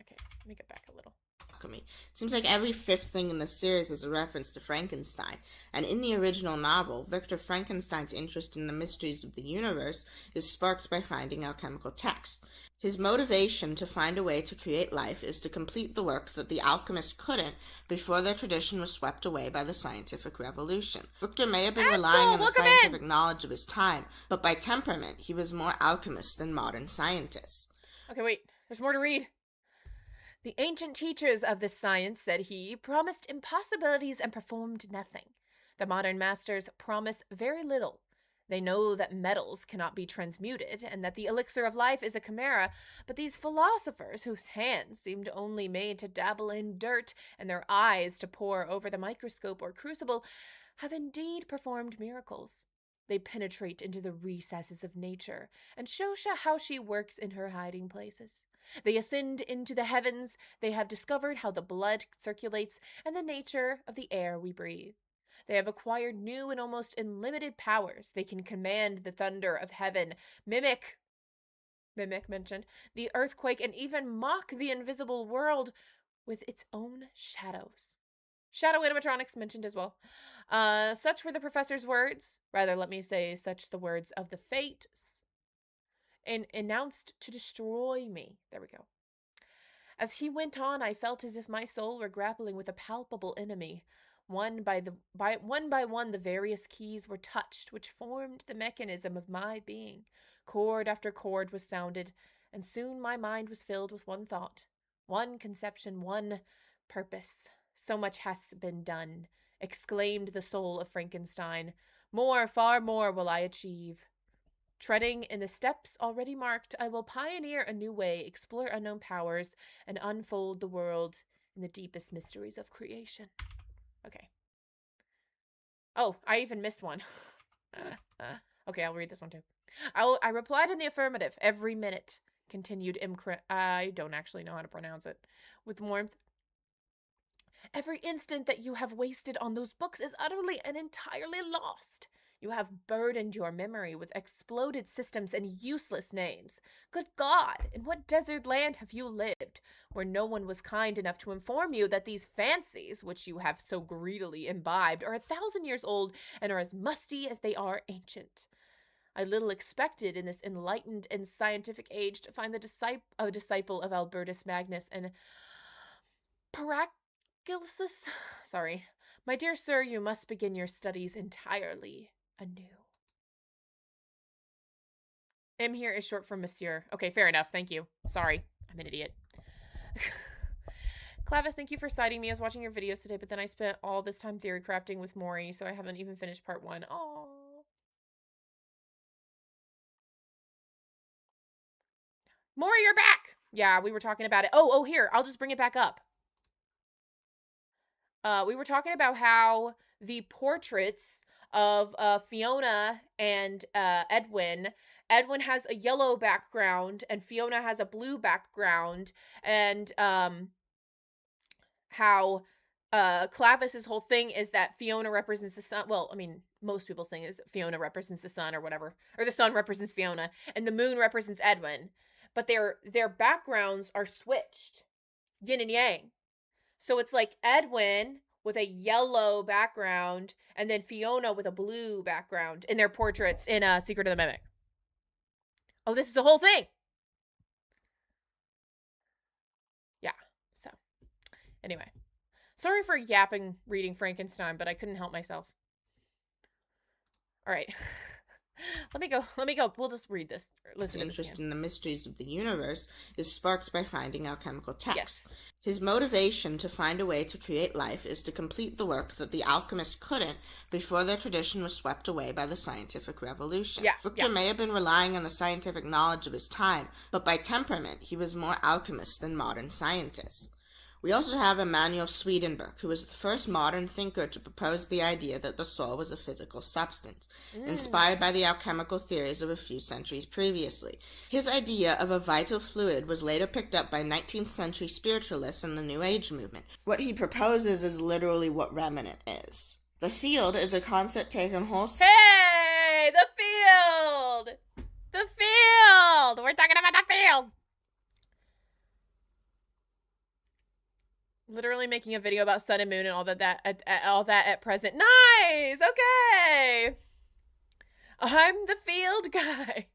Okay, let me get back a little. Alchemy. It seems like every fifth thing in the series is a reference to Frankenstein, and in the original novel, Victor Frankenstein's interest in the mysteries of the universe is sparked by finding alchemical texts. His motivation to find a way to create life is to complete the work that the alchemists couldn't before their tradition was swept away by the scientific revolution. Victor may have been relying on the scientific knowledge of his time, but by temperament, he was more alchemist than modern scientists. Okay, wait. There's more to read. The ancient teachers of this science, said he, promised impossibilities and performed nothing. The modern masters promise very little. They know that metals cannot be transmuted, and that the elixir of life is a chimera, but these philosophers, whose hands seemed only made to dabble in dirt, and their eyes to pore over the microscope or crucible, have indeed performed miracles. They penetrate into the recesses of nature, and show how she works in her hiding places. They ascend into the heavens, they have discovered how the blood circulates, and the nature of the air we breathe. They have acquired new and almost unlimited powers. They can command the thunder of heaven, mimic mentioned, the earthquake, and even mock the invisible world with its own shadows. Shadow animatronics mentioned as well. Such were the professor's words, rather let me say such the words of the fates, and announced to destroy me. There we go. As he went on, I felt as if my soul were grappling with a palpable enemy. One by one, the various keys were touched, which formed the mechanism of my being. Chord after chord was sounded, and soon my mind was filled with one thought, one conception, one purpose. So much has been done, exclaimed the soul of Frankenstein. More, far more will I achieve. Treading in the steps already marked, I will pioneer a new way, explore unknown powers, and unfold the world in the deepest mysteries of creation. Okay. Oh, I even missed one. Okay, I'll read this one too. I replied in the affirmative. Every minute, continued I don't actually know how to pronounce it. With warmth. Every instant that you have wasted on those books is utterly and entirely lost. You have burdened your memory with exploded systems and useless names. Good God, in what desert land have you lived, where no one was kind enough to inform you that these fancies, which you have so greedily imbibed, are 1,000 years old and are as musty as they are ancient? I little expected in this enlightened and scientific age to find a disciple of Albertus Magnus and Paracelsus. Sorry. My dear sir, you must begin your studies entirely anew. M here is short for Monsieur. Okay, fair enough. Thank you. Sorry. I'm an idiot. Clavis, thank you for citing me. I was watching your videos today, but then I spent all this time theory crafting with Maury, so I haven't even finished part 1. Oh. Maury, you're back! Yeah, we were talking about it. Oh, here. I'll just bring it back up. We were talking about how the portraits of Fiona and Edwin has a yellow background and Fiona has a blue background, and how Clavis's whole thing is that Fiona represents the sun. Well, I mean, most people's thing is Fiona represents the sun or whatever, or the sun represents Fiona and the moon represents Edwin, but their backgrounds are switched, yin and yang. So it's like Edwin with a yellow background and then Fiona with a blue background in their portraits in Secret of the Mimic. Oh, this is a whole thing. Yeah, so anyway. Sorry for yapping reading Frankenstein, but I couldn't help myself. All right. Let me go. We'll just read this. Listen to this interest again. in the mysteries of the universe is sparked by finding alchemical texts. Yes. His motivation to find a way to create life is to complete the work that the alchemists couldn't before their tradition was swept away by the scientific revolution. Victor may have been relying on the scientific knowledge of his time, but by temperament, he was more alchemist than modern scientists. We also have Emanuel Swedenborg, who was the first modern thinker to propose the idea that the soul was a physical substance, inspired by the alchemical theories of a few centuries previously. His idea of a vital fluid was later picked up by 19th century spiritualists in the New Age movement. What he proposes is literally what Remnant is. The field is a concept taken wholesale. Hey, the field! The field! We're talking about the field! Literally making a video about Sun and Moon and all that at present. Nice! Okay! I'm the field guy.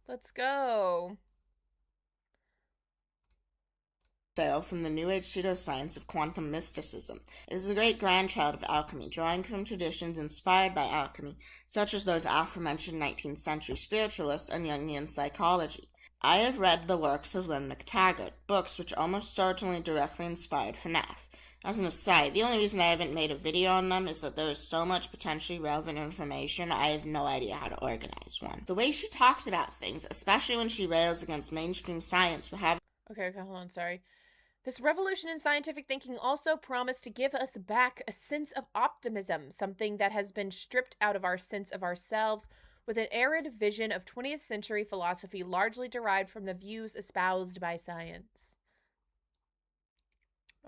Let's go. From the New Age pseudoscience of quantum mysticism. It is the great grandchild of alchemy, drawing from traditions inspired by alchemy, such as those aforementioned 19th century spiritualists and Jungian psychology. I have read the works of Lynn McTaggart, books which almost certainly directly inspired FNAF. As an aside, the only reason I haven't made a video on them is that there is so much potentially relevant information, I have no idea how to organize one. The way she talks about things, especially when she rails against mainstream science for having... Okay, hold on, sorry. This revolution in scientific thinking also promised to give us back a sense of optimism, something that has been stripped out of our sense of ourselves with an arid vision of 20th century philosophy largely derived from the views espoused by science.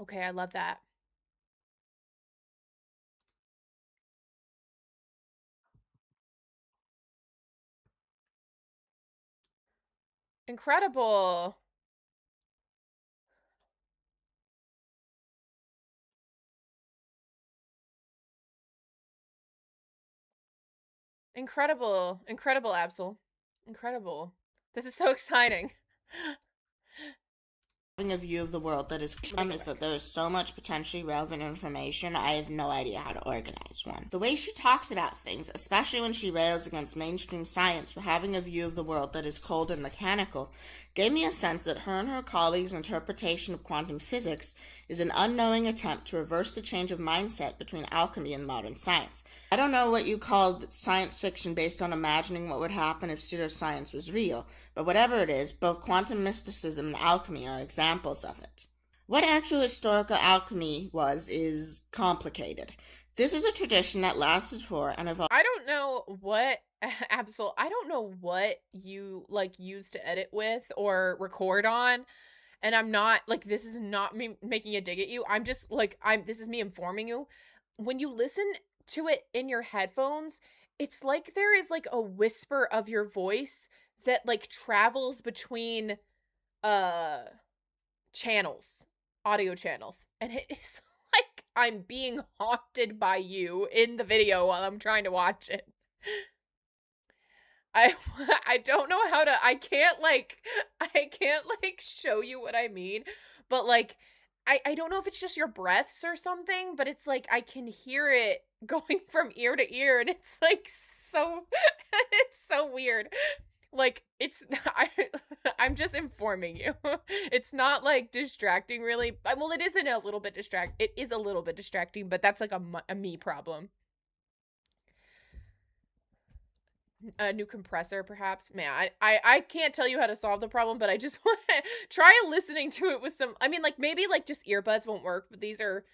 Okay, I love that. Incredible. Incredible. Incredible, Absol. Incredible. This is so exciting. A view of the world that is that there is so much potentially relevant information, I have no idea how to organize one. The way she talks about things, especially when she rails against mainstream science for having a view of the world that is cold and mechanical, gave me a sense that her and her colleagues' interpretation of quantum physics is an unknowing attempt to reverse the change of mindset between alchemy and modern science. I don't know what you called science fiction based on imagining what would happen if pseudoscience was real, but whatever it is, both quantum mysticism and alchemy are examples of it. What actual historical alchemy was is complicated. This is a tradition that lasted for and evolved. I don't know what, Absol, I don't know what you, use to edit with or record on. And I'm not, this is not me making a dig at you. I'm just, this is me informing you. When you listen to it in your headphones, it's like there is, a whisper of your voice that, travels between, channels, audio channels. And it is like I'm being haunted by you in the video while I'm trying to watch it. I don't know how to, I can't show you what I mean, but I don't know if it's just your breaths or something, but it's I can hear it going from ear to ear, and it's so, it's so weird. I'm just informing you. It's not distracting really. Well, it is a little bit distracting, but that's a me problem. A new compressor, perhaps. Man, I can't tell you how to solve the problem, but I just want to try listening to it with some, maybe just earbuds won't work, but these aren't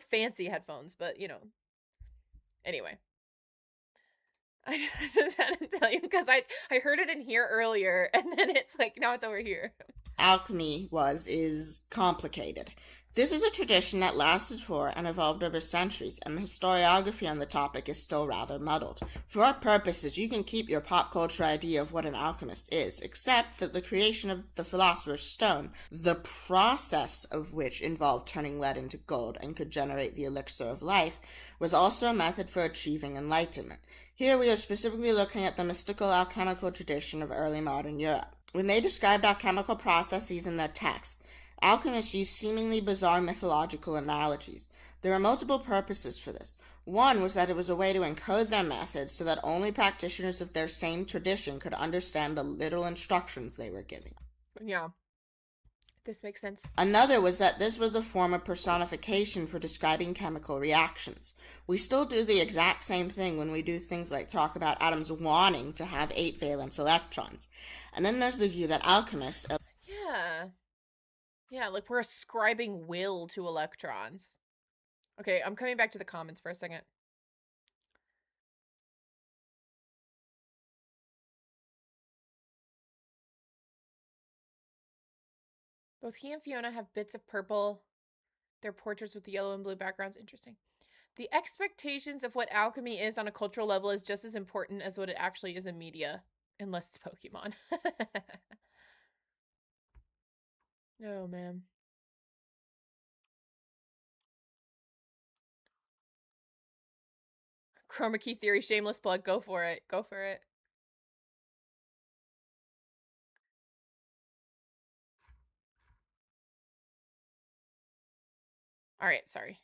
fancy headphones, but anyway. I just had to tell you because I heard it in here earlier, and then it's now it's over here. Alchemy is complicated. This is a tradition that lasted for and evolved over centuries, and the historiography on the topic is still rather muddled. For our purposes, you can keep your pop culture idea of what an alchemist is, except that the creation of the Philosopher's Stone, the process of which involved turning lead into gold and could generate the elixir of life, was also a method for achieving enlightenment. Here we are specifically looking at the mystical alchemical tradition of early modern Europe. When they described alchemical processes in their texts, alchemists used seemingly bizarre mythological analogies. There were multiple purposes for this. One was that it was a way to encode their methods so that only practitioners of their same tradition could understand the literal instructions they were giving. Yeah. This makes sense. Another was that this was a form of personification for describing chemical reactions. We still do the exact same thing when we do things like talk about atoms wanting to have 8 valence electrons. And then there's the view that alchemists... Yeah, we're ascribing will to electrons. Okay, I'm coming back to the comments for a second. Both he and Fiona have bits of purple. Their portraits with the yellow and blue backgrounds. Interesting. The expectations of what alchemy is on a cultural level is just as important as what it actually is in media. Unless it's Pokemon. Oh, man. Chroma key theory, shameless plug. Go for it. Go for it. All right, sorry.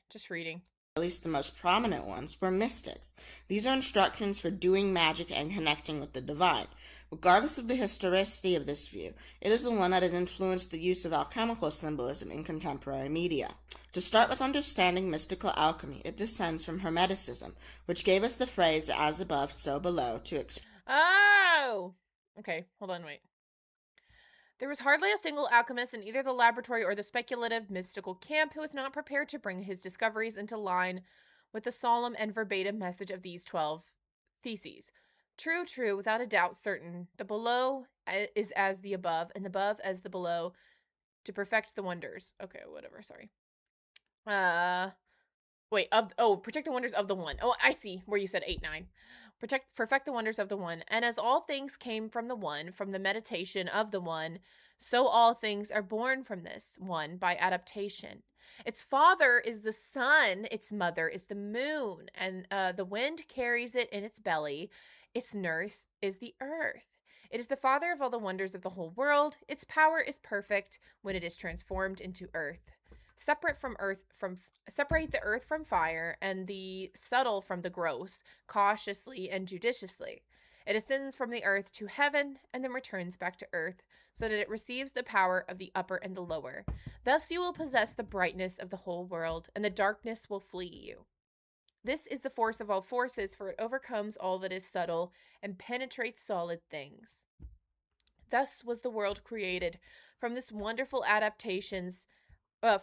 Just reading. At least the most prominent ones, were mystics. These are instructions for doing magic and connecting with the divine. Regardless of the historicity of this view, it is the one that has influenced the use of alchemical symbolism in contemporary media. To start with understanding mystical alchemy, it descends from Hermeticism, which gave us the phrase as above, so below to explain. Oh! Okay, hold on, wait. There was hardly a single alchemist in either the laboratory or the speculative mystical camp who was not prepared to bring his discoveries into line with the solemn and verbatim message of these 12 theses. True, without a doubt certain. The below is as the above, and the above as the below, to perfect the wonders. Okay, whatever, sorry. Protect the wonders of the one. Oh, I see where you said 8, 9. Perfect the wonders of the one. And as all things came from the one, from the meditation of the one, so all things are born from this one by adaptation. Its father is the sun, its mother is the moon, and the wind carries it in its belly. Its nurse is the earth. It is the father of all the wonders of the whole world. Its power is perfect when it is transformed into earth. Separate the earth from fire, and the subtle from the gross, cautiously and judiciously. It ascends from the earth to heaven, and then returns back to earth, so that it receives the power of the upper and the lower. Thus you will possess the brightness of the whole world, and the darkness will flee you. This is the force of all forces, for it overcomes all that is subtle and penetrates solid things. Thus was the world created. From this wonderful adaptations are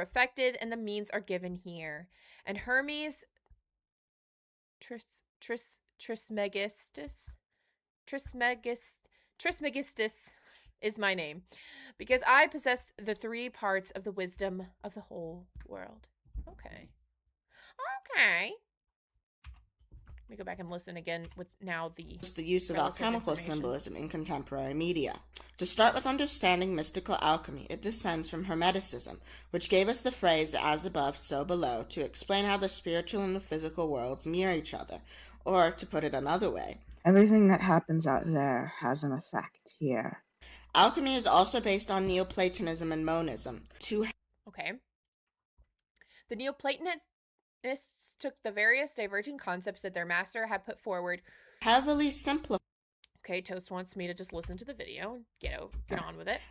effected, and the means are given here. And Hermes Trismegistus is my name, because I possess the 3 parts of the wisdom of the whole world. Okay. Let me go back and listen again with now the use of alchemical symbolism in contemporary media. To start with understanding mystical alchemy, it descends from Hermeticism, which gave us the phrase as above, so below, to explain how the spiritual and the physical worlds mirror each other. Or, to put it another way, everything that happens out there has an effect here. Alchemy is also based on Neoplatonism and monism. Okay. The Neoplatonists took the various diverging concepts that their master had put forward. Heavily simplified. Okay, Toast wants me to just listen to the video and get on with it.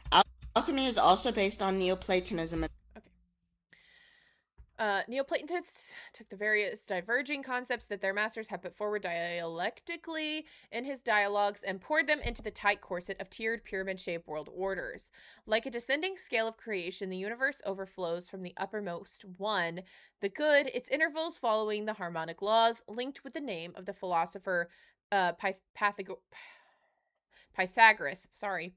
Alchemy is also based on Neoplatonism. Neoplatonists took the various diverging concepts that their masters had put forward dialectically in his dialogues and poured them into the tight corset of tiered pyramid-shaped world orders. Like a descending scale of creation, the universe overflows from the uppermost one, the good, its intervals following the harmonic laws, linked with the name of the philosopher Pythagoras, 6th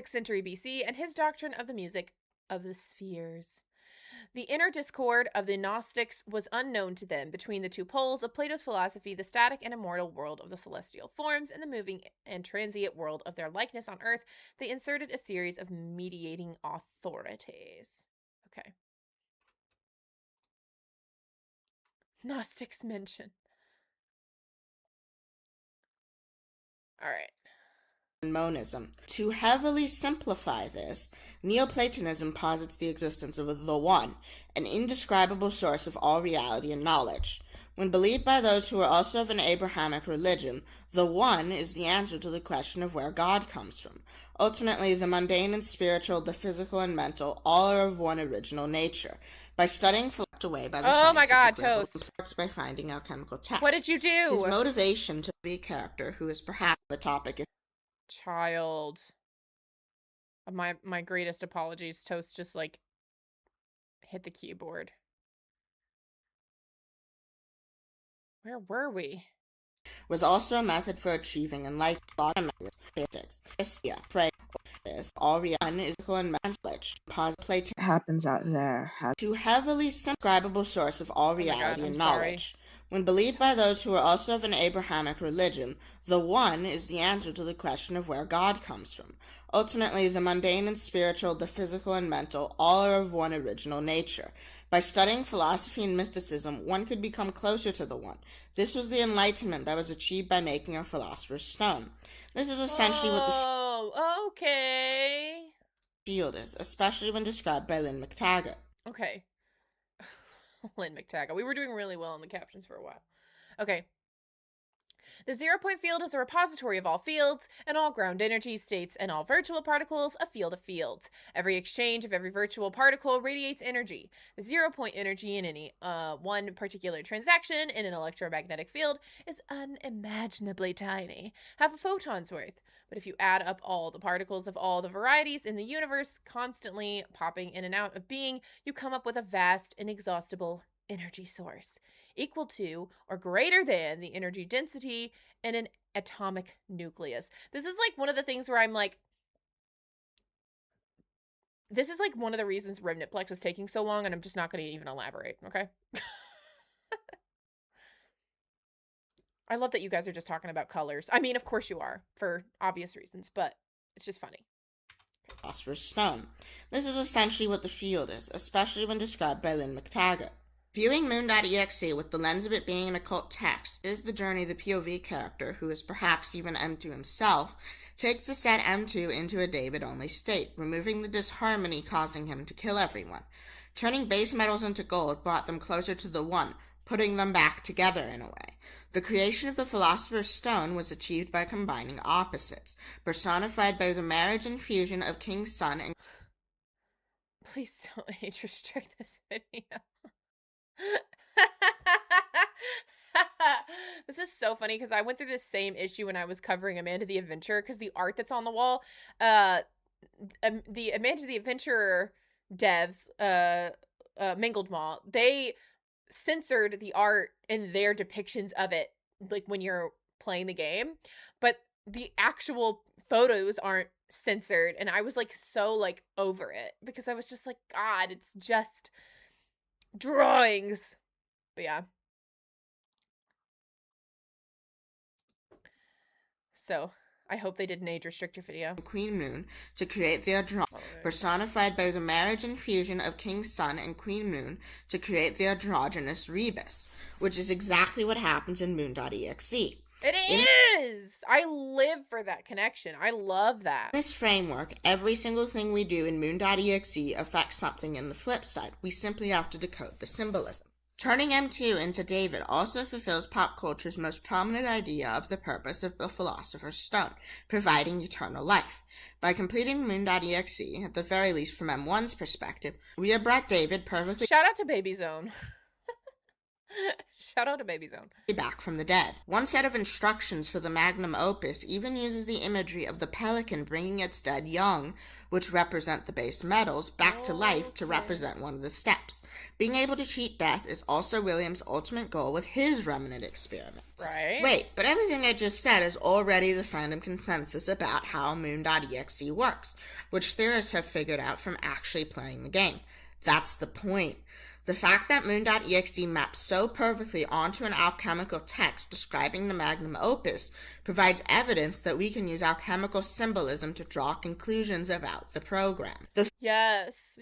century BC, and his doctrine of the music of the spheres. The inner discord of the Gnostics was unknown to them. Between the 2 poles of Plato's philosophy, the static and immortal world of the celestial forms, and the moving and transient world of their likeness on earth, they inserted a series of mediating authorities. Okay. Gnostics mention. All right. Monism. To heavily simplify this, Neoplatonism posits the existence of the One, an indescribable source of all reality and knowledge. When believed by those who are also of an Abrahamic religion, the One is the answer to the question of where God comes from. Ultimately, the mundane and spiritual, the physical and mental, all are of one original nature. By studying away by the oh my god, Toast. By finding alchemical texts. What did you do? His motivation to be a character who is perhaps the topic is child. My greatest apologies. Toast just like hit the keyboard. Where were we? Was also a method for achieving enlightenment. All reality is equal and knowledge. Plato happens out there. To heavily describable source of all reality and knowledge. When believed by those who are also of an Abrahamic religion, the One is the answer to the question of where God comes from. Ultimately, the mundane and spiritual, the physical and mental, all are of one original nature. By studying philosophy and mysticism, one could become closer to the one. This was the enlightenment that was achieved by making a philosopher's stone. This is essentially what Oh, okay. field is, especially when described by Lynn McTaggart. Okay. Lynn McTaggart. We were doing really well in the captions for a while. Okay. The 0-point field is a repository of all fields and all ground energy states and all virtual particles, a field of fields. Every exchange of every virtual particle radiates energy. The 0-point energy in any one particular transaction in an electromagnetic field is unimaginably tiny, half a photon's worth. But if you add up all the particles of all the varieties in the universe, constantly popping in and out of being, you come up with a vast, inexhaustible energy source, equal to or greater than the energy density in an atomic nucleus. This is like one of the things where I'm like, this is like one of the reasons Remnantplex is taking so long, and I'm just not going to even elaborate, okay? I love that you guys are just talking about colors. I mean, of course you are, for obvious reasons, but it's just funny. Philosopher's Stone. This is essentially what the field is, especially when described by Lynn McTaggart. Viewing Moon.exe with the lens of it being an occult text is the journey the POV character, who is perhaps even M2 himself, takes to set M2 into a David-only state, removing the disharmony causing him to kill everyone. Turning base metals into gold brought them closer to the One, putting them back together in a way. The creation of the Philosopher's Stone was achieved by combining opposites, personified by the marriage and fusion of King's Sun and... Please don't age restrict this video. This is so funny because I went through this same issue when I was covering Amanda the Adventurer, because the art that's on the wall, the Amanda the Adventurer devs, Mingled Mall, they censored the art in their depictions of it, like when you're playing the game, but the actual photos aren't censored, and I was like so like over it because I was just like, God, it's just drawings. But yeah. So I hope they did an age restrict your video. Queen Moon to create the personified by the marriage and fusion of King's Sun and Queen Moon to create the androgynous Rebus, which is exactly what happens in Moon.exe. It is! I live for that connection. I love that. In this framework, every single thing we do in Moon.exe affects something in the flip side. We simply have to decode the symbolism. Turning M2 into David also fulfills pop culture's most prominent idea of the purpose of the Philosopher's Stone, providing eternal life. By completing Moon.exe, at the very least from M1's perspective, we have brought David perfectly... Shout out to Baby Zone. Shout out to Baby Zone. Back from the dead. One set of instructions for the magnum opus even uses the imagery of the pelican bringing its dead young, which represent the base metals, back to life to represent one of the steps. Being able to cheat death is also William's ultimate goal with his Remnant experiments. Right. Wait, but everything I just said is already the fandom consensus about how Moon.exe works, which theorists have figured out from actually playing the game. That's the point. The fact that Moon.exe maps so perfectly onto an alchemical text describing the magnum opus provides evidence that we can use alchemical symbolism to draw conclusions about the program. Yes.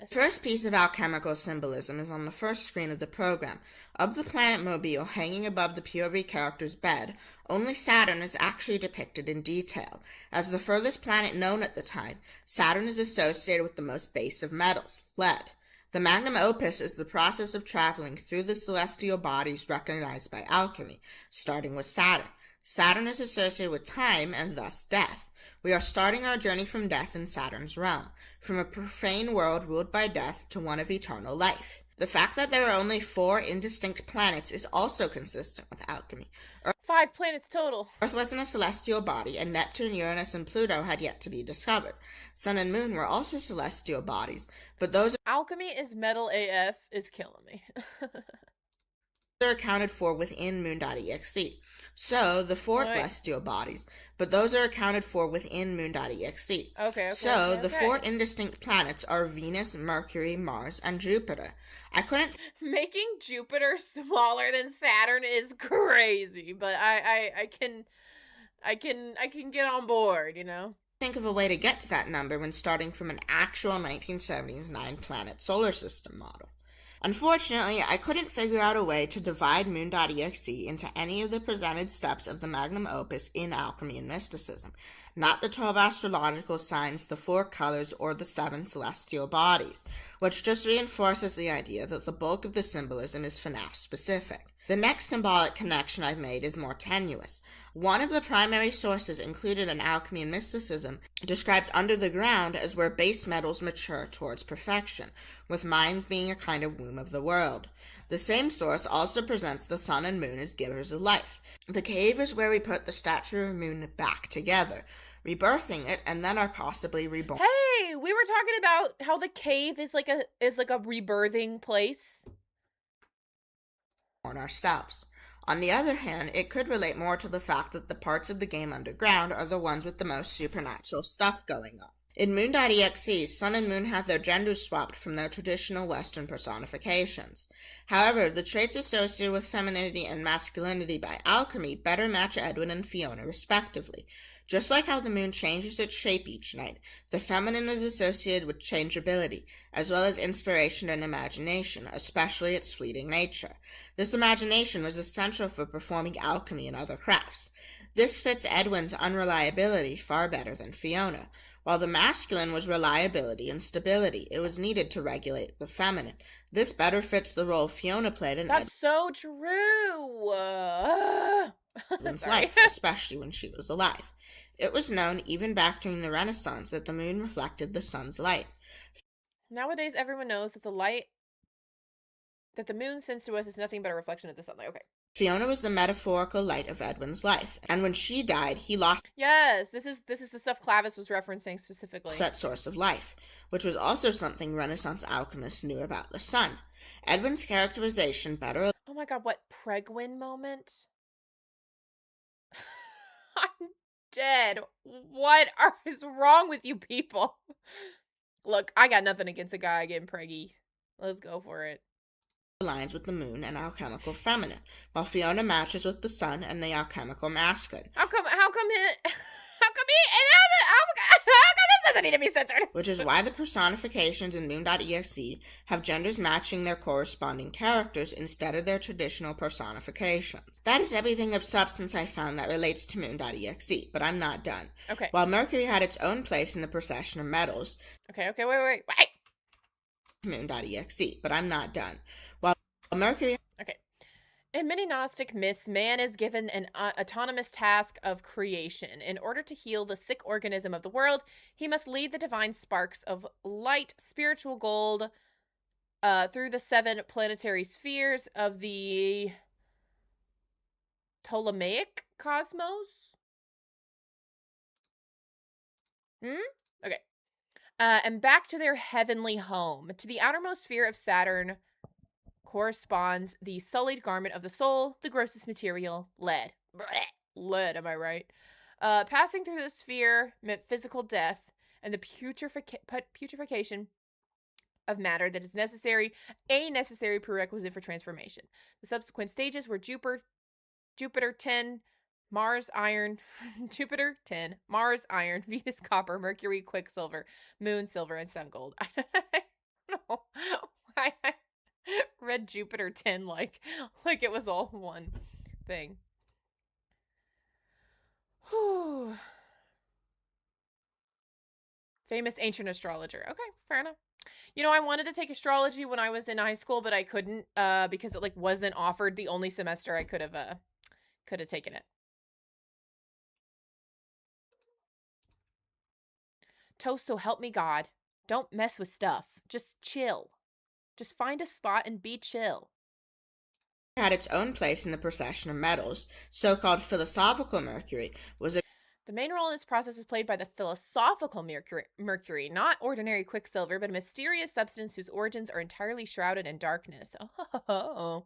First piece of alchemical symbolism is on the first screen of the program. Of the planet Mobile hanging above the POV character's bed, only Saturn is actually depicted in detail. As the furthest planet known at the time, Saturn is associated with the most base of metals, lead. The magnum opus is the process of traveling through the celestial bodies recognized by alchemy, starting with Saturn. Saturn is associated with time and thus death. We are starting our journey from death in Saturn's realm, from a profane world ruled by death to one of eternal life. The fact that there are only 4 indistinct planets is also consistent with alchemy. 5 planets total. Earth wasn't a celestial body, and Neptune, Uranus, and Pluto had yet to be discovered. Sun and Moon were also celestial bodies, but those... Alchemy is metal AF is killing me. are accounted for within Moon.exe. So, the 4 celestial bodies, but those are accounted for within Moon.exe. Okay. So, the 4 indistinct planets are Venus, Mercury, Mars, and Jupiter. I couldn't... Making Jupiter smaller than Saturn is crazy, but I can get on board, you know? think of a way to get to that number when starting from an actual 1970s 9-planet solar system model. Unfortunately, I couldn't figure out a way to divide Moon.exe into any of the presented steps of the magnum opus in Alchemy and Mysticism, not the 12 astrological signs, the 4 colors, or the 7 celestial bodies, which just reinforces the idea that the bulk of the symbolism is FNAF specific. The next symbolic connection I've made is more tenuous. One of the primary sources included in Alchemy and Mysticism describes under the ground as where base metals mature towards perfection, with mines being a kind of womb of the world. The same source also presents the sun and moon as givers of life. The cave is where we put the statue of Moon back together, rebirthing it, and then are possibly reborn. Hey, we were talking about how the cave is like a rebirthing place. Ourselves. On the other hand, it could relate more to the fact that the parts of the game underground are the ones with the most supernatural stuff going on. In Moon.exe, Sun and Moon have their genders swapped from their traditional Western personifications. However, the traits associated with femininity and masculinity by Alchemy better match Edwin and Fiona respectively. Just like how the moon changes its shape each night, the feminine is associated with changeability, as well as inspiration and imagination, especially its fleeting nature. This imagination was essential for performing alchemy and other crafts. This fits Edwin's unreliability far better than Fiona. While the masculine was reliability and stability, it was needed to regulate the feminine. This better fits the role Fiona played in That's so true. Edwin's life, especially when she was alive. It was known even back during the Renaissance that the moon reflected the sun's light. Nowadays, everyone knows that the moon sends to us is nothing but a reflection of the sunlight. Okay. Fiona was the metaphorical light of Edwin's life, and when she died, he lost. Yes, this is the stuff Clavis was referencing specifically. That source of life, which was also something Renaissance alchemists knew about the sun. Edwin's characterization better. Oh my god, what Pregwin moment? I'm dead. What is wrong with you people? Look, I got nothing against a guy getting preggy. Let's go for it. Aligns with the moon and alchemical feminine, while Fiona matches with the sun and the alchemical masculine. How come this doesn't need to be censored? Which is why the personifications in Moon.exe have genders matching their corresponding characters instead of their traditional personifications. That is everything of substance I found that relates to Moon.exe, but I'm not done. Okay. While Mercury had its own place in the procession of metals. Okay, wait. Moon.exe, but I'm not done. While Mercury. Okay. In many Gnostic myths, man is given an autonomous task of creation. In order to heal the sick organism of the world, he must lead the divine sparks of light, spiritual gold, through the 7 planetary spheres of the Ptolemaic cosmos? Okay. And back to their heavenly home. To the outermost sphere of Saturn corresponds the sullied garment of the soul, the grossest material, lead. Lead, am I right? Passing through the sphere meant physical death and the putrefaction of matter that is a necessary prerequisite for transformation. The subsequent stages were Jupiter 10, Mars iron, Jupiter 10, Mars iron, Venus copper, Mercury quicksilver, Moon silver, and Sun gold. I don't know why I read Jupiter 10 like it was all one thing. Whew. Famous ancient astrologer. Okay, fair enough. You know, I wanted to take astrology when I was in high school, but I couldn't because it wasn't offered the only semester I could have taken it. Toast, so help me God. Don't mess with stuff. Just chill. Just find a spot and be chill. Had its own place in the procession of metals. So-called philosophical Mercury was a... The main role in this process is played by the philosophical Mercury, not ordinary quicksilver, but a mysterious substance whose origins are entirely shrouded in darkness. Oh.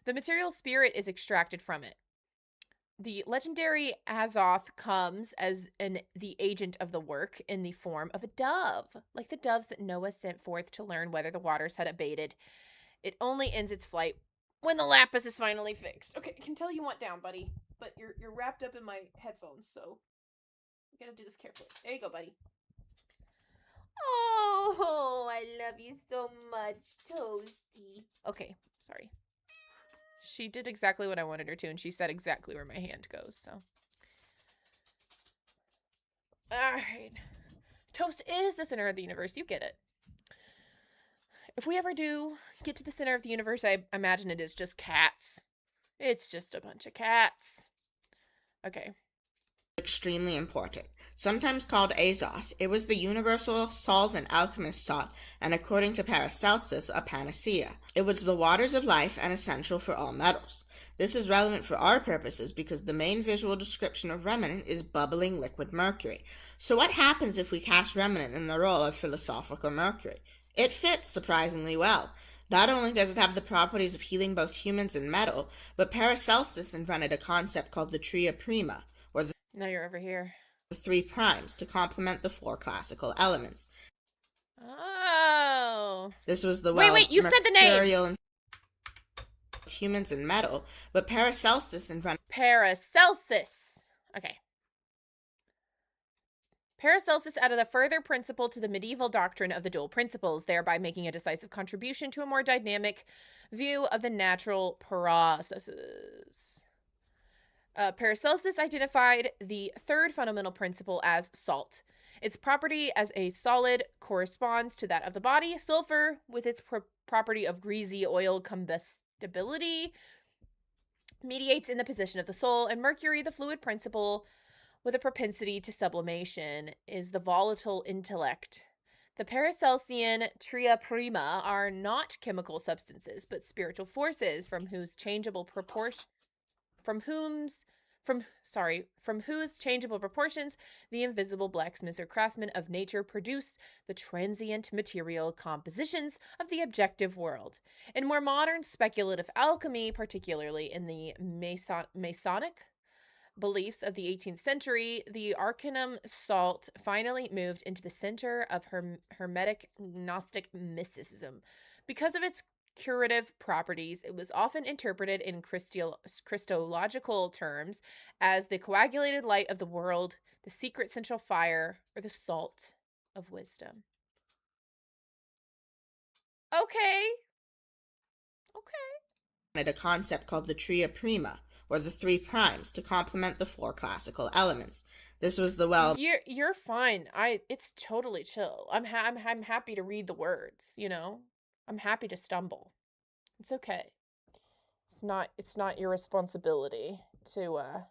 The material spirit is extracted from it. The legendary Azoth comes as the agent of the work in the form of a dove, like the doves that Noah sent forth to learn whether the waters had abated. It only ends its flight when the lapis is finally fixed. Okay, I can tell you want down, buddy, but you're wrapped up in my headphones, so We gotta do this carefully. There you go, buddy. Oh, I love you so much, Toasty. Okay, sorry. She did exactly what I wanted her to, and she said exactly where my hand goes, so. Alright. Toast is the center of the universe. You get it. If we ever do get to the center of the universe, I imagine it is just cats. It's just a bunch of cats. Okay. Extremely important. Sometimes called azoth, it was the universal solvent alchemists sought, and according to Paracelsus, a panacea. It was the waters of life and essential for all metals. This is relevant for our purposes because the main visual description of Remnant is bubbling liquid mercury. So what happens if we cast Remnant in the role of philosophical mercury? It fits surprisingly well. Not only does it have the properties of healing both humans and metal, but Paracelsus invented a concept called the tria prima, or the now you're over here. The 3 primes, to complement the 4 classical elements. Oh. This was the wait, you said the name. Humans and metal, but Paracelsus invented Paracelsus. Okay. Paracelsus added a further principle to the medieval doctrine of the dual principles, thereby making a decisive contribution to a more dynamic view of the natural processes. Paracelsus identified the third fundamental principle as salt. Its property as a solid corresponds to that of the body. Sulfur, with its property of greasy oil combustibility, mediates in the position of the soul, and mercury, the fluid principle, with a propensity to sublimation, is the volatile intellect. The Paracelsian tria prima are not chemical substances, but spiritual forces from whose changeable proportions the invisible blacksmiths or craftsmen of nature produce the transient material compositions of the objective world. In more modern speculative alchemy, particularly in the Masonic beliefs of the 18th century, the arcanum salt finally moved into the center of Hermetic Gnostic mysticism. Because of its curative properties, it was often interpreted in Christological terms as the coagulated light of the world, the secret central fire, or the salt of wisdom. Okay. a concept called the tria prima, or the 3 primes, to complement the 4 classical elements. This was the You're fine. It's totally chill. I'm happy to read the words, you know? I'm happy to stumble. It's okay. It's not your responsibility to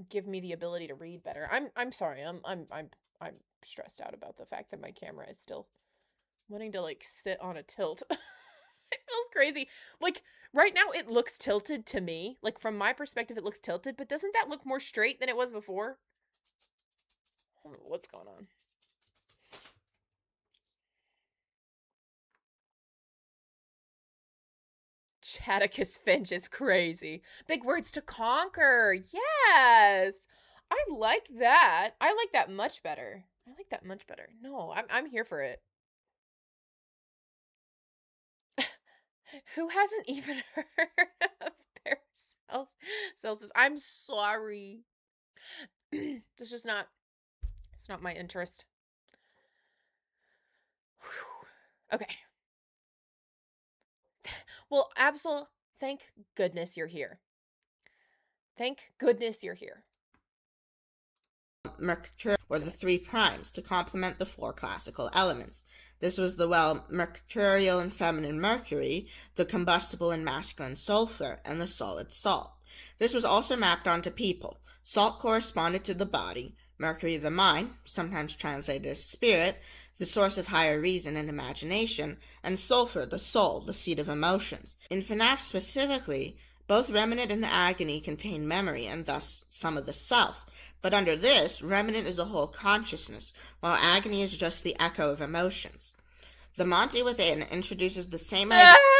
give me the ability to read better. I'm sorry. I'm stressed out about the fact that my camera is still wanting to like sit on a tilt. It feels crazy. Like right now it looks tilted to me. Like from my perspective it looks tilted, but doesn't that look more straight than it was before? I don't know what's going on. Chatticus Finch is crazy. Big words to conquer. Yes. I like that. I like that much better. No, I'm here for it. Who hasn't even heard of Paracelsus? I'm sorry. It's not my interest. Whew. Okay. Well, Absol, thank goodness you're here. Mercury, or the 3 primes, to complement the 4 classical elements. This was the mercurial and feminine mercury, the combustible and masculine sulfur, and the solid salt. This was also mapped onto people. Salt corresponded to the body, mercury the mind, sometimes translated as spirit, the source of higher reason and imagination, and sulfur the soul, the seat of emotions. In FNAF specifically, both Remnant and Agony contain memory and thus some of the self. But under this, Remnant is a whole consciousness, while Agony is just the echo of emotions. The Monty Within introduces the same idea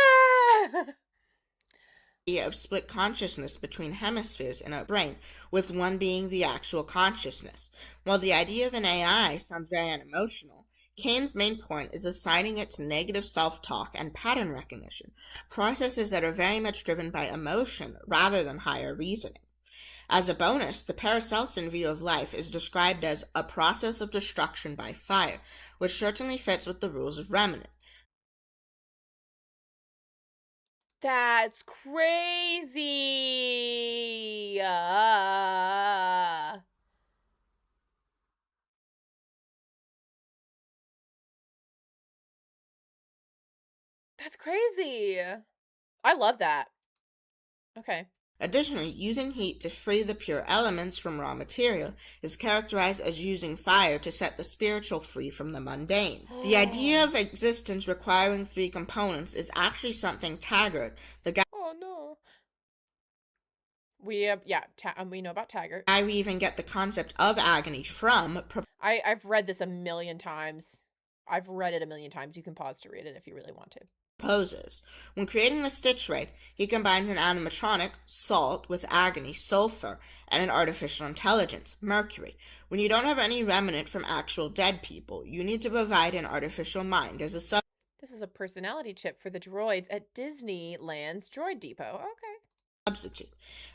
of split consciousness between hemispheres in a brain, with one being the actual consciousness. While the idea of an AI sounds very unemotional, Kane's main point is assigning it to negative self-talk and pattern recognition, processes that are very much driven by emotion rather than higher reasoning. As a bonus, the Paracelsian view of life is described as a process of destruction by fire, which certainly fits with the rules of Remnant. That's crazy! That's crazy! I love that. Okay. Additionally, using heat to free the pure elements from raw material is characterized as using fire to set the spiritual free from the mundane. The idea of existence requiring three components is actually something Taggart, the guy— Oh no. We know about Taggart. We even get the concept of agony from— I've read this a million times. I've read it a million times. You can pause to read it if you really want to. Poses. When creating the Stitch Wraith, he combines an animatronic, Salt, with agony, Sulfur, and an artificial intelligence, Mercury. When you don't have any remnant from actual dead people, you need to provide an artificial mind as a This is a personality chip for the droids at Disneyland's Droid Depot. Okay. Substitute.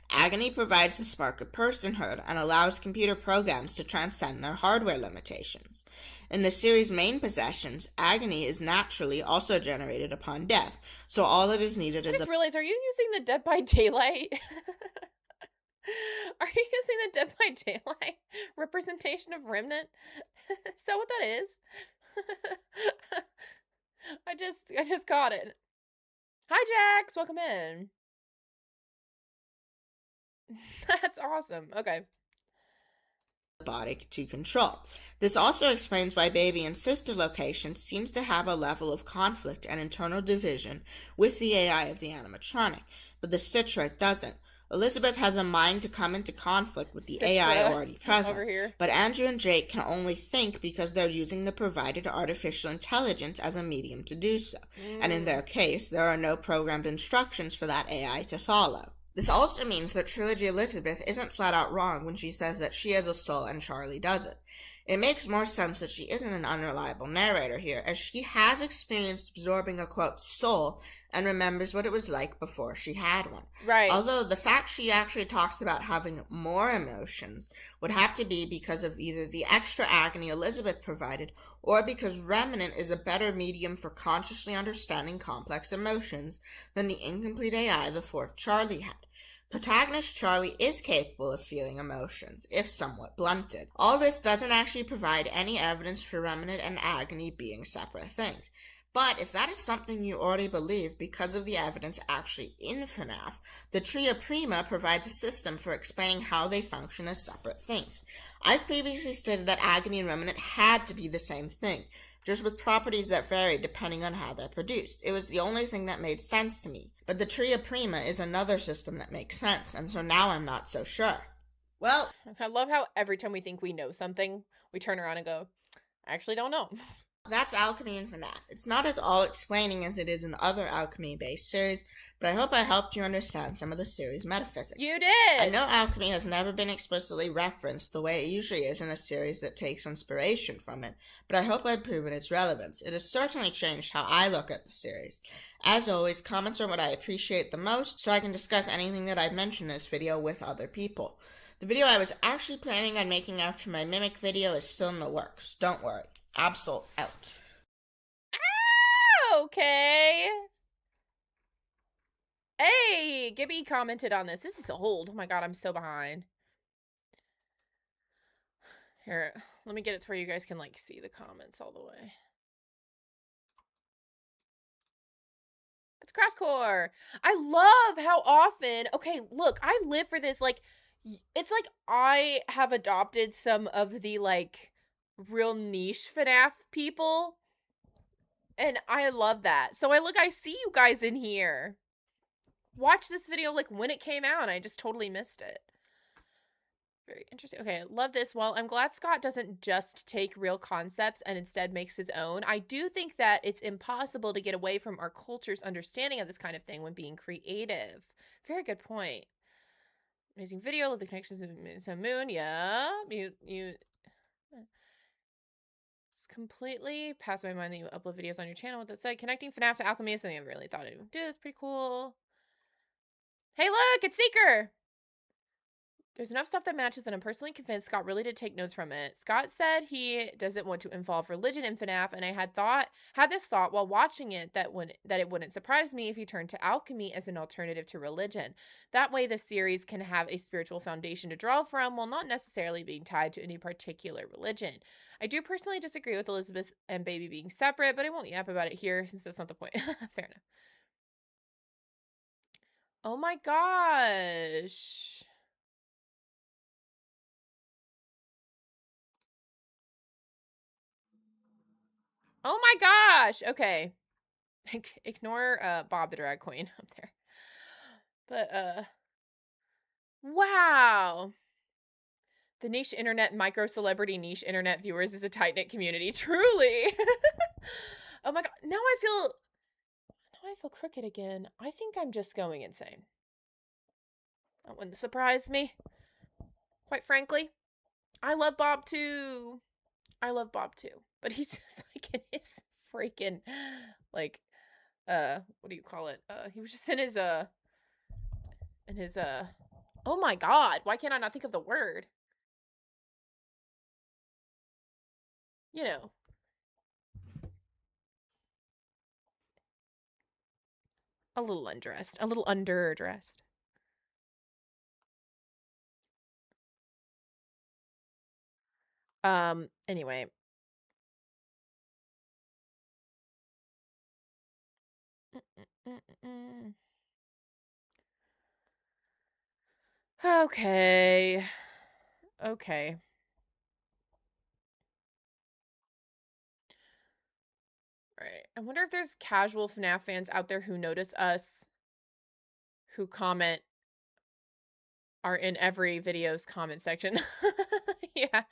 Agony provides the spark of personhood and allows computer programs to transcend their hardware limitations. In the series' main possessions, agony is naturally also generated upon death, so all that is needed is I just realized, are you using the Dead by Daylight? Are you using the Dead by Daylight representation of Remnant? Is that what that is? I just caught it. Hi, Jax. Welcome in. That's awesome. Okay. Robotic to control. This also explains why Baby and Sister Location seems to have a level of conflict and internal division with the AI of the animatronic, but the Stitch Wraith doesn't. Elizabeth has a mind to come into conflict with the AI already present, but Andrew and Jake can only think because they're using the provided artificial intelligence as a medium to do so, and in their case, there are no programmed instructions for that AI to follow. This also means that Trilogy Elizabeth isn't flat out wrong when she says that she has a soul and Charlie doesn't. It makes more sense that she isn't an unreliable narrator here, as she has experienced absorbing a quote soul and remembers what it was like before she had one. Right. Although the fact she actually talks about having more emotions would have to be because of either the extra agony Elizabeth provided or because Remnant is a better medium for consciously understanding complex emotions than the incomplete AI the fourth Charlie had. Protagonist Charlie is capable of feeling emotions, if somewhat blunted. All this doesn't actually provide any evidence for Remnant and agony being separate things. But if that is something you already believe because of the evidence actually in FNAF, the Tria Prima provides a system for explaining how they function as separate things. I've previously stated that agony and Remnant had to be the same thing, just with properties that vary depending on how they're produced. It was the only thing that made sense to me. But the Tria Prima is another system that makes sense, and so now I'm not so sure. Well, I love how every time we think we know something, we turn around and go, I actually don't know. That's Alchemy and FNAF. It's not as all-explaining as it is in other Alchemy-based series, but I hope I helped you understand some of the series' metaphysics. You did! I know Alchemy has never been explicitly referenced the way it usually is in a series that takes inspiration from it, but I hope I've proven its relevance. It has certainly changed how I look at the series. As always, comments are what I appreciate the most, so I can discuss anything that I've mentioned in this video with other people. The video I was actually planning on making after my Mimic video is still in the works. Don't worry. Absol out. Okay. Hey, Gibby commented on this. This is old. Oh my god, I'm so behind. Here, let me get it to where you guys can, like, see the comments all the way. It's Crosscore. I love how often... Okay, look, I live for this. Like, it's like I have adopted some of the, like, real niche FNAF people. And I love that. So I see you guys in here. Watch this video, like, when it came out. I just totally missed it. Very interesting. Okay, love this. Well, I'm glad Scott doesn't just take real concepts and instead makes his own. I do think that it's impossible to get away from our culture's understanding of this kind of thing when being creative. Very good point. Amazing video. Love the connections to Moon. Yeah. completely passed my mind that you upload videos on your channel. With that said, connecting FNAF to Alchemy is something I really thought I would do. That's pretty cool. Hey, look, it's Seeker. There's enough stuff that matches that I'm personally convinced Scott really did take notes from it. Scott said he doesn't want to involve religion in FNAF, and I had this thought while watching it that it wouldn't surprise me if he turned to alchemy as an alternative to religion. That way the series can have a spiritual foundation to draw from while not necessarily being tied to any particular religion. I do personally disagree with Elizabeth and Baby being separate, but I won't yap about it here since that's not the point. Fair enough. Oh my gosh. Oh my gosh. Okay. Ignore Bob the drag queen up there. But wow. The niche internet micro celebrity niche internet viewers is a tight-knit community. Truly. Oh my god. Now I feel crooked again. I think I'm just going insane. That wouldn't surprise me. Quite frankly. I love Bob too. But he's just like in his freaking like what do you call it? He was just in his oh my god, why can't I not think of the word? You know. A little undressed. A little underdressed. Anyway. Okay. Okay. Right. I wonder if there's casual FNAF fans out there who notice us, who comment, are in every video's comment section. Yeah.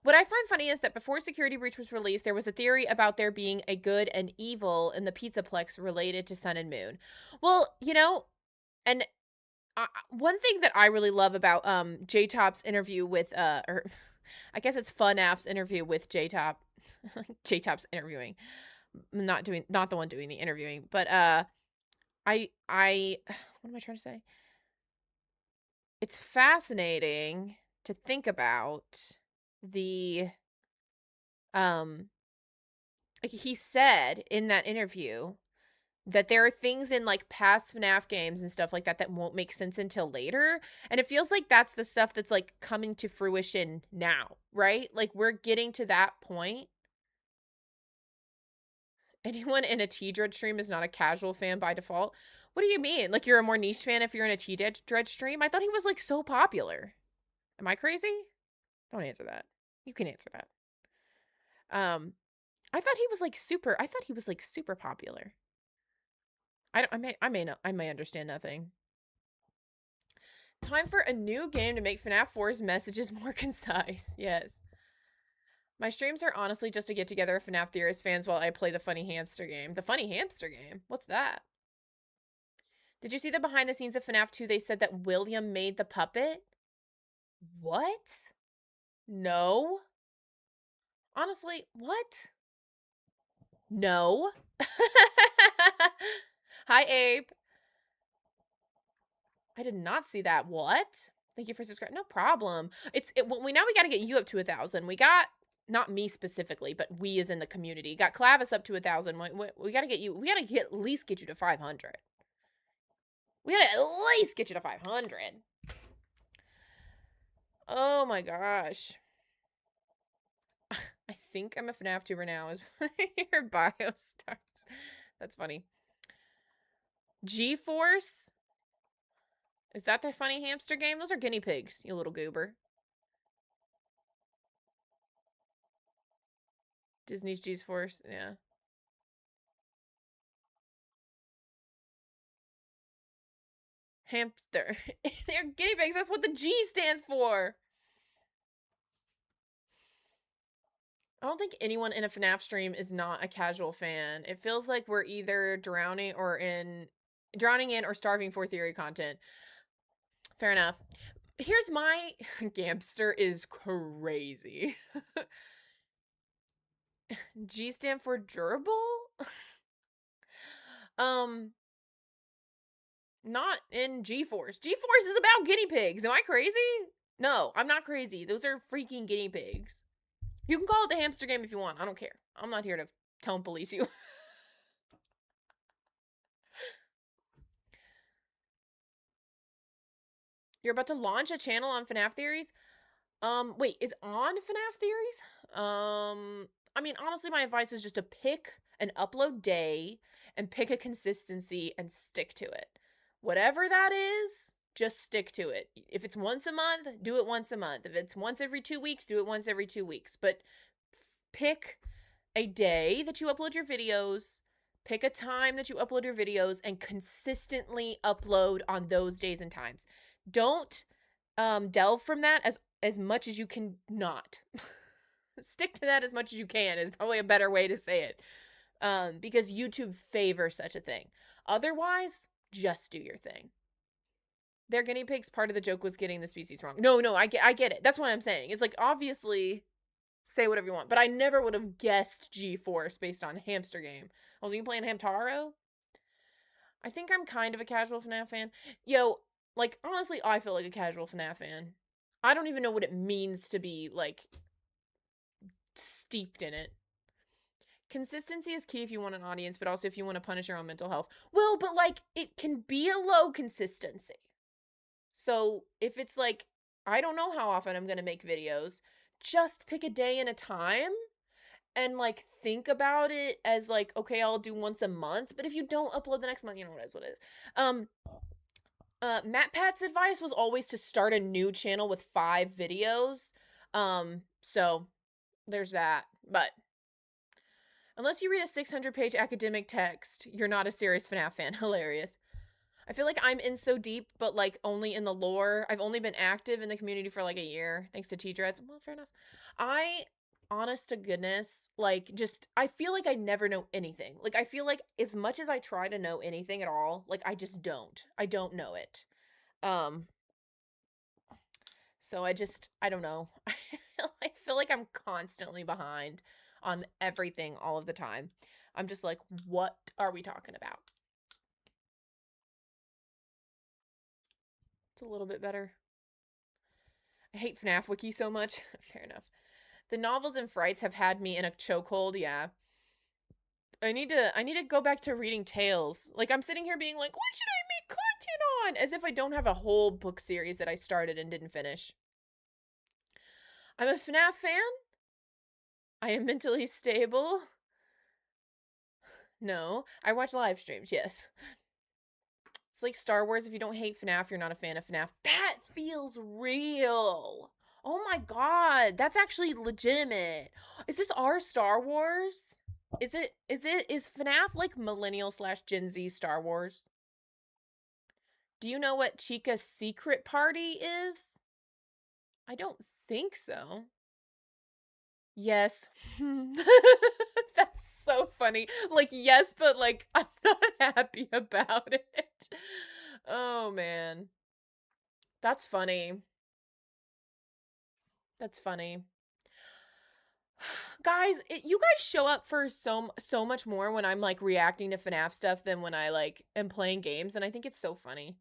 What I find funny is that before Security Breach was released, there was a theory about there being a good and evil in the Pizzaplex related to Sun and Moon. Well, you know, and one thing that I really love about J-Top's interview with, or I guess it's FNAF's interview with J-Top. J-Top's interviewing. Not the one doing the interviewing, but what am I trying to say? It's fascinating to think about the like he said in that interview that there are things in like past FNAF games and stuff like that that won't make sense until later, and it feels like that's the stuff that's like coming to fruition now, right? Like we're getting to that point. Anyone in a T-Dread stream is not a casual fan by default. What do you mean? Like you're a more niche fan if you're in a T-Dread stream? I thought he was like so popular. Am I crazy? Don't answer that. You can answer that. I thought he was like super popular. I may understand nothing. Time for a new game to make FNAF 4's messages more concise. Yes. My streams are honestly just to get together with FNAF Theorist fans while I play the Funny Hamster game. The Funny Hamster game? What's that? Did you see the behind the scenes of FNAF 2? They said that William made the puppet? What? No. Honestly, what? No. Hi, Abe. I did not see that. What? Thank you for subscribing. No problem. Well, we got to get you up to 1,000. We got, not me specifically, but we as in the community. Got Clavis up to 1,000. We got to get you, we got to at least get you to 500. We got to at least get you to 500. Oh my gosh. I think I'm a FNAF tuber now is your bio starts. That's funny. G-Force? Is that the Funny Hamster game? Those are guinea pigs, you little goober. Disney's G-Force, yeah. Hamster. They're guinea pigs, that's what the G stands for. I don't think anyone in a FNAF stream is not a casual fan. It feels like we're either drowning in or starving for theory content. Fair enough. Here's my Gamster is crazy. G stand for durable? Not in G-Force. G-Force is about guinea pigs. Am I crazy? No, I'm not crazy. Those are freaking guinea pigs. You can call it the hamster game if you want. I don't care. I'm not here to tone police you. You're about to launch a channel on FNAF theories? Wait, is on FNAF theories? I mean, honestly, my advice is just to pick an upload day and pick a consistency and stick to it. Whatever that is, just stick to it. If it's once a month, do it once a month. If it's once every 2 weeks, do it once every 2 weeks. But pick a day that you upload your videos, pick a time that you upload your videos, and consistently upload on those days and times. Don't delve from that as much as you can not. Stick to that as much as you can is probably a better way to say it. Because YouTube favors such a thing. Otherwise, just do your thing. They're guinea pigs. Part of the joke was getting the species wrong. No, I get it. That's what I'm saying. It's like, obviously, say whatever you want. But I never would have guessed G-Force based on hamster game. Was you playing Hamtaro? I think I'm kind of a casual FNAF fan. Yo, like, honestly, I feel like a casual FNAF fan. I don't even know what it means to be, like, steeped in it. Consistency is key if you want an audience, but also if you want to punish your own mental health. Well, but, like, it can be a low consistency. So, if it's, like, I don't know how often I'm going to make videos, just pick a day and a time and, like, think about it as, like, okay, I'll do once a month, but if you don't upload the next month, you know what it is. Matt Pat's advice was always to start a new channel with 5 videos. So there's that. But unless you read a 600-page academic text, you're not a serious FNAF fan. Hilarious. I feel like I'm in so deep, but like only in the lore. I've only been active in the community for like a year, thanks to T-Dreads. Well, fair enough. Honest to goodness, like, just, I feel like I never know anything. Like, I feel like as much as I try to know anything at all, like, I just don't. I don't know it. So I don't know. I feel like I'm constantly behind on everything all of the time. I'm just like, what are we talking about? It's a little bit better. I hate FNAF Wiki so much. Fair enough. The novels and frights have had me in a chokehold, yeah. I need to go back to reading tales. Like, I'm sitting here being like, what should I make content on? As if I don't have a whole book series that I started and didn't finish. I'm a FNAF fan. I am mentally stable. No. I watch live streams, yes. It's like Star Wars. If you don't hate FNAF, you're not a fan of FNAF. That feels real. Oh my god, that's actually legitimate. Is this our Star Wars? Is FNAF like millennial / Gen Z Star Wars? Do you know what Chica's secret party is? I don't think so. Yes. That's so funny. Like, yes, but like, I'm not happy about it. Oh man. That's funny. That's funny. Guys, you guys show up for so much more when I'm like reacting to FNAF stuff than when I like am playing games, and I think it's so funny.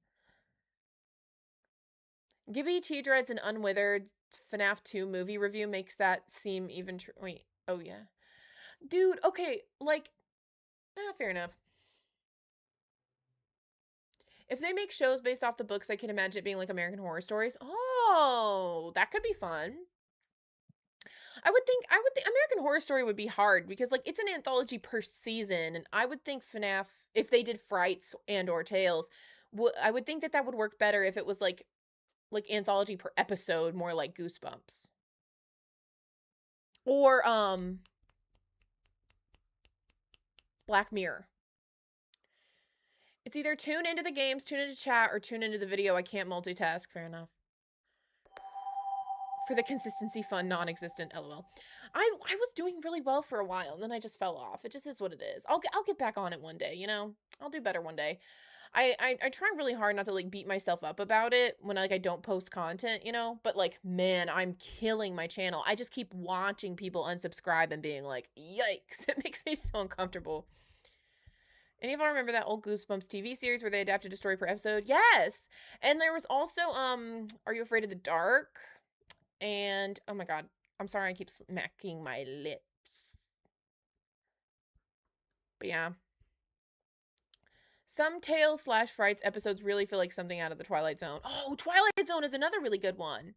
Gibby T-Dreads and Unwithered FNAF 2 movie review makes that seem even true. Wait, oh yeah. Dude, okay, like, fair enough. If they make shows based off the books, I can imagine it being like American Horror Stories. Oh, that could be fun. I would think American Horror Story would be hard because like it's an anthology per season, and I would think FNAF, if they did Frights and or Tales, I would think that would work better if it was like anthology per episode, more like Goosebumps. Or Black Mirror. It's either tune into the games, tune into chat, or tune into the video. I can't multitask. Fair enough. For the consistency, fun, non-existent, LOL. I was doing really well for a while, and then I just fell off. It just is what it is. I'll get back on it one day, you know? I'll do better one day. I try really hard not to like beat myself up about it when like I don't post content, you know, but like, man, I'm killing my channel. I just keep watching people unsubscribe and being like, yikes. It makes me so uncomfortable. Any of y'all remember that old Goosebumps TV series where they adapted a story per episode? Yes. And there was also Are You Afraid of the Dark? And oh my god, I'm sorry I keep smacking my lips. But yeah. Some Tales / Frights episodes really feel like something out of the Twilight Zone. Oh, Twilight Zone is another really good one.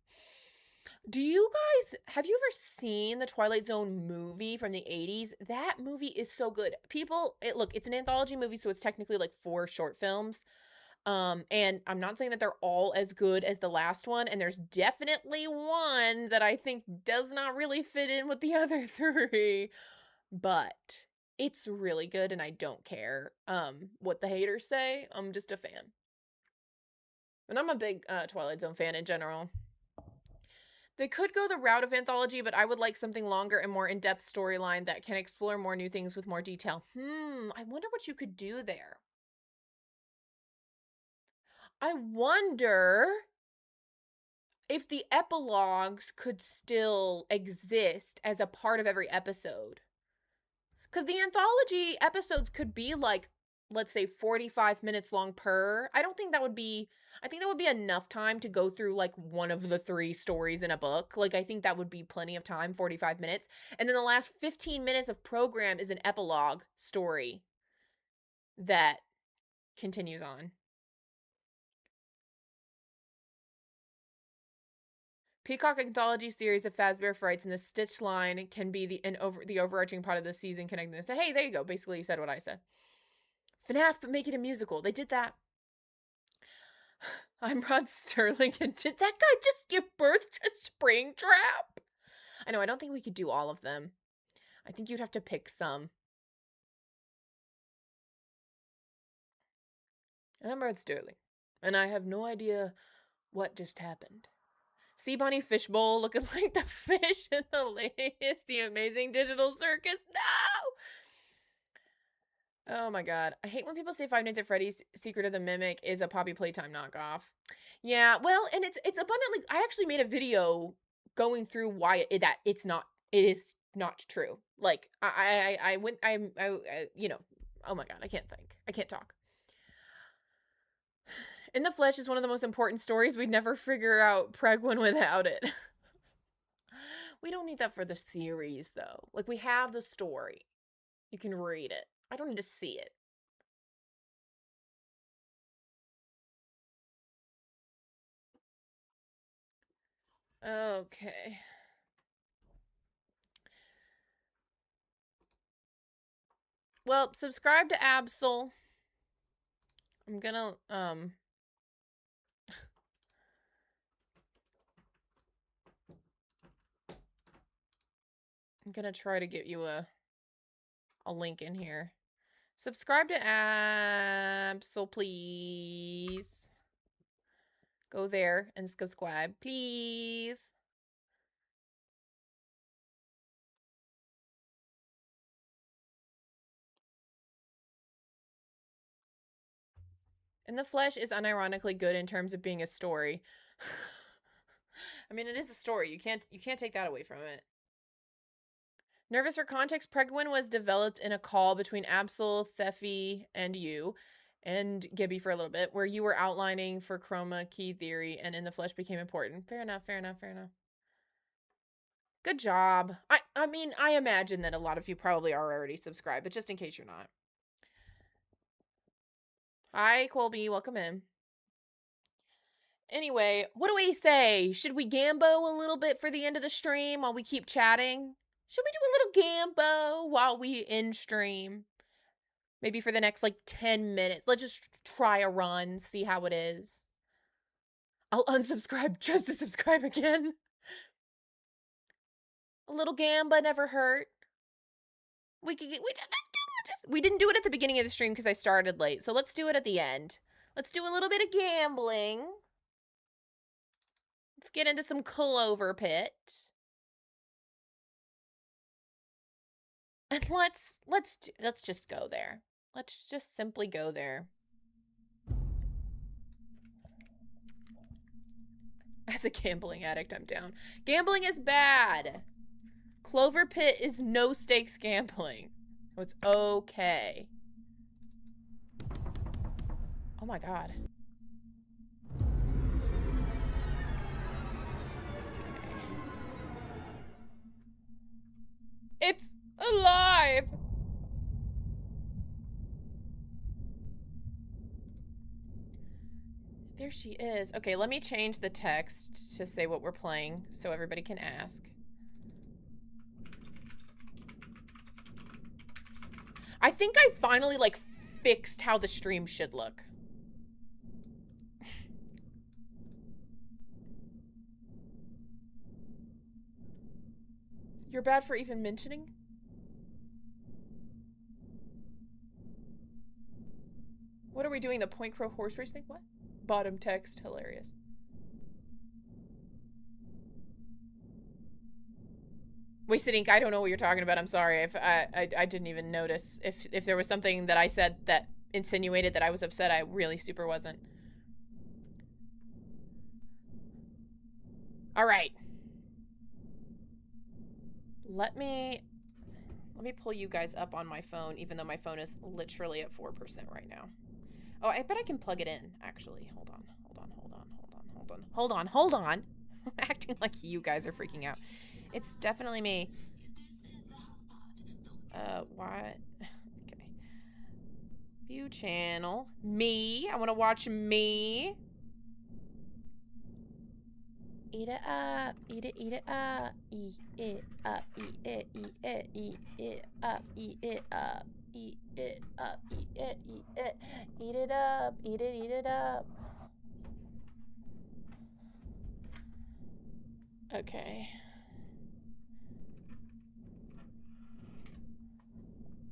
Do you guys, have you ever seen the Twilight Zone movie from the 80s? That movie is so good. People, look, it's an anthology movie, so it's technically like 4 short films. And I'm not saying that they're all as good as the last one, and there's definitely one that I think does not really fit in with the other 3, but it's really good, and I don't care what the haters say. I'm just a fan. And I'm a big Twilight Zone fan in general. They could go the route of anthology, but I would like something longer and more in-depth storyline that can explore more new things with more detail. I wonder what you could do there. I wonder if the epilogues could still exist as a part of every episode. Because the anthology episodes could be like, let's say 45 minutes long per. I think that would be enough time to go through like one of the 3 stories in a book. Like, I think that would be plenty of time, 45 minutes. And then the last 15 minutes of program is an epilogue story that continues on. Peacock anthology series of Fazbear Frights and the Stitch line can be the overarching part of the season connecting this. Hey, there you go. Basically, you said what I said. FNAF, but make it a musical. They did that. I'm Rod Sterling, and did that guy just give birth to Springtrap? I know, I don't think we could do all of them. I think you'd have to pick some. I'm Rod Sterling, and I have no idea what just happened. Sea Bunny Fishbowl looking like the fish in the latest The Amazing Digital Circus. No! Oh my god. I hate when people say Five Nights at Freddy's Secret of the Mimic is a Poppy Playtime knockoff. Yeah, well, and it's abundantly... I actually made a video going through why it is not true. Like, you know, oh my god, I can't think. I can't talk. In the Flesh is one of the most important stories. We'd never figure out Pregwin without it. We don't need that for the series, though. Like, we have the story. You can read it. I don't need to see it. Okay. Well, subscribe to Absol. I'm gonna, I'm gonna try to get you a link in here. Subscribe to Absol, please. Go there and subscribe, please. In the Flesh is unironically good in terms of being a story. I mean, it is a story. You can't take that away from it. Nervous for context, Pregwin was developed in a call between Absol, Theffy, and you, and Gibby for a little bit, where you were outlining for chroma key theory, and In the Flesh became important. Fair enough, fair enough, fair enough. Good job. I mean, I imagine that a lot of you probably are already subscribed, but just in case you're not. Hi, Colby. Welcome in. Anyway, what do we say? Should we gambo a little bit for the end of the stream while we keep chatting? Should we do a little gambo while we in stream? Maybe for the next, like, 10 minutes. Let's just try a run, see how it is. I'll unsubscribe just to subscribe again. A little gamba never hurt. We didn't do it at the beginning of the stream because I started late, so let's do it at the end. Let's do a little bit of gambling. Let's get into some Clover Pit. And let's just go there. Let's just simply go there. As a gambling addict, I'm down. Gambling is bad. Clover Pit is no stakes gambling. So it's okay. Oh my god. It's alive! There she is. Okay, let me change the text to say what we're playing so everybody can ask. I think I finally, like, fixed how the stream should look. You're bad for even mentioning? What are we doing? The Point Crow horse race thing? What? Bottom text. Hilarious. Wasted ink. I don't know what you're talking about. I'm sorry if I didn't even notice. If there was something that I said that insinuated that I was upset, I really super wasn't. All right. Let me pull you guys up on my phone, even though my phone is literally at 4% right now. Oh, I bet I can plug it in, actually. Hold on. I'm acting like you guys are freaking out. It's definitely me. What? Okay. View channel. Me. I want to watch me. Eat it up. Eat it up. Eat it up. Eat it up. Eat it up. Eat it up. Eat it up. Eat it up. Eat it up. Okay.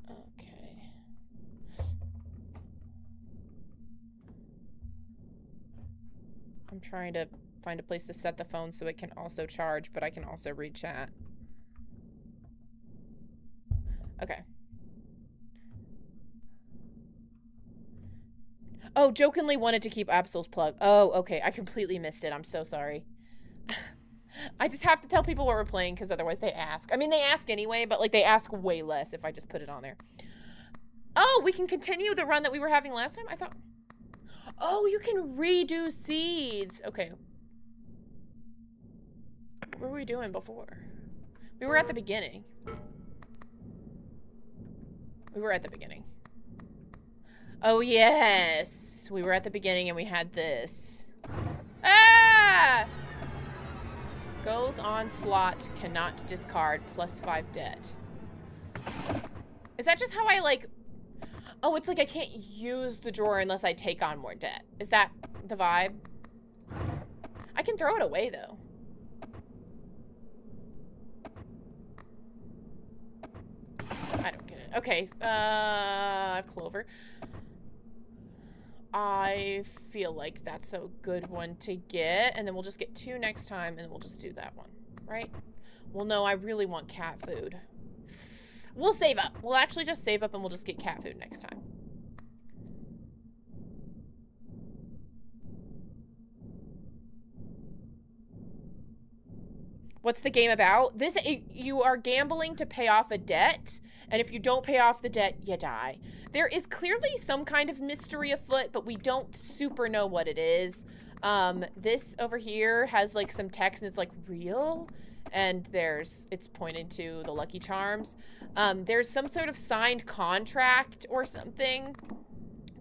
Okay. I'm trying to find a place to set the phone so it can also charge, but I can also read chat. Okay. Oh, jokingly wanted to keep Absol's plug. Oh, okay. I completely missed it. I'm so sorry. I just have to tell people what we're playing because otherwise they ask. I mean, they ask anyway, but like they ask way less if I just put it on there. Oh, we can continue the run that we were having last time? I thought... Oh, you can redo seeds. Okay. What were we doing before? We were at the beginning. Oh, yes. We were at the beginning and we had this. Ah! Goes on slot, cannot discard, +5 debt. Is that just how I, like... Oh, it's like I can't use the drawer unless I take on more debt. Is that the vibe? I can throw it away, though. I don't get it. Okay, Clover. I feel like that's a good one to get, and then we'll just get 2 next time, and then we'll just do that one, right? Well, no, I really want cat food. We'll save up. We'll actually just save up, and we'll just get cat food next time. What's the game about? This, you are gambling to pay off a debt, and if you don't pay off the debt, you die. There is clearly some kind of mystery afoot, but we don't super know what it is. This over here has like some text and it's like real, and it's pointed to the Lucky Charms. There's some sort of signed contract or something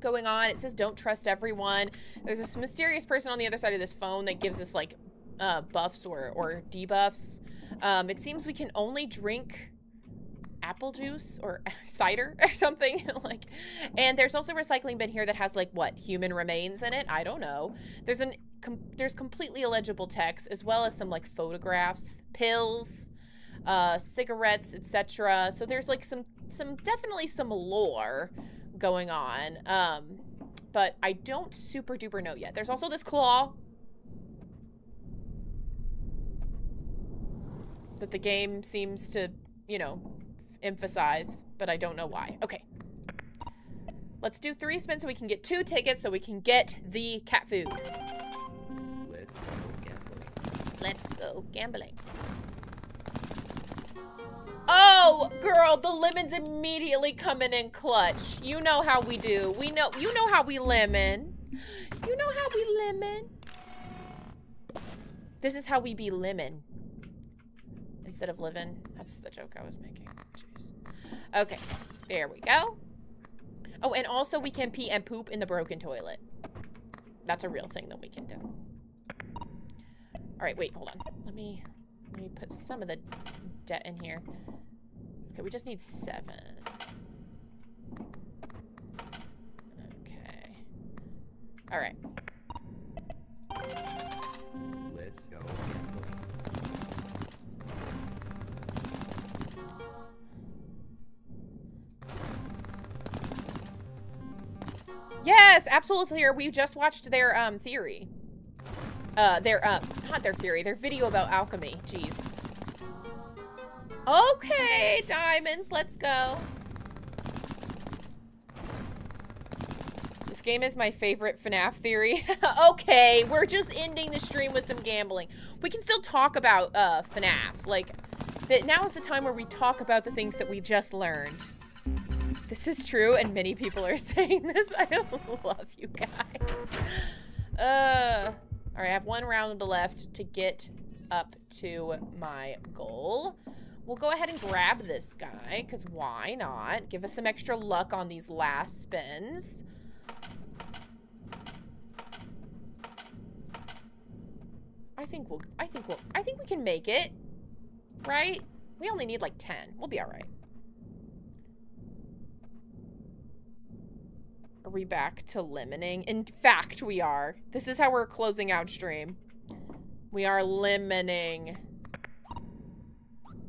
going on. It says don't trust everyone. There's this mysterious person on the other side of this phone that gives us like buffs or debuffs. It seems we can only drink apple juice or cider or something like, and there's also a recycling bin here that has like what, human remains in it. I don't know. There's completely illegible text as well as some like photographs, pills, cigarettes, etc. So there's like some definitely some lore going on, but I don't super duper know yet. There's also this claw that the game seems to, you know, emphasize, but I don't know why. Okay. Let's do 3 spins so we can get 2 tickets so we can get the cat food. Let's go gambling. Let's go gambling. Oh, girl, the lemon's immediately coming in clutch. You know how we do. You know how we lemon. You know how we lemon. This is how we be lemon. Instead of living. That's the joke I was making. Jeez. Okay, there we go. Oh, and also we can pee and poop in the broken toilet. That's a real thing that we can do. All right, wait, hold on. Let me put some of the debt in here. Okay, we just need 7. Okay. All right. Let's go. Yes, Absol's here. We just watched their theory. Not their theory, their video about alchemy. Jeez. Okay, diamonds, let's go. This game is my favorite FNAF theory. Okay, we're just ending the stream with some gambling. We can still talk about FNAF. Like, now is the time where we talk about the things that we just learned. This is true, and many people are saying this. I love you guys. All right, I have 1 round left to get up to my goal. We'll go ahead and grab this guy, because why not? Give us some extra luck on these last spins. I think we can make it, right? We only need like 10. We'll be all right. Are we back to lemoning? In fact, we are. This is how we're closing out stream. We are lemoning.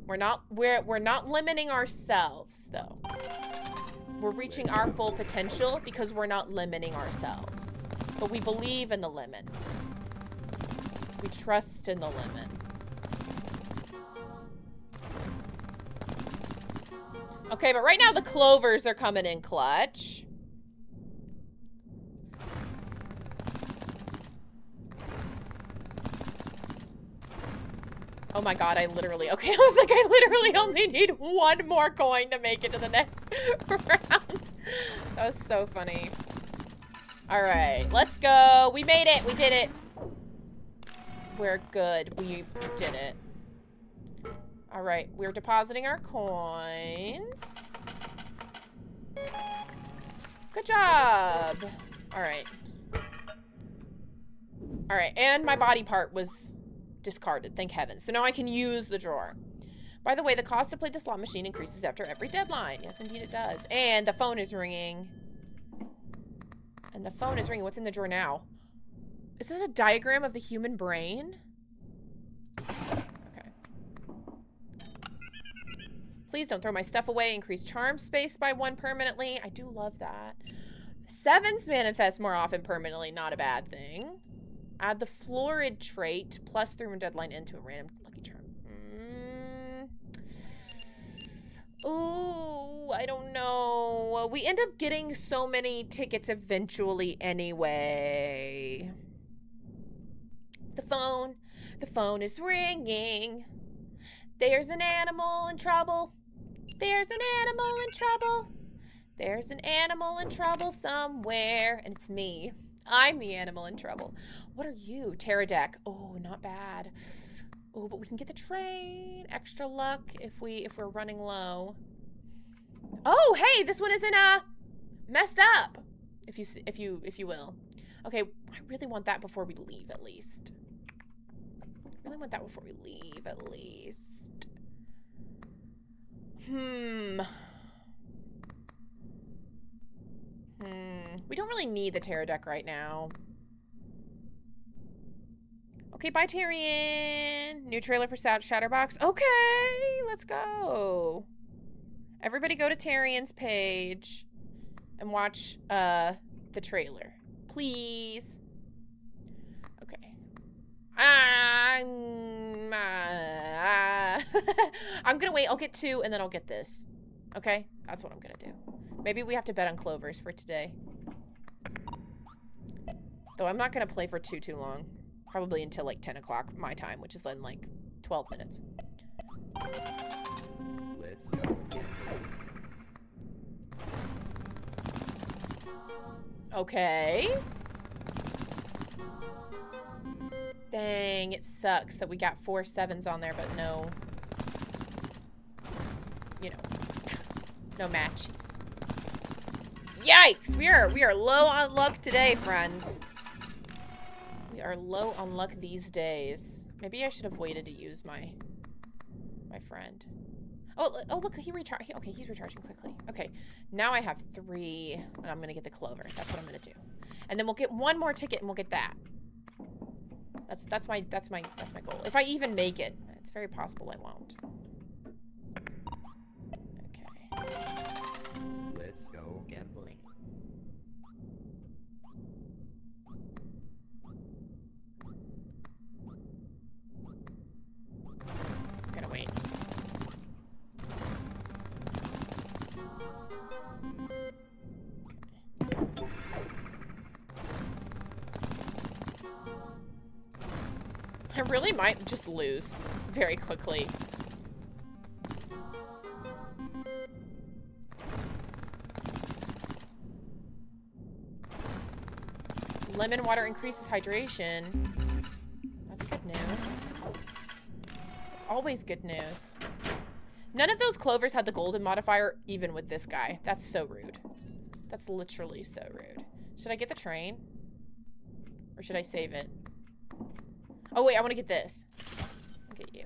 We're not lemoning ourselves, though. We're reaching our full potential because we're not lemoning ourselves. But we believe in the lemon. We trust in the lemon. Okay, but right now the clovers are coming in clutch. Oh my god, I literally only need 1 more coin to make it to the next round. That was so funny. All right, let's go. We made it, we did it. We're good, we did it. All right, we're depositing our coins. Good job. All right. All right, and my body part was discarded, thank heaven. So now I can use the drawer. By the way, the cost to play the slot machine increases after every deadline. Yes, indeed it does. And the phone is ringing. And the phone is ringing. What's in the drawer now? Is this a diagram of the human brain? Okay. Please don't throw my stuff away. Increase charm space by 1 permanently. I do love that. 7s manifest more often permanently. Not a bad thing. Add the florid trait plus through deadline into a random lucky charm. Ooh, I don't know. We end up getting so many tickets eventually anyway. The phone is ringing. There's an animal in trouble. There's an animal in trouble. There's an animal in trouble somewhere. And it's me. I'm the animal in trouble. What are you? Pterodec. Oh, not bad. Oh, but we can get the train. Extra luck if we're running low. Oh, hey, this one isn't messed up. If you will. Okay, I really want that before we leave at least. I really want that before we leave at least. We don't really need the Pterodec right now. Okay, bye, Tyrion. New trailer for Shatterbox. Okay, let's go. Everybody go to Tyrion's page and watch the trailer. Please. Okay. I'm gonna wait. I'll get 2 and then I'll get this. Okay? That's what I'm gonna do. Maybe we have to bet on clovers for today. Though I'm not gonna play for too long. Probably until like 10 o'clock my time, which is in like 12 minutes. Let's go. Okay. Dang, it sucks that we got 4 7s on there, but no, you know, no matches. Yikes! We are low on luck today, friends. We are low on luck these days. Maybe I should have waited to use my friend. Oh, look, he recharged. Okay, he's recharging quickly. Okay, now I have 3, and I'm gonna get the clover. That's what I'm gonna do. And then we'll get 1 more ticket, and we'll get that. That's my goal. If I even make it, it's very possible I won't. Okay. Let's go gambling. Gotta wait. I really might just lose very quickly. Lemon water increases hydration. That's good news. It's always good news. None of those clovers had the golden modifier, even with this guy. That's so rude. That's literally so rude. Should I get the train? Or should I save it? Oh wait, I want to get this. I'll get you.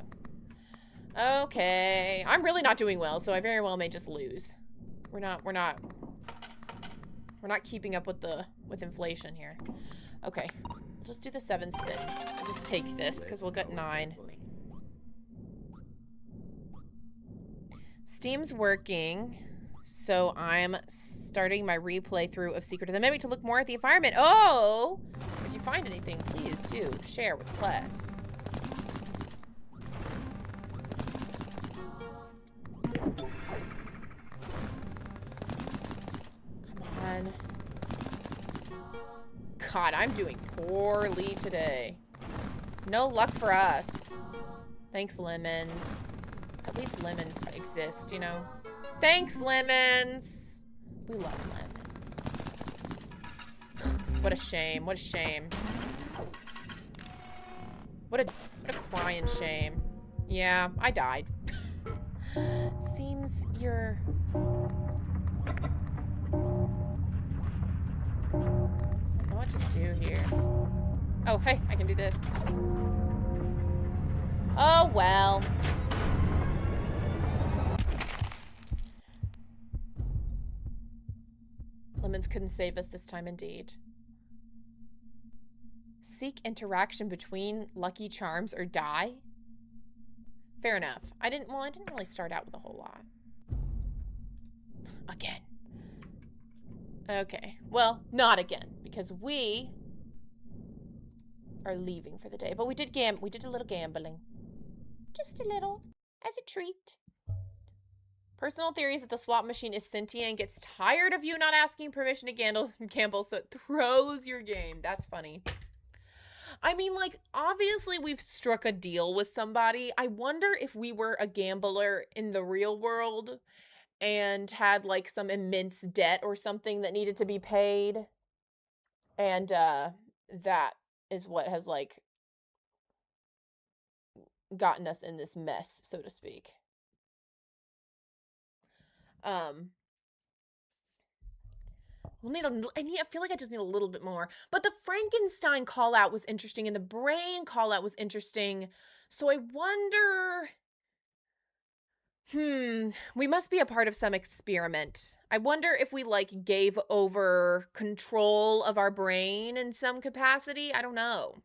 Okay. I'm really not doing well, so I very well may just lose. We're not keeping up with inflation here. Okay. We'll just do the 7 spins. We'll just take this, because we'll get 9. Steam's working, so I'm starting my replay through of Secret of the Mimic to look more at the environment. Oh! If you find anything, please do share with the class. Come on. God, I'm doing poorly today. No luck for us. Thanks, lemons. At least lemons exist, you know? Thanks, lemons! We love lemons. What a shame. What a shame. What a crying shame. Yeah, I died. Seems you're... I don't know what to do here. Oh, hey, I can do this. Oh, well. Lemons couldn't save us this time, indeed. Seek interaction between Lucky Charms or die? Fair enough. I didn't really start out with a whole lot. Again. Okay. Well, not again, because we are leaving for the day. But we did a little gambling. Just a little. As a treat. Personal theory is that the slot machine is sentient and gets tired of you not asking permission to gamble, so it throws your game. That's funny. I mean, like, obviously we've struck a deal with somebody. I wonder if we were a gambler in the real world and had, like, some immense debt or something that needed to be paid. And, that is what has, like, gotten us in this mess, so to speak. I feel like I just need a little bit more. But the Frankenstein call out was interesting and the brain call out was interesting. So I wonder, we must be a part of some experiment. I wonder if we like gave over control of our brain in some capacity. I don't know.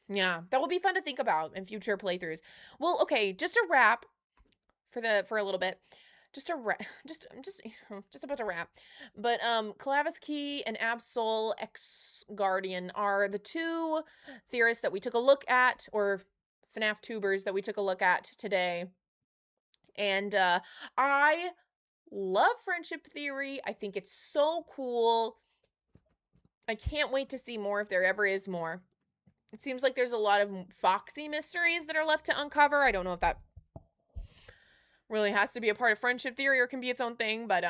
Yeah, that will be fun to think about in future playthroughs. Well, okay, just a wrap for a little bit. Just about to wrap. But Clavis Key and Absol X Guardian are the 2 theorists that we took a look at, or FNAF tubers that we took a look at today. And I love friendship theory. I think it's so cool. I can't wait to see more if there ever is more. It seems like there's a lot of Foxy mysteries that are left to uncover. I don't know if that really has to be a part of friendship theory or can be its own thing, but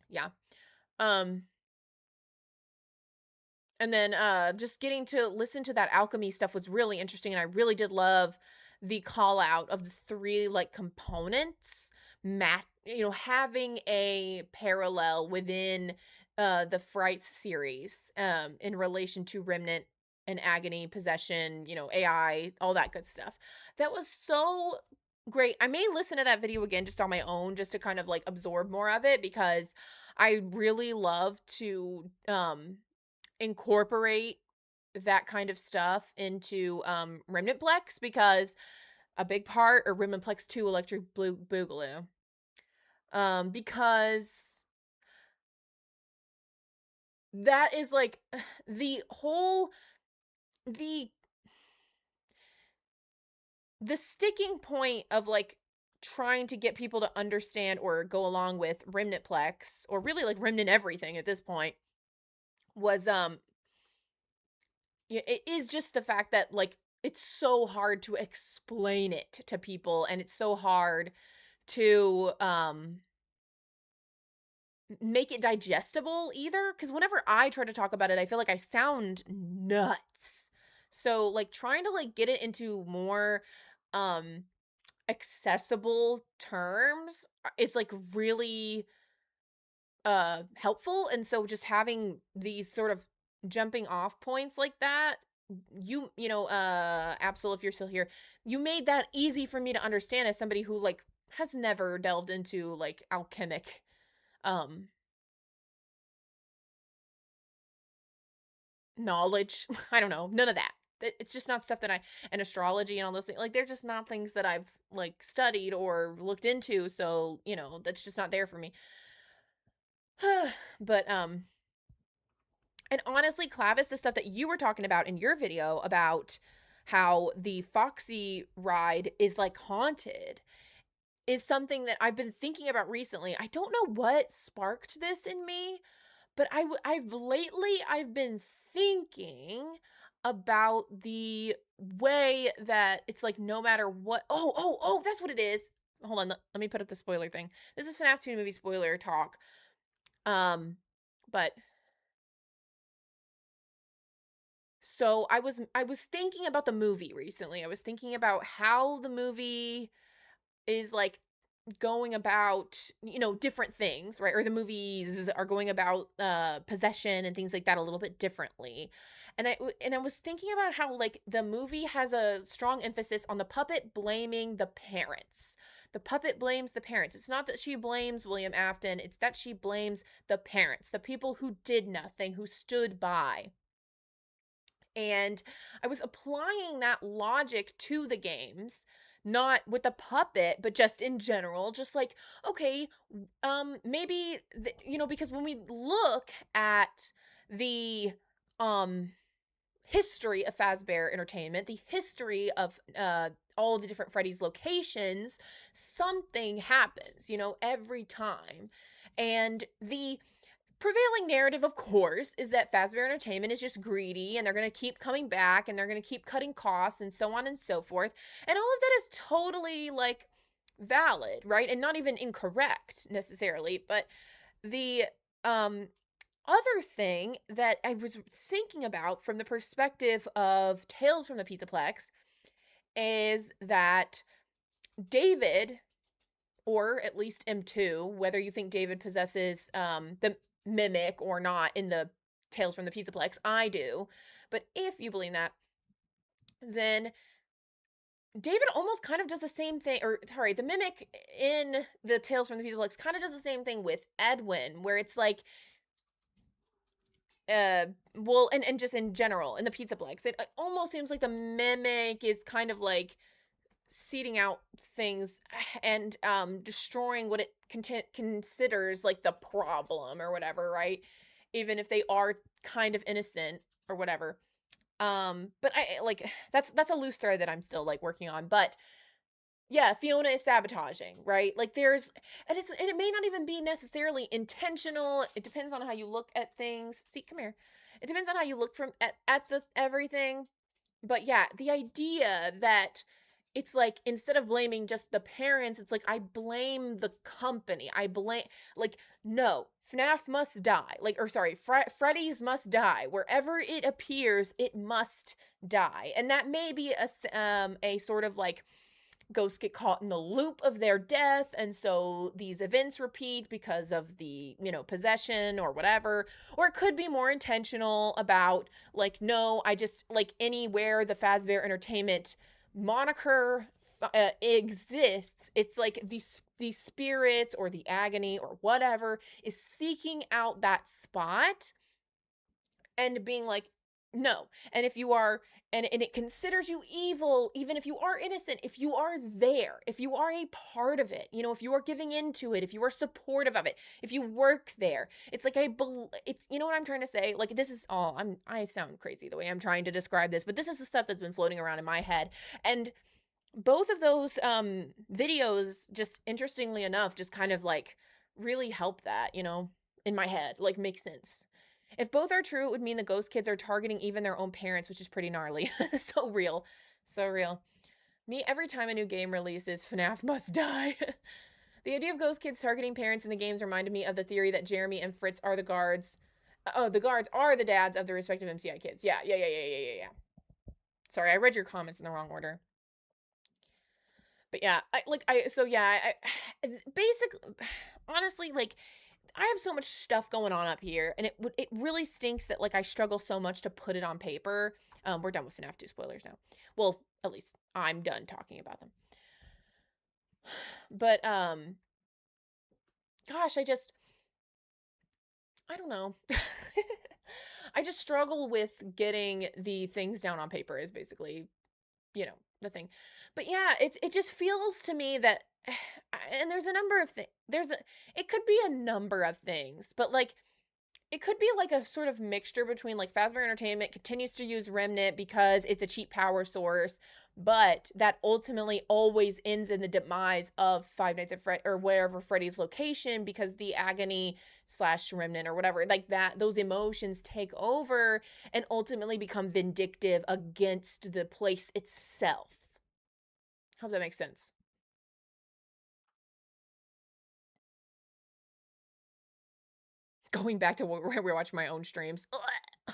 yeah. And then just getting to listen to that alchemy stuff was really interesting, and I really did love the call out of the 3 like components, having a parallel within the Frights series in relation to Remnant and Agony, Possession, AI, all that good stuff. That was so great. I may listen to that video again just on my own, just to kind of like absorb more of it, because I really love to incorporate that kind of stuff into Remnantplex, because a big part, or Remnantplex 2 Electric Blue Boogaloo, because that is like the whole the sticking point of like trying to get people to understand or go along with Remnantplex, or really like Remnant everything at this point, was it is just the fact that like it's so hard to explain it to people, and it's so hard to make it digestible either, because whenever I try to talk about it, I feel like I sound nuts. So like trying to like get it into more accessible terms is like really helpful. And so just having these sort of jumping off points like that, Absol, if you're still here, you made that easy for me to understand as somebody who like has never delved into like alchemic knowledge. I don't know, none of that. It's just not stuff that and astrology and all those things, like they're just not things that I've like studied or looked into, so that's just not there for me. But and honestly, Clavis, the stuff that you were talking about in your video about how the Foxy ride is like haunted is something that I've been thinking about recently. I don't know what sparked this in me, but I've been thinking about the way that it's like no matter what. Oh, that's what it is. Hold on, let me put up the spoiler thing. This is FNAF 2 movie spoiler talk. But so I was thinking about the movie recently. I was thinking about how the movie is like going about, different things, right? Or the movies are going about possession and things like that a little bit differently. And I was thinking about how like the movie has a strong emphasis on the puppet blaming the parents. The puppet blames the parents. It's not that she blames William Afton, it's that she blames the parents, the people who did nothing, who stood by. And I was applying that logic to the games, not with the puppet, but just in general, just like, okay, maybe, because when we look at the history of Fazbear Entertainment, the history of all the different Freddy's locations, something happens, every time. And the prevailing narrative, of course, is that Fazbear Entertainment is just greedy, and they're going to keep coming back, and they're going to keep cutting costs, and so on and so forth. And all of that is totally, like, valid, right? And not even incorrect, necessarily. But the other thing that I was thinking about from the perspective of Tales from the Pizzaplex is that David, or at least M2, whether you think David possesses the mimic or not in the Tales from the Pizzaplex, I do. But if you believe that, then David almost kind of does the same thing, or sorry, the mimic in the Tales from the Pizzaplex kind of does the same thing with Edwin, where it's like, well, and just in general, in the Pizzaplex, it almost seems like the mimic is kind of like seeding out things and destroying what it considers like the problem or whatever, right? Even if they are kind of innocent or whatever. But I like that's a loose thread that I'm still like working on. But yeah, Fiona is sabotaging, right? Like there's, and it may not even be necessarily intentional. It depends on how you look at things. See, come here. It depends on how you look at the everything. But yeah, the idea that it's like, instead of blaming just the parents, it's like, I blame the company. I blame, like, no, FNAF must die. Like, or sorry, Freddy's must die. Wherever it appears, it must die. And that may be a sort of like, ghosts get caught in the loop of their death, and so these events repeat because of the, you know, possession or whatever. Or it could be more intentional about, like, no, I just, like, anywhere the Fazbear Entertainment moniker exists, it's like these spirits or the agony or whatever is seeking out that spot and being like, no. And if you are, and it considers you evil, even if you are innocent, if you are there, if you are a part of it, you know, if you are giving into it, if you are supportive of it, if you work there, it's like, it's, you know what I'm trying to say? Like, this is all, I sound crazy the way I'm trying to describe this, but this is the stuff that's been floating around in my head. And both of those videos, just interestingly enough, just kind of like really help that, you know, in my head, like, make sense. If both are true, it would mean the ghost kids are targeting even their own parents, which is pretty gnarly. So real. So real. Me, every time a new game releases, FNAF must die. The idea of ghost kids targeting parents in the games reminded me of the theory that Jeremy and Fritz are the guards. Oh, the guards are the dads of the respective MCI kids. Yeah. Sorry, I read your comments in the wrong order. But yeah, basically, honestly, like, I have so much stuff going on up here, and it really stinks that, like, I struggle so much to put it on paper. We're done with FNAF 2 spoilers now. Well, at least I'm done talking about them. But, gosh, I don't know. I just struggle with getting the things down on paper is basically, you know, the thing. But yeah, it just feels to me that, and there's a number of things, it could be a number of things, but like, it could be like a sort of mixture between, like, Fazbear Entertainment continues to use Remnant because it's a cheap power source, but that ultimately always ends in the demise of Five Nights at Freddy's or wherever Freddy's location, because the agony / Remnant or whatever, like that, those emotions take over and ultimately become vindictive against the place itself. Hope that makes sense. Going back to where we watch my own streams. Ugh.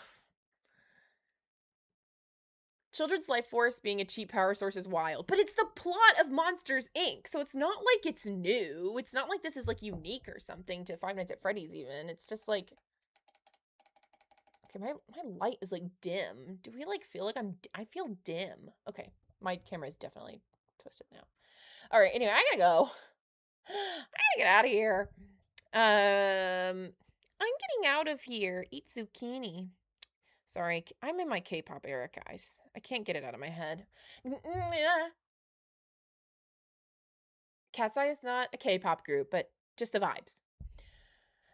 Children's Life Force being a cheap power source is wild, but it's the plot of Monsters, Inc., so it's not like it's new. It's not like this is, like, unique or something to Five Nights at Freddy's even. It's just like, okay, my light is, like, dim. Do we, like, feel like I feel dim. Okay, my camera is definitely twisted now. All right, anyway, I gotta go. I gotta get out of here. I'm getting out of here. Eat zucchini. Sorry, I'm in my K-pop era, guys. I can't get it out of my head. Cat's Eye is not a K-pop group, but just the vibes.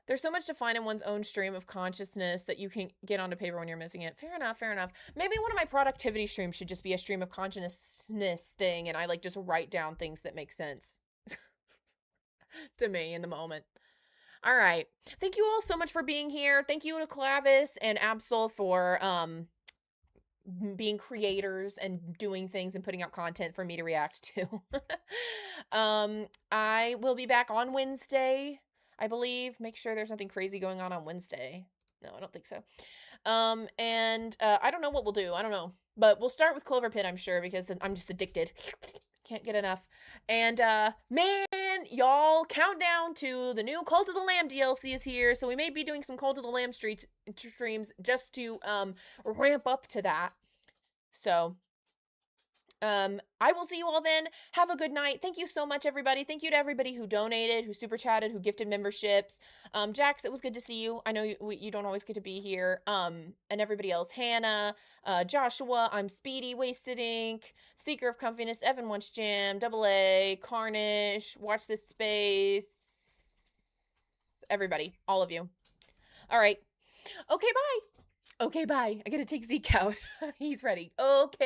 There's so much to find in one's own stream of consciousness that you can get onto paper when you're missing it. Fair enough, fair enough. Maybe one of my productivity streams should just be a stream of consciousness thing, and I, like, just write down things that make sense to me in the moment. All right. Thank you all so much for being here. Thank you to Clavis and Absol for being creators and doing things and putting out content for me to react to. I will be back on Wednesday, I believe. Make sure there's nothing crazy going on Wednesday. No, I don't think so. And I don't know what we'll do. I don't know. But we'll start with Clover Pit, I'm sure, because I'm just addicted. Can't get enough. And man, y'all, countdown to the new Cult of the Lamb DLC is here, so we may be doing some Cult of the Lamb streams just to ramp up to that. So I will see you all then. Have a good night. Thank you so much, everybody. Thank you to everybody who donated, who super chatted, who gifted memberships. Jax, it was good to see you. I know you don't always get to be here. And everybody else, Hannah, Joshua, I'm Speedy, Wasted Ink, Seeker of Comfiness, Evan Wants Jam, Double A, Carnish, Watch This Space, everybody, all of you. All right. Okay, bye. Okay, bye. I gotta take Zeke out. He's ready. Okay.